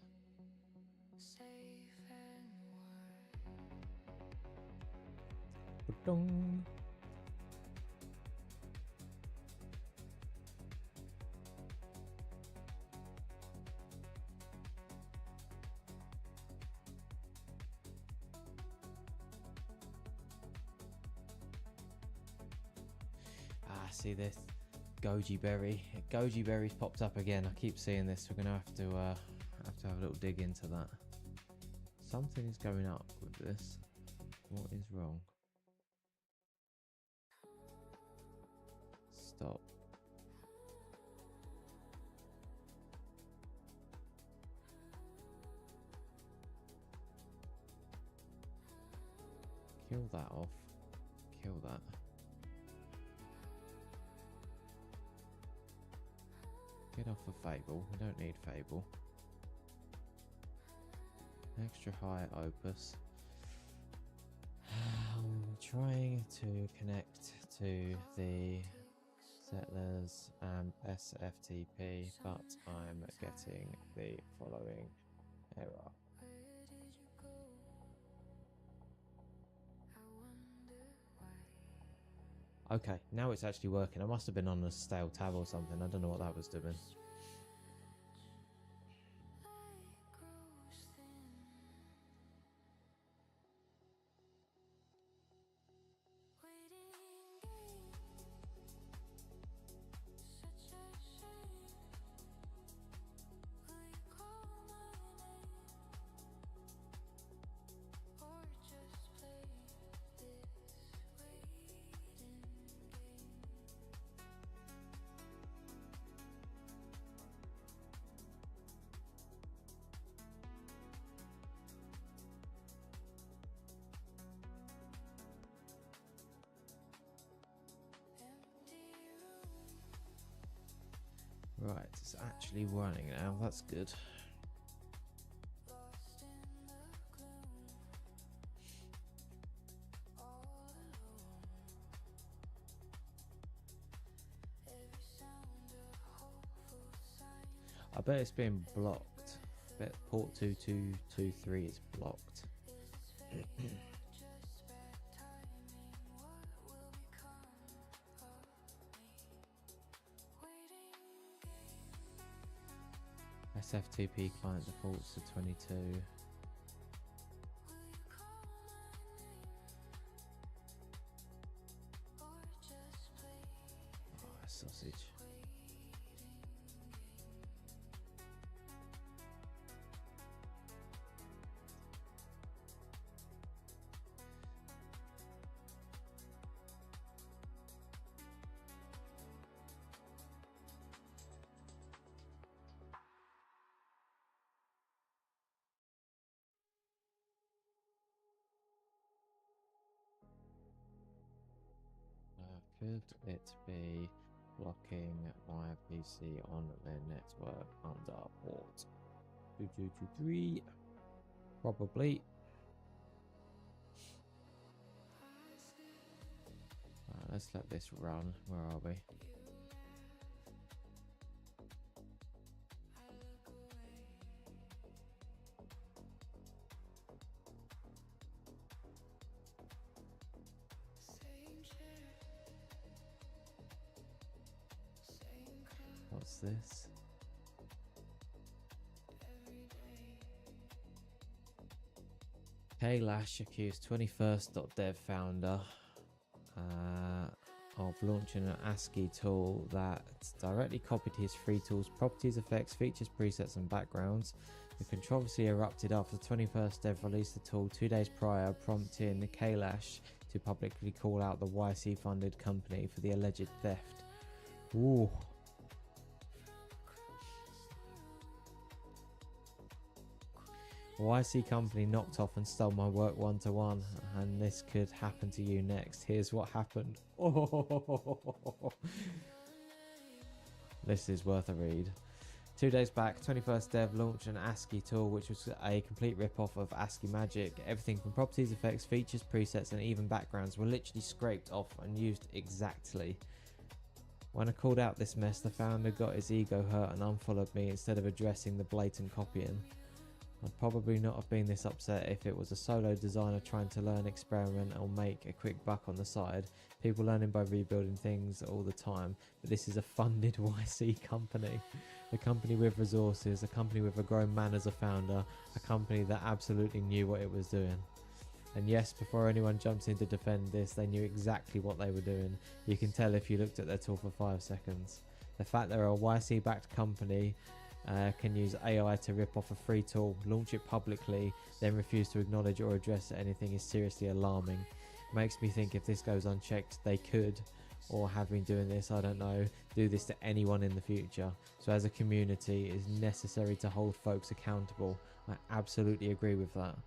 Ba-dong. See this 𝐀𝐬𝐩𝐿𝐫𝐵erry's popped up again. I keep seeing this. We're gonna have to have a little dig into that. Something is going up with this. What is wrong? Stop. Kill that off. Kill that. Get off of Fable. We don't need Fable. Extra high opus. I'm trying to connect to the settlers and SFTP, but I'm getting the following error. Okay, now it's actually working. I must have been on a stale tab or something. I don't know what that was doing. Right, it's actually running now, that's good. I bet it's been blocked. I bet port 2223 is blocked. SFTP client defaults to 22. Oh, sausage. Could it be blocking my PC on the network under port 2223? Probably. Let's let this run. Where are we? What's this? 𝐀𝐬𝐩𝐫𝐚𝐭𝢢𝐫 accused 21st.dev founder of launching an ASCII tool that directly copied his free tool's properties, effects, features, presets and backgrounds. The controversy erupted after 21st.dev released the tool 2 days prior, prompting 𝐀𝐬𝐻 to publicly call out the YC funded company for the alleged theft. Ooh. YC company knocked off and stole my work one-to-one, and this could happen to you next. Here's what happened. Oh, this is worth a read. 2 days back, 21st.dev launched an ASCII tool, which was a complete rip-off of ASCII Magic. Everything from properties, effects, features, presets, and even backgrounds were literally scraped off and used exactly. When I called out this mess, the founder got his ego hurt and unfollowed me instead of addressing the blatant copying. I'd probably not have been this upset if it was a solo designer trying to learn, experiment, or make a quick buck on the side. People learning by rebuilding things all the time, but this is a funded YC company. A company with resources, a company with a grown man as a founder, a company that absolutely knew what it was doing. And yes, before anyone jumps in to defend this, they knew exactly what they were doing. You can tell if you looked at their tool for 5 seconds. The fact they're a YC-backed company can use AI to rip off a free tool, launch it publicly, then refuse to acknowledge or address anything is seriously alarming. Makes me think if this goes unchecked, they could, or have been doing this, I don't know, do this to anyone in the future. So as a community, it is necessary to hold folks accountable. I absolutely agree with that.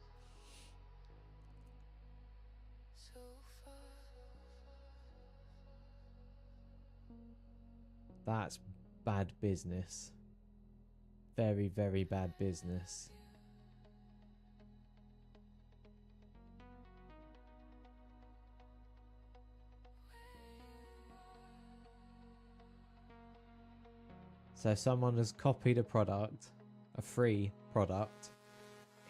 That's bad business. Very, very bad business. So someone has copied a product, a free product,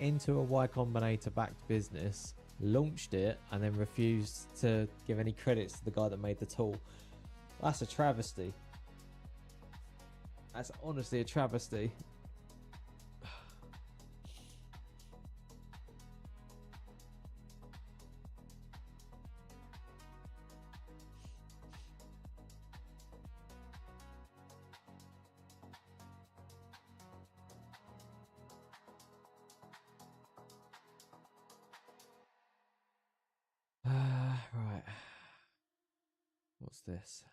into a Y Combinator backed business, launched it, and then refused to give any credits to the guy that made the tool. That's a travesty. That's honestly a travesty. Right. What's this?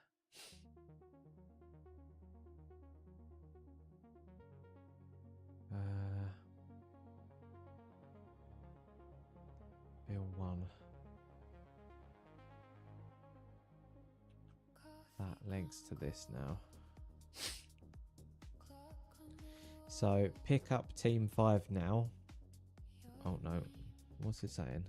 Bill 1. That links to this now. So pick up team 5 now. Oh no, what's it saying?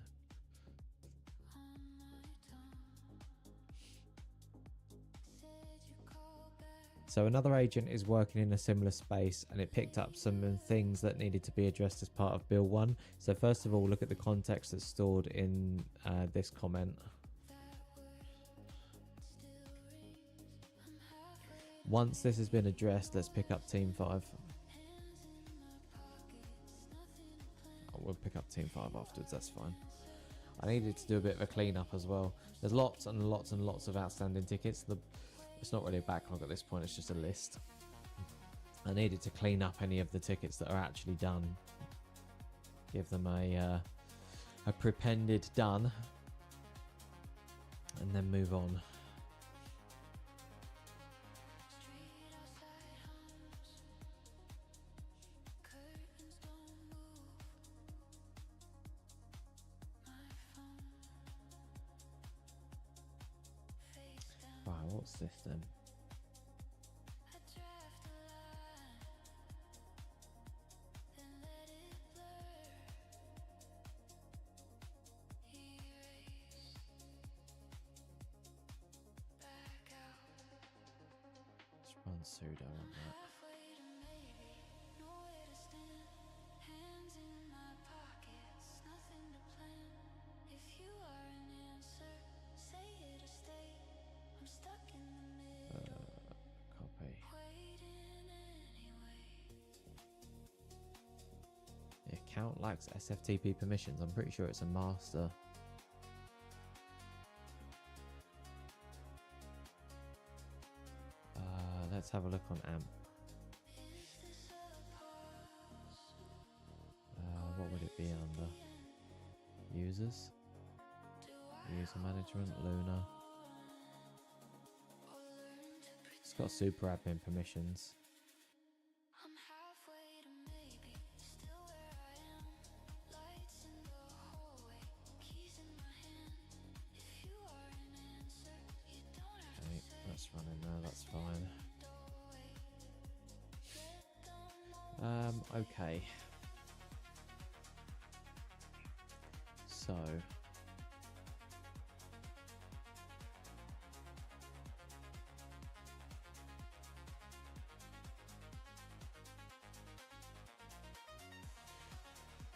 So another agent is working in a similar space, and it picked up some things that needed to be addressed as part of Bill 1. So first of all, look at the context that's stored in this comment. Once this has been addressed, let's pick up team 5. We'll pick up team 5 afterwards, that's fine. I needed to do a bit of a cleanup as well. There's lots and lots and lots of outstanding tickets. It's not really a backlog at this point, it's just a list. I needed to clean up any of the tickets that are actually done. Give them a prepended done. And then move on. Right, what's this then? Let's run sudo on that. Copy. Yeah, account lacks SFTP permissions. I'm pretty sure it's a master. Let's have a look on AMP. What would it be under? Users? User management, Luna. It's got super admin permissions. Okay, that's running now, that's fine. Okay. So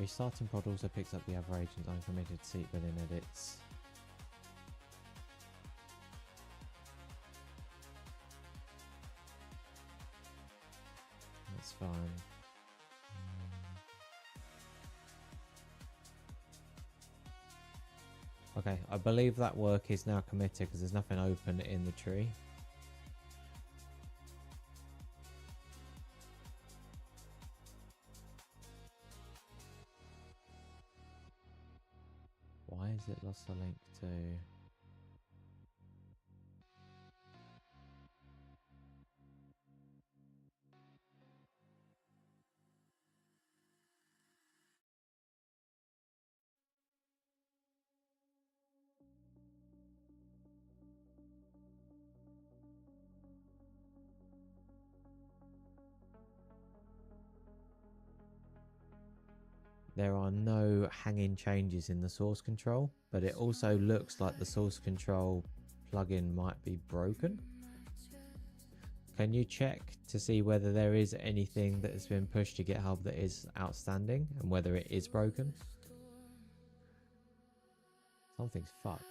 restarting prod also picks up the other agent's uncommitted seat within edits. That's fine. Okay, I believe that work is now committed because there's nothing open in the tree. Why is it lost the link to... There are no hanging changes in the source control, but it also looks like the source control plugin might be broken. Can you check to see whether there is anything that has been pushed to GitHub that is outstanding and whether it is broken? Something's fucked.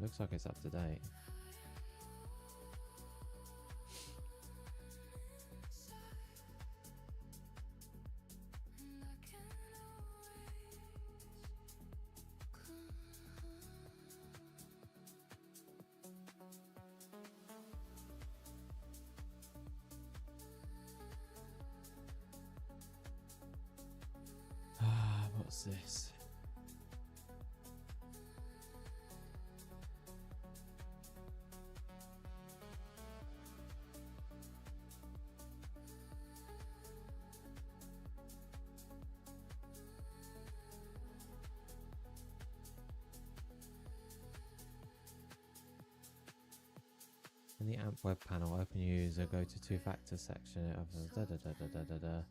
Looks like it's up to date. What's this? In the AMP web panel, open user, go to two-factor section of da da da da da da da.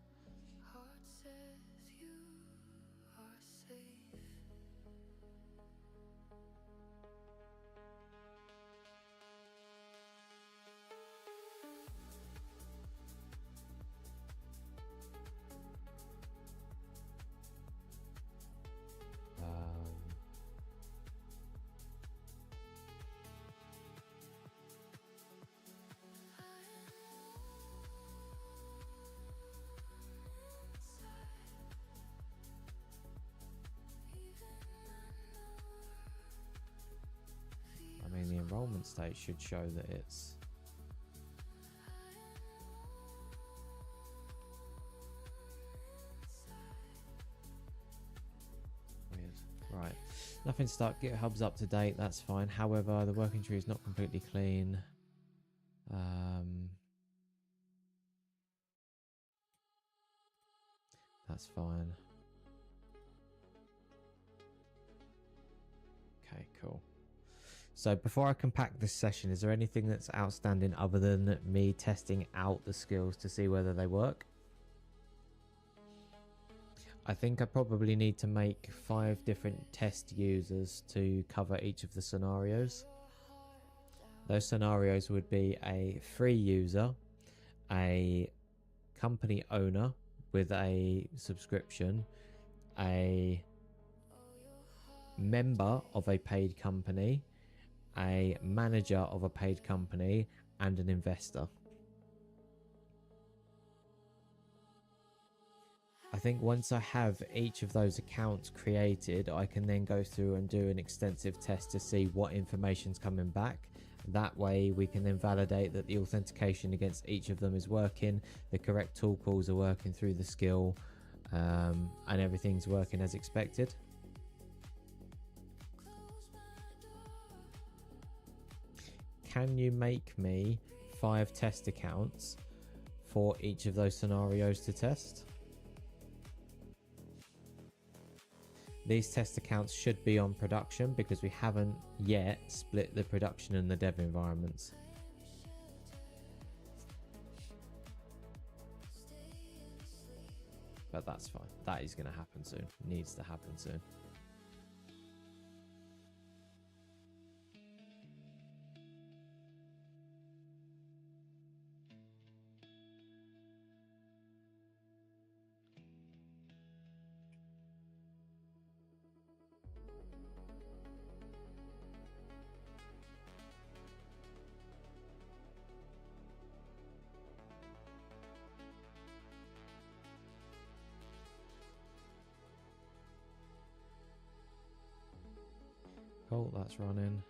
I mean, the enrollment state should show that it's... Weird. Right. Nothing stuck. GitHub's up to date. That's fine. However, the working tree is not completely clean. That's fine. Okay, cool. So before I compact this session, is there anything that's outstanding other than me testing out the skills to see whether they work? I think I probably need to make 5 different test users to cover each of the scenarios. Those scenarios would be a free user, a company owner with a subscription, a member of a paid company, a manager of a paid company, and an investor. I think once I have each of those accounts created, I can then go through and do an extensive test to see what information's coming back. That way we can then validate that the authentication against each of them is working, the correct tool calls are working through the skill, and everything's working as expected. Can you make me 5 test accounts for each of those scenarios to test? These test accounts should be on production because we haven't yet split the production and the dev environments. But that's fine. That is going to happen soon. Needs to happen soon. Cool, that's running.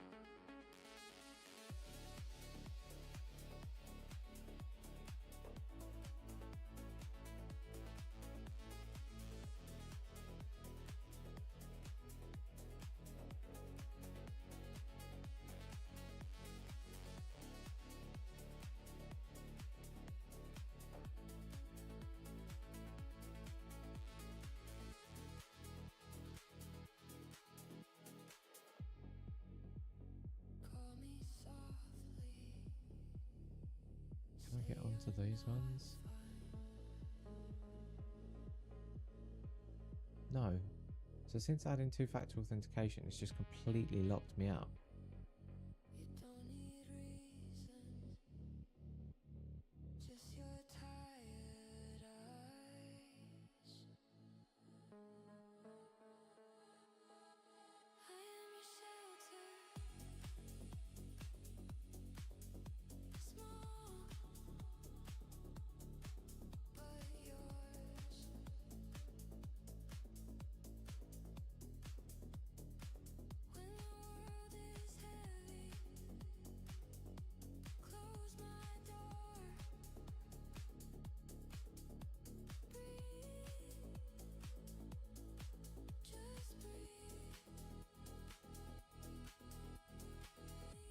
Can I get onto these ones? No. So since adding two-factor authentication, it's just completely locked me out.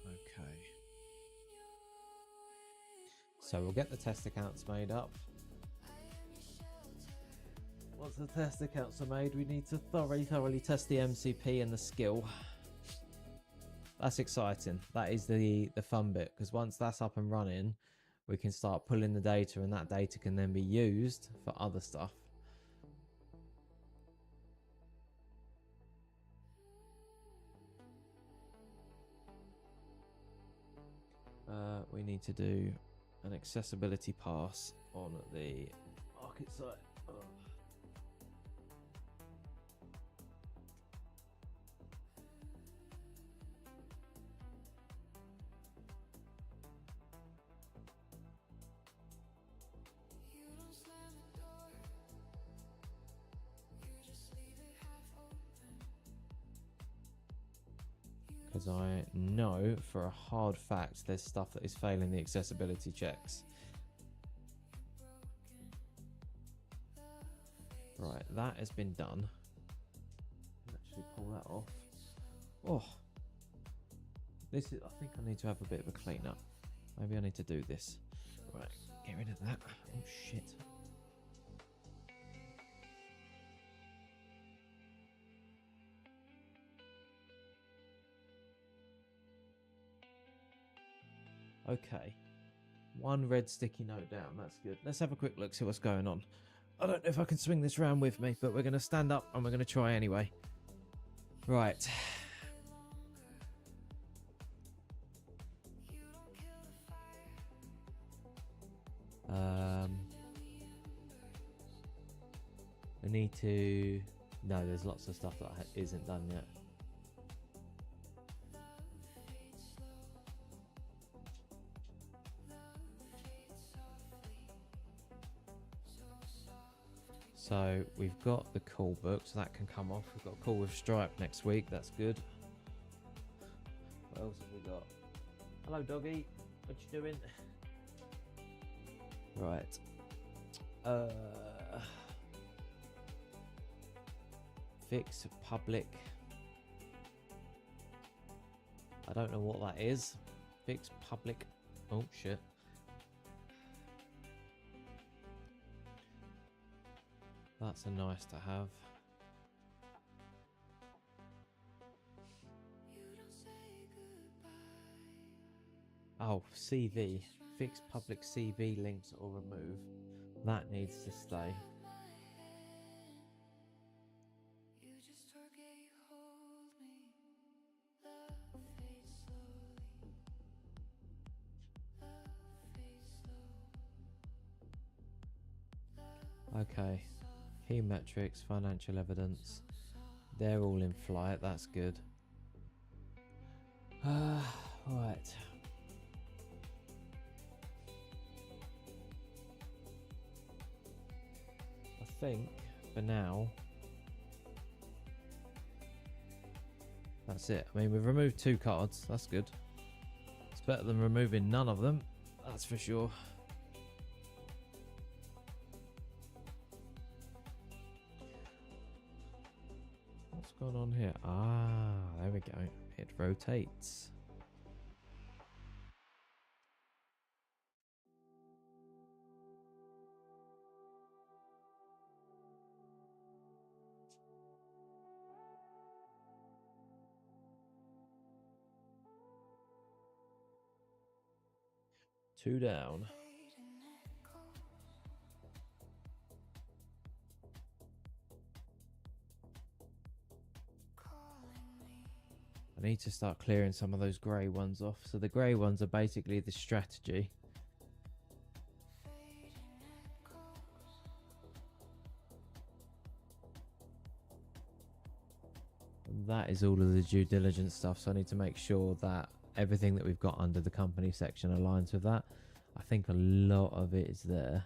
Okay. So we'll get the test accounts made up. Once the test accounts are made, we need to thoroughly test the MCP and the skill. That's exciting. That is the fun bit, because once that's up and running, we can start pulling the data, and that data can then be used for other stuff. We need to do an accessibility pass on the market site. Because I know for a hard fact there's stuff that is failing the accessibility checks. Right, that has been done. Actually pull that off. Oh, this is, I think I need to have a bit of a clean up. Maybe I need to do this. Right, get rid of that. Oh shit. Okay, one red sticky note down, that's good. Let's have a quick look, see what's going on. I don't know if I can swing this round with me, but we're going to stand up and we're going to try anyway. Right. We need to... No, there's lots of stuff that isn't done yet. So we've got the call book, so that can come off. We've got a call with Stripe next week. That's good. What else have we got? Hello, doggy. What you doing? Right. Fix public. I don't know what that is. Fix public. Oh shit. That's a nice to have. Oh, CV. Fix public CV links or remove. That needs to stay. Okay. Key metrics, financial evidence. They're all in flight. That's good. Right. I think for now that's it. I mean, we've removed 2 cards. That's good. It's better than removing none of them. That's for sure. What's going on here? Ah, there we go. It rotates. Two down. I need to start clearing some of those grey ones off. So the grey ones are basically the strategy. And that is all of the due diligence stuff. So I need to make sure that everything that we've got under the company section aligns with that. I think a lot of it is there.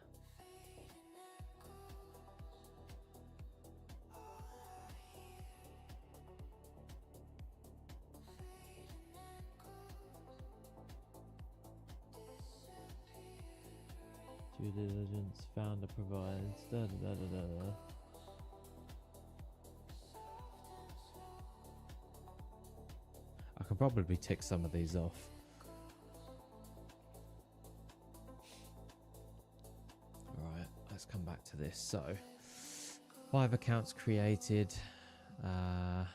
Due diligence, founder provides, da da da da da. I can probably tick some of these off. Alright, let's come back to this. So, 5 accounts created. I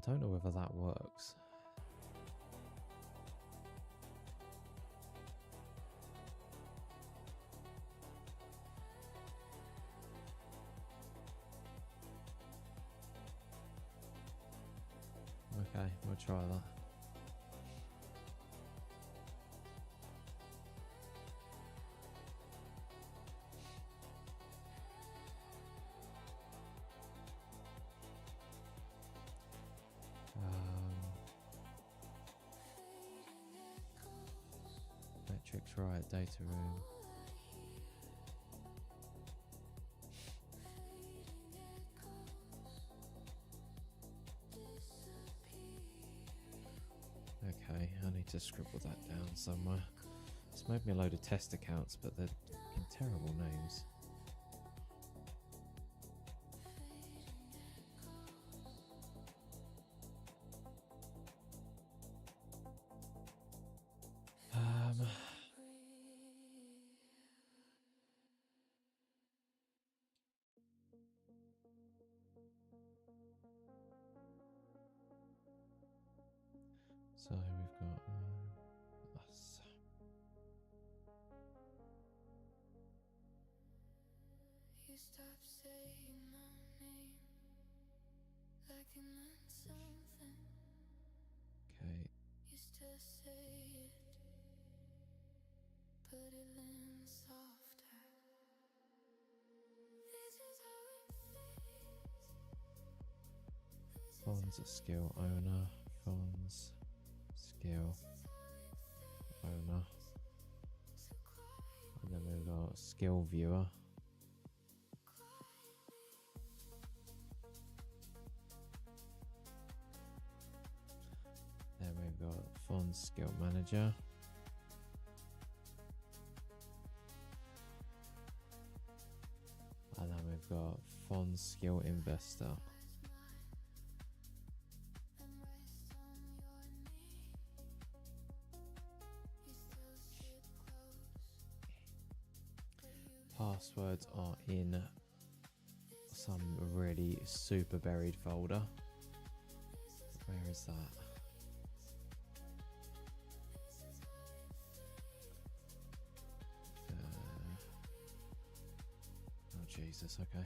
don't know whether that works. Okay, we'll try that. Metrics right, data room. Okay, I need to scribble that down somewhere. It's made me a load of test accounts, but they're in terrible names. So we've got us. You stop saying my name like you meant something. Okay. You still say it, put it in softer. This is how it feels. Fons skill owner, Fons skill owner, and then we've got skill viewer. Then we've got Fons skill manager. And then we've got Fons skill investor. Passwords are in some really super buried folder. Where is that? Oh Jesus, okay.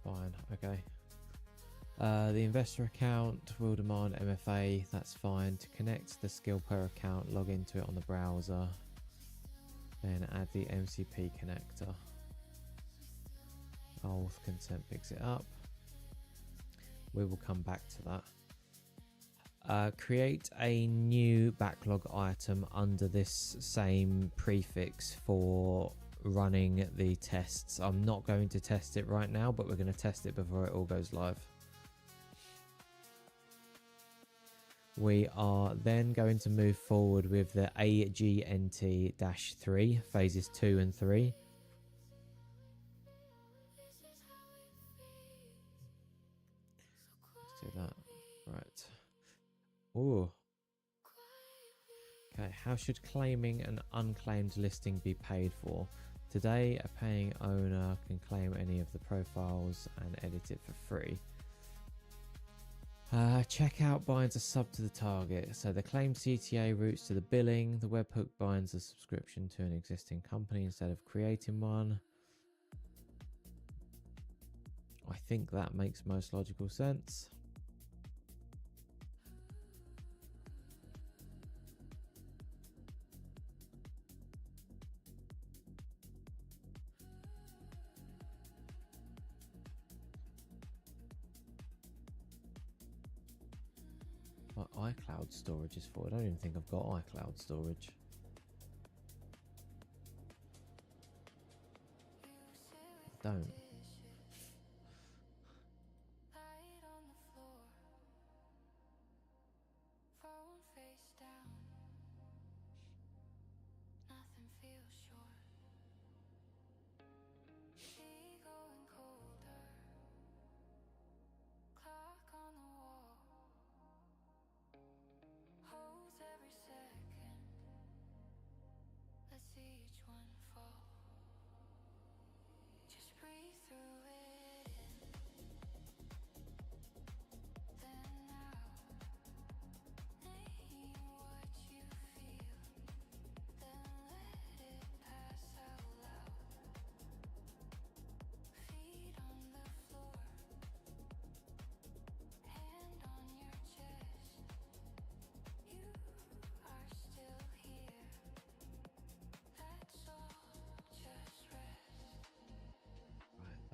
Fine, okay. The investor account will demand MFA, that's fine. To connect the skill per account, log into it on the browser, then add the MCP connector. Auth consent picks it up. We will come back to that. Create a new backlog item under this same prefix for running the tests. I'm not going to test it right now, but we're going to test it before it all goes live. We are then going to move forward with the AGNT-3 phases 2 and 3. Let's do that. Right. Ooh. Okay, how should claiming an unclaimed listing be paid for? Today, a paying owner can claim any of the profiles and edit it for free. Checkout binds a sub to the target. So the claimed CTA routes to the billing. The webhook binds a subscription to an existing company instead of creating one. I think that makes most logical sense. What iCloud storage is for? I don't even think I've got iCloud storage. I don't.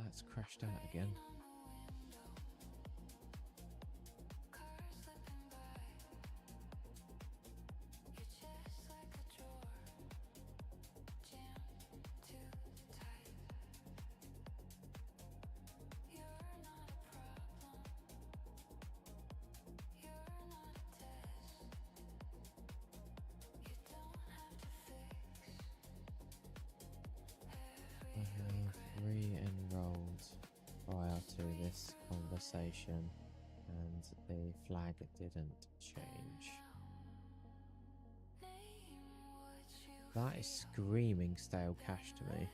That's crashed out again. Re-enrolled prior to this conversation and the flag didn't change. That is screaming stale cache to me.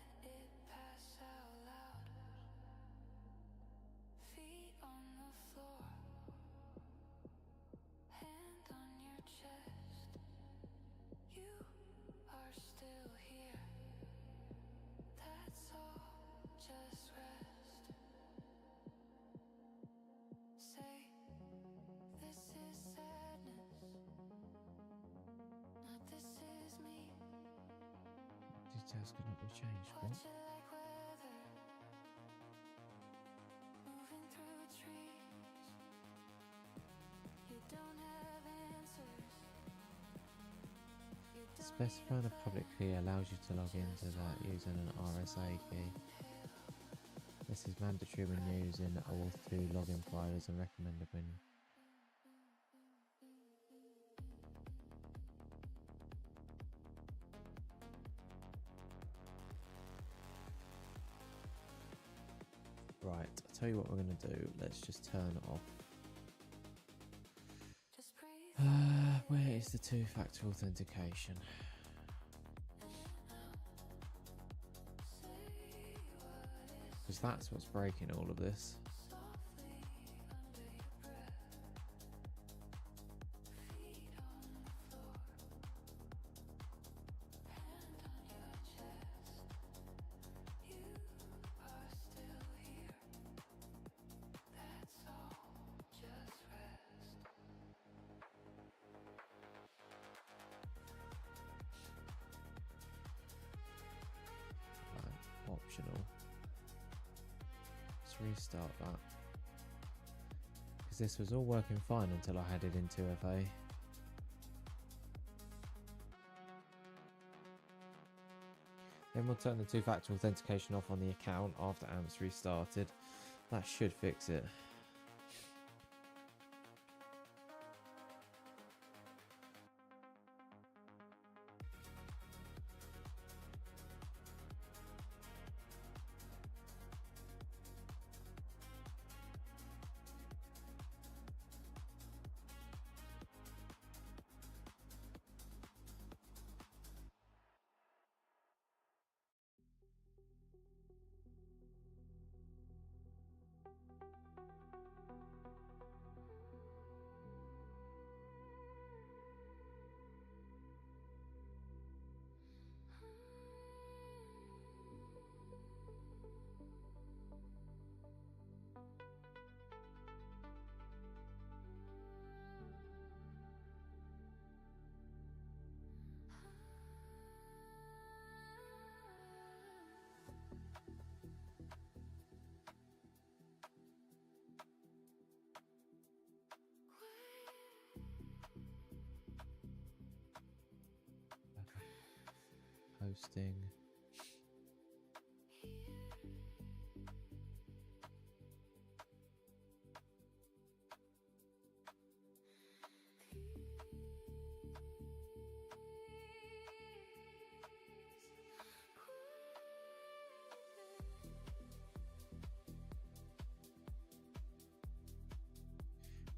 Details cannot be changed. What? Specifying a public key allows you to log into that using an RSA key. This is mandatory when using Auth2 login providers and recommended when right, I'll tell you what we're going to do. Let's just turn off. Where is the two-factor authentication? Because that's what's breaking all of this. Optional. Let's restart that, because this was all working fine until I had it in 2FA. Then we'll turn the two-factor authentication off on the account after AMP's restarted. That should fix it. Hosting.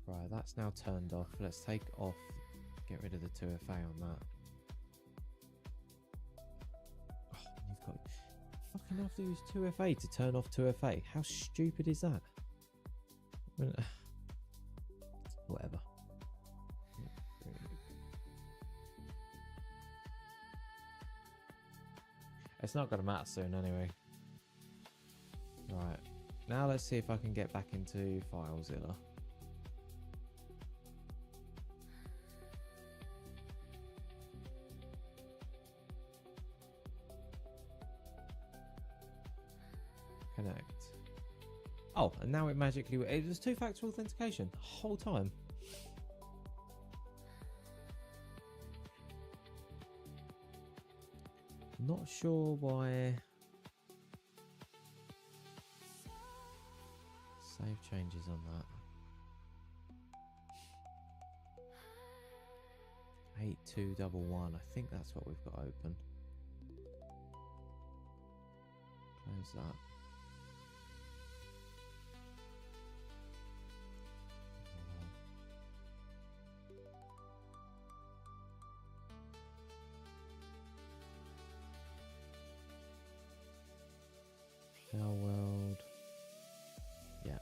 Right, that's now turned off. Let's take off, get rid of the 2FA on that. You've got fucking have to use 2FA to turn off 2FA. How stupid is that? I mean, whatever. It's not going to matter soon anyway. Right, now let's see if I can get back into FileZilla. Connect. Oh, and now it magically... It was two-factor authentication the whole time. Not sure why... Save changes on that. 8211. I think that's what we've got open. Close that. Our world. Yeah.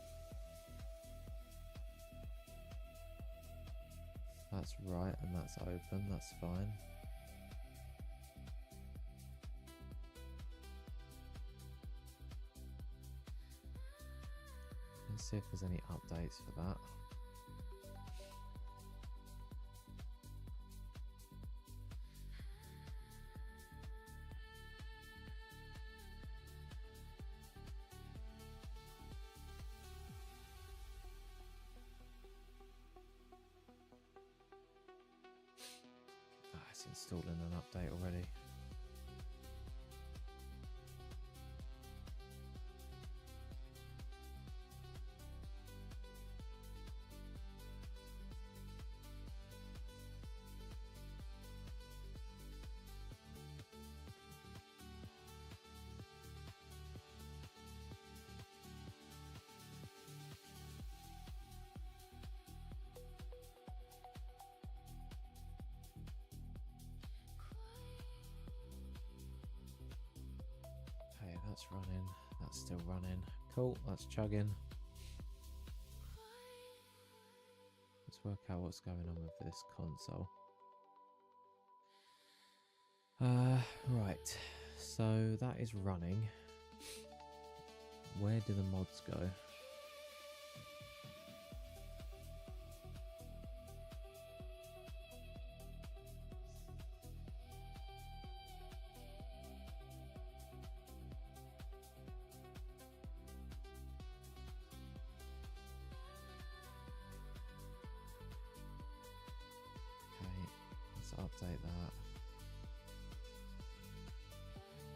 That's right, and that's open, that's fine. Let's see if there's any updates for that. it's installing an update already. Okay, that's running. That's still running. Cool, that's chugging. Let's work out what's going on with this console. Right, so that is running. Where do the mods go? Let's update that.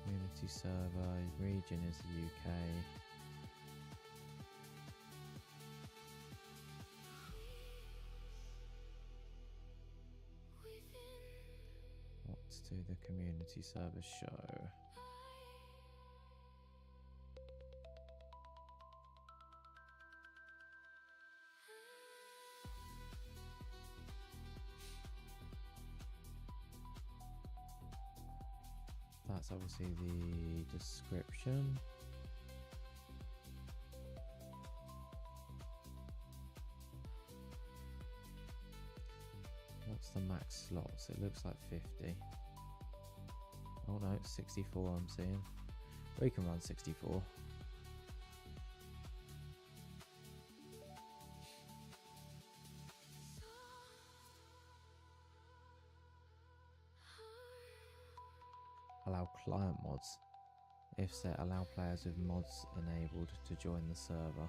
Community server, region is the UK. What do the community servers show? That's obviously the description. What's the max slots? It looks like 50. Oh no, it's 64 I'm seeing. We can run 64. Allow client mods. If set, allow players with mods enabled to join the server.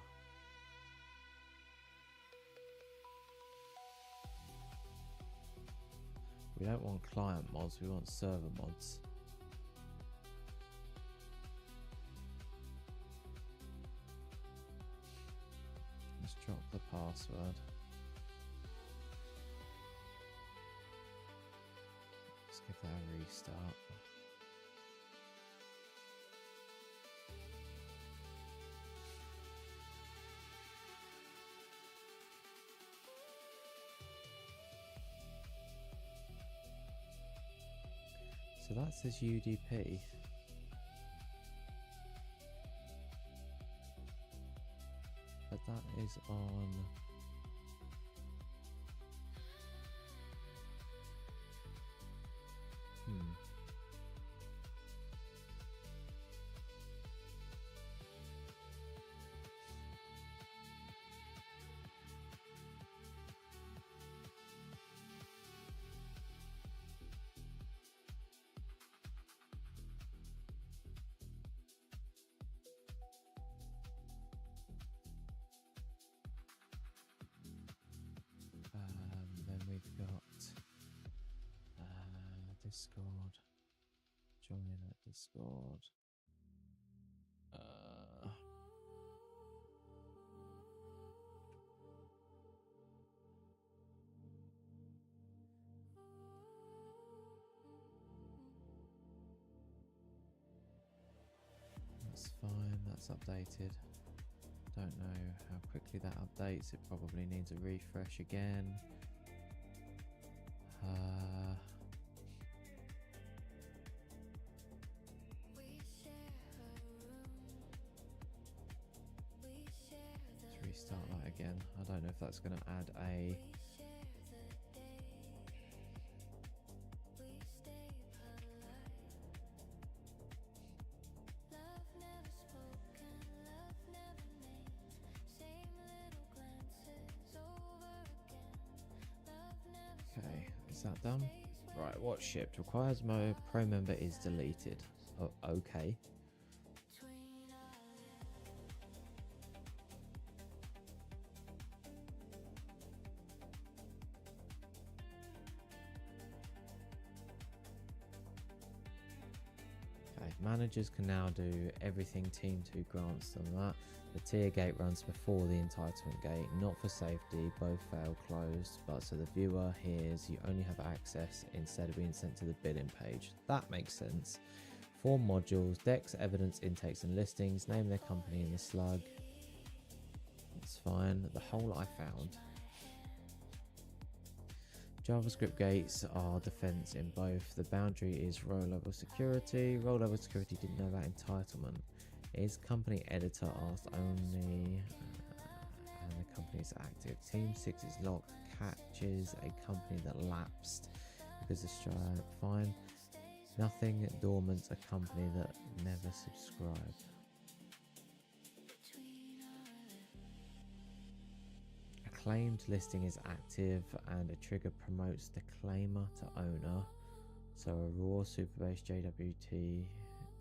We don't want client mods, we want server mods. Let's drop the password. Let's give that a restart. So that says UDP. But that is on... Then we've got Discord. Join at Discord. That's fine, that's updated. Don't know how quickly that updates. It probably needs a refresh again. Let's restart that again. I don't know if that's going to add a... Okay, is that done? Right, what shipped? Requires pro member is deleted. Oh, okay. Managers can now do everything Team 2 grants them that. The tier gate runs before the entitlement gate, not for safety, both fail closed, but so the viewer hears you only have access instead of being sent to the bidding page. That makes sense. Form modules, decks, evidence, intakes and listings, name their company in the slug. That's fine. The hole I found. JavaScript gates are defense in both. The boundary is row level security. Row level security didn't know about entitlement. Is company editor asked only and the company is active. Team 6 is locked. Catches a company that lapsed because of Stripe. Fine. Nothing dormant a company that never subscribed. A claimed listing is active and a trigger promotes the claimer to owner. So a raw superbase JWT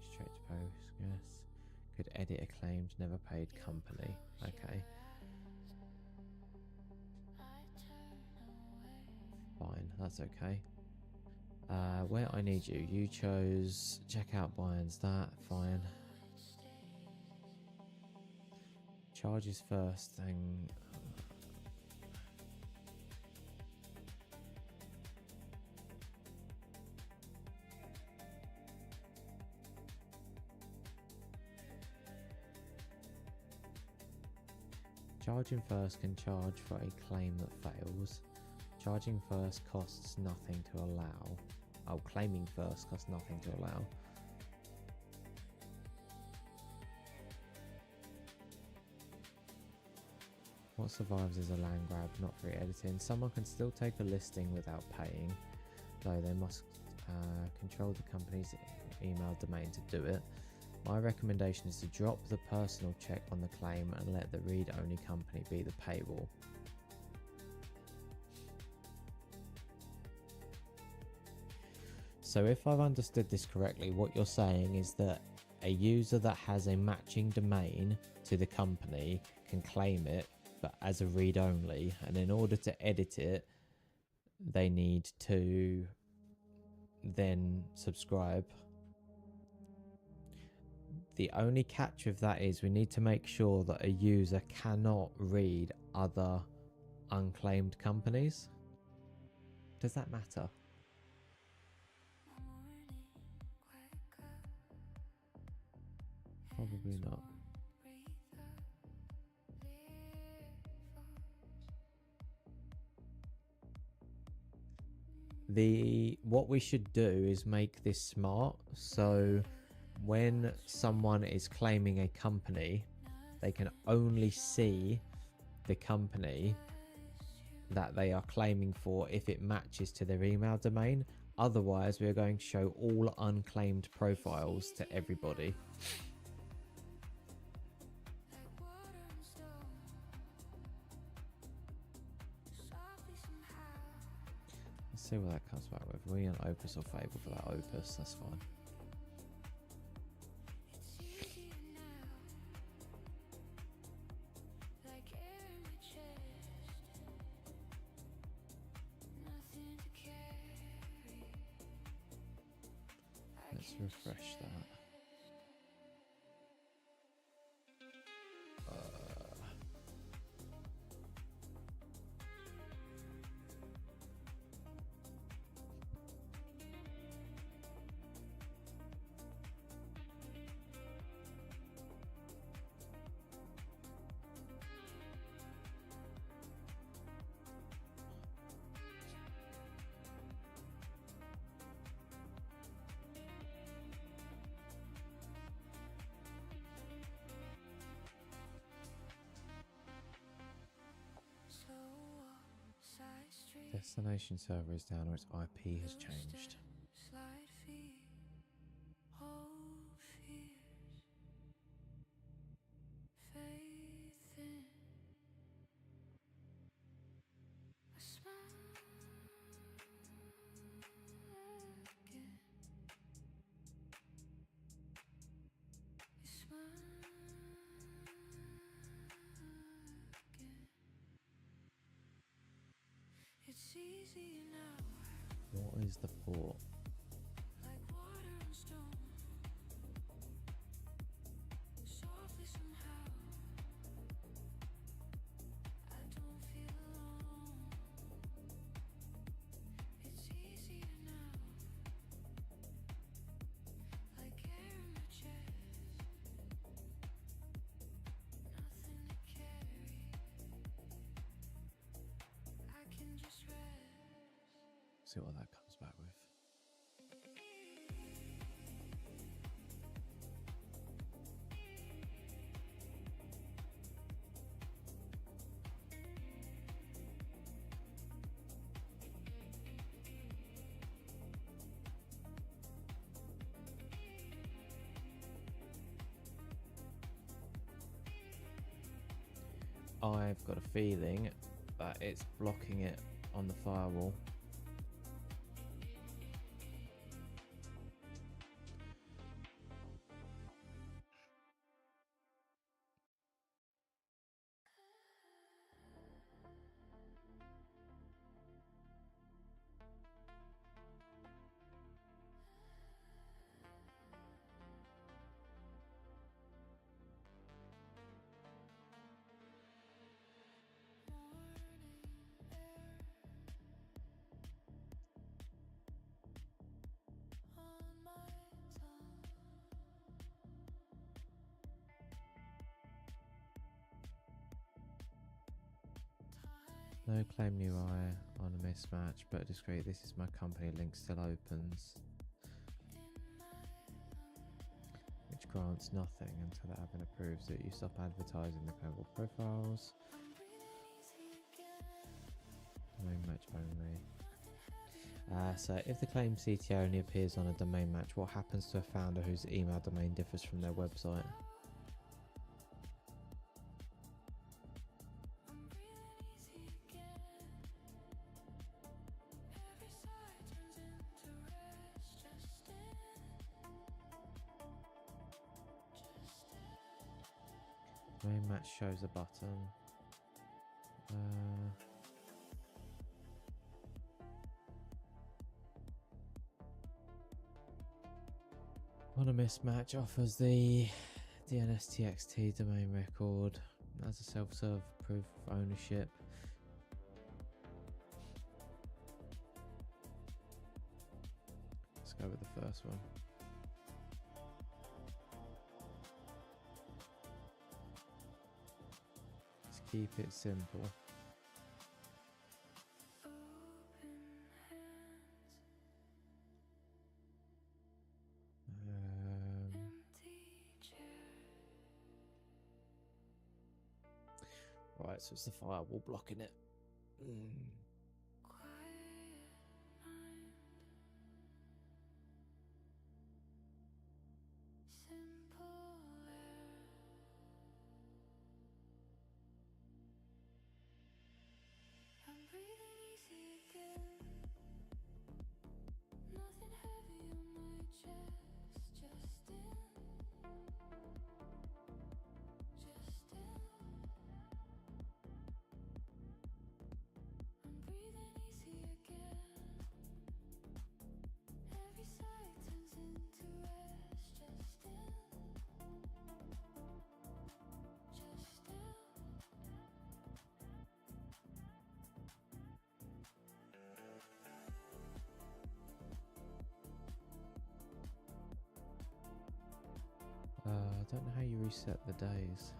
straight to post, yes. Could edit a claimed never paid company. Okay. Fine, that's okay. Where I need you, you chose checkout buy-ins, that, fine. Charges first thing. Charging first can charge for a claim that fails. Charging first costs nothing to allow. Oh, claiming first costs nothing to allow. What survives is a land grab, not free editing. Someone can still take a listing without paying, though they must control the company's email domain to do it. My recommendation is to drop the personal check on the claim and let the read-only company be the paywall. So if I've understood this correctly, what you're saying is that a user that has a matching domain to the company can claim it, but as a read-only, and in order to edit it, they need to then subscribe. The only catch of that is we need to make sure that a user cannot read other unclaimed companies. Does that matter? Probably not. What we should do is make this smart, so when someone is claiming a company, they can only see the company that they are claiming for if it matches to their email domain. Otherwise, we're going to show all unclaimed profiles to everybody. Let's see what that comes back with. Are we on Opus or Fable for that Opus? That's fine. Let's refresh that. Destination server is down or its IP has changed. What is the port? See what that comes back with. I've got a feeling that it's blocking it on the firewall. No claim UI on a mismatch, but discreet. This is my company link still opens, which grants nothing until the admin approves it. You stop advertising the claimable profiles. Domain match only. So if the claim CTO only appears on a domain match, what happens to a founder whose email domain differs from their website? Domain match shows a button. On a mismatch offers the DNSTXT domain record as a self-serve proof of ownership. Let's go with the first one. Let's keep it simple. Right, so it's the firewall blocking it. I don't know how you reset the days.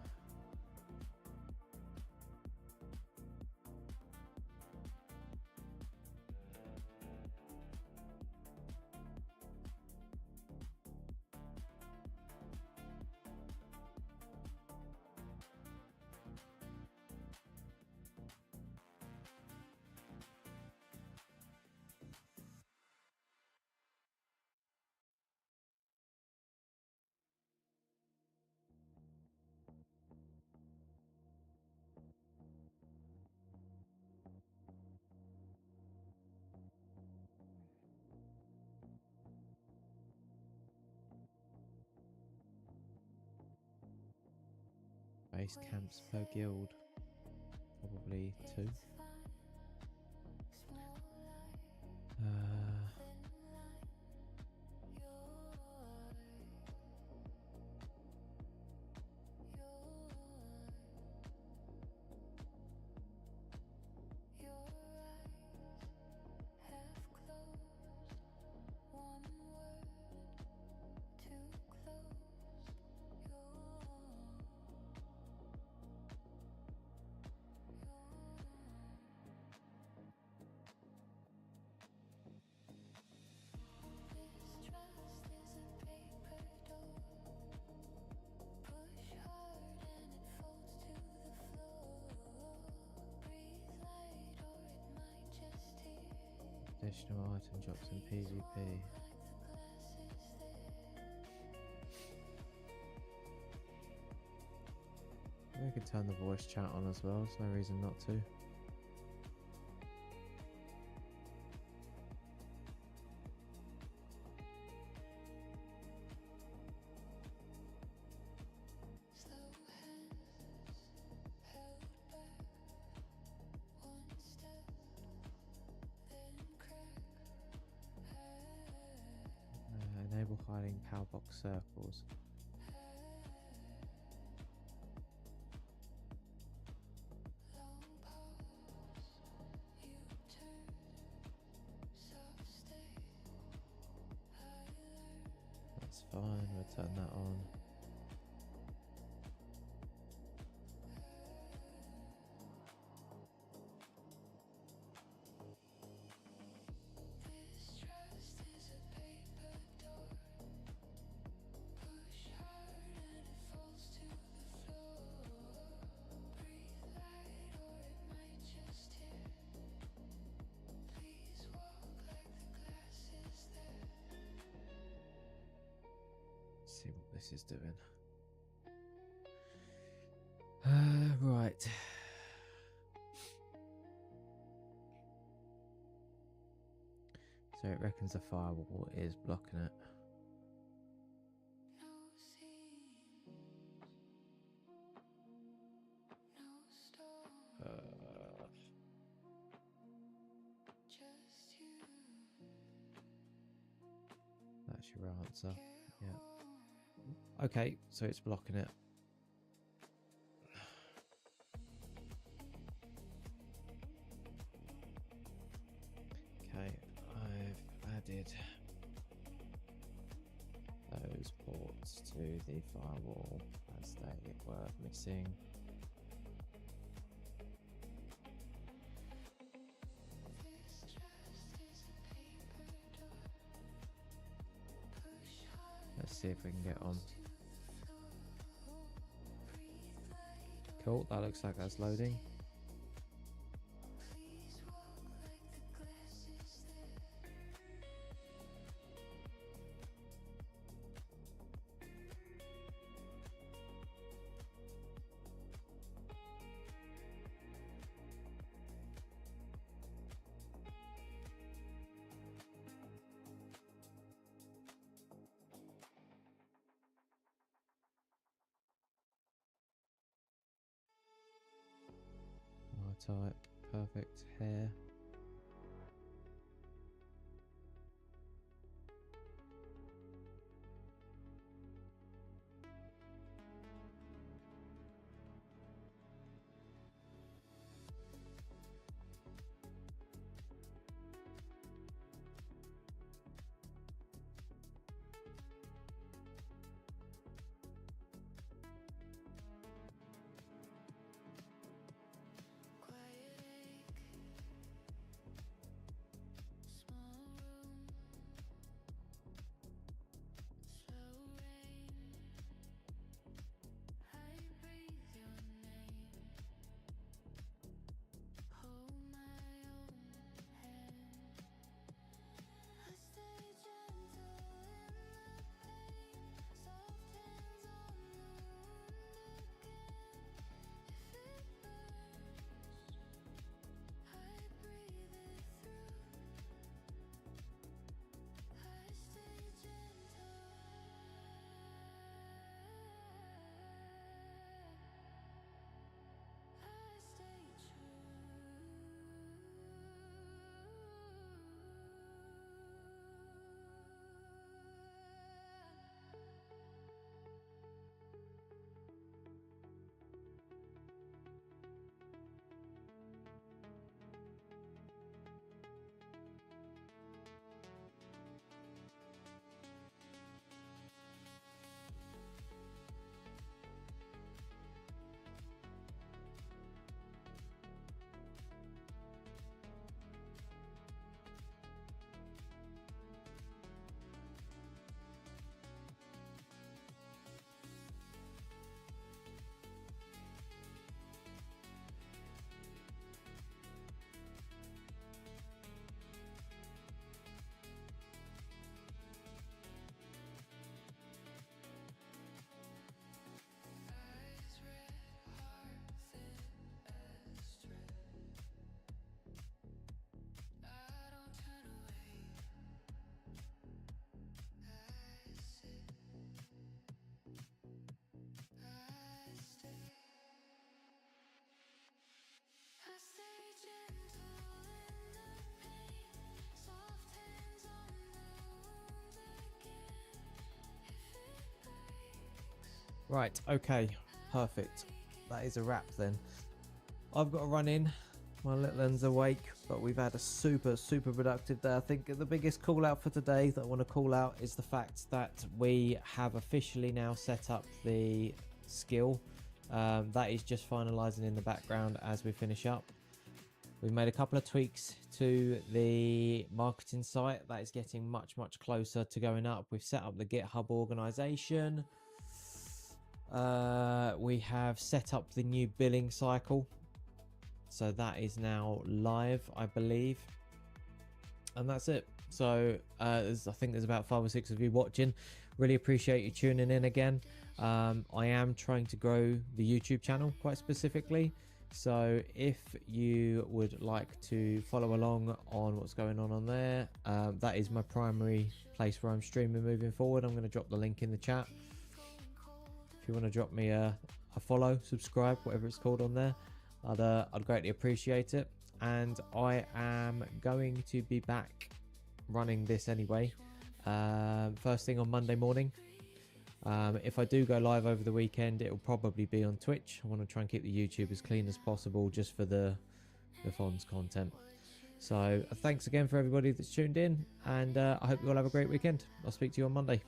Base camps per guild, probably 2. Additional item drops in PvP. We could turn the voice chat on as well, there's no reason not to. Enable hiding power box circles. That's fine, we'll turn that on. See what this is doing. Right. So it reckons the firewall is blocking it. That's your answer. Yeah. Okay, so it's blocking it. Okay, I've added those ports to the firewall as they were missing. Let's see if we can get on. Cool, that looks like that's loading. Type, perfect, hair. Right, okay, perfect. That is a wrap then. I've got to run in. My little one's awake, but we've had a super productive day. I think the biggest call out for today that I want to call out is the fact that we have officially now set up the skill. That is just finalizing in the background as we finish up. We've made a couple of tweaks to the marketing site. That is getting much closer to going up. We've set up the GitHub organization. We have set up the new billing cycle. So that is now live, I believe. And that's it. So I think there's about 5 or 6 of you watching. Really appreciate you tuning in again. I am trying to grow the YouTube channel quite specifically. So if you would like to follow along on what's going on there, that is my primary place where I'm streaming moving forward. I'm going to drop the link in the chat. If you want to drop me a follow, subscribe, whatever it's called on there, I'd greatly appreciate it. And I am going to be back running this anyway, first thing on Monday morning. If I do go live over the weekend, it'll probably be on Twitch. I want to try and keep the YouTube as clean as possible just for the Fons content. So thanks again for everybody that's tuned in, and I hope you all have a great weekend. I'll speak to you on Monday.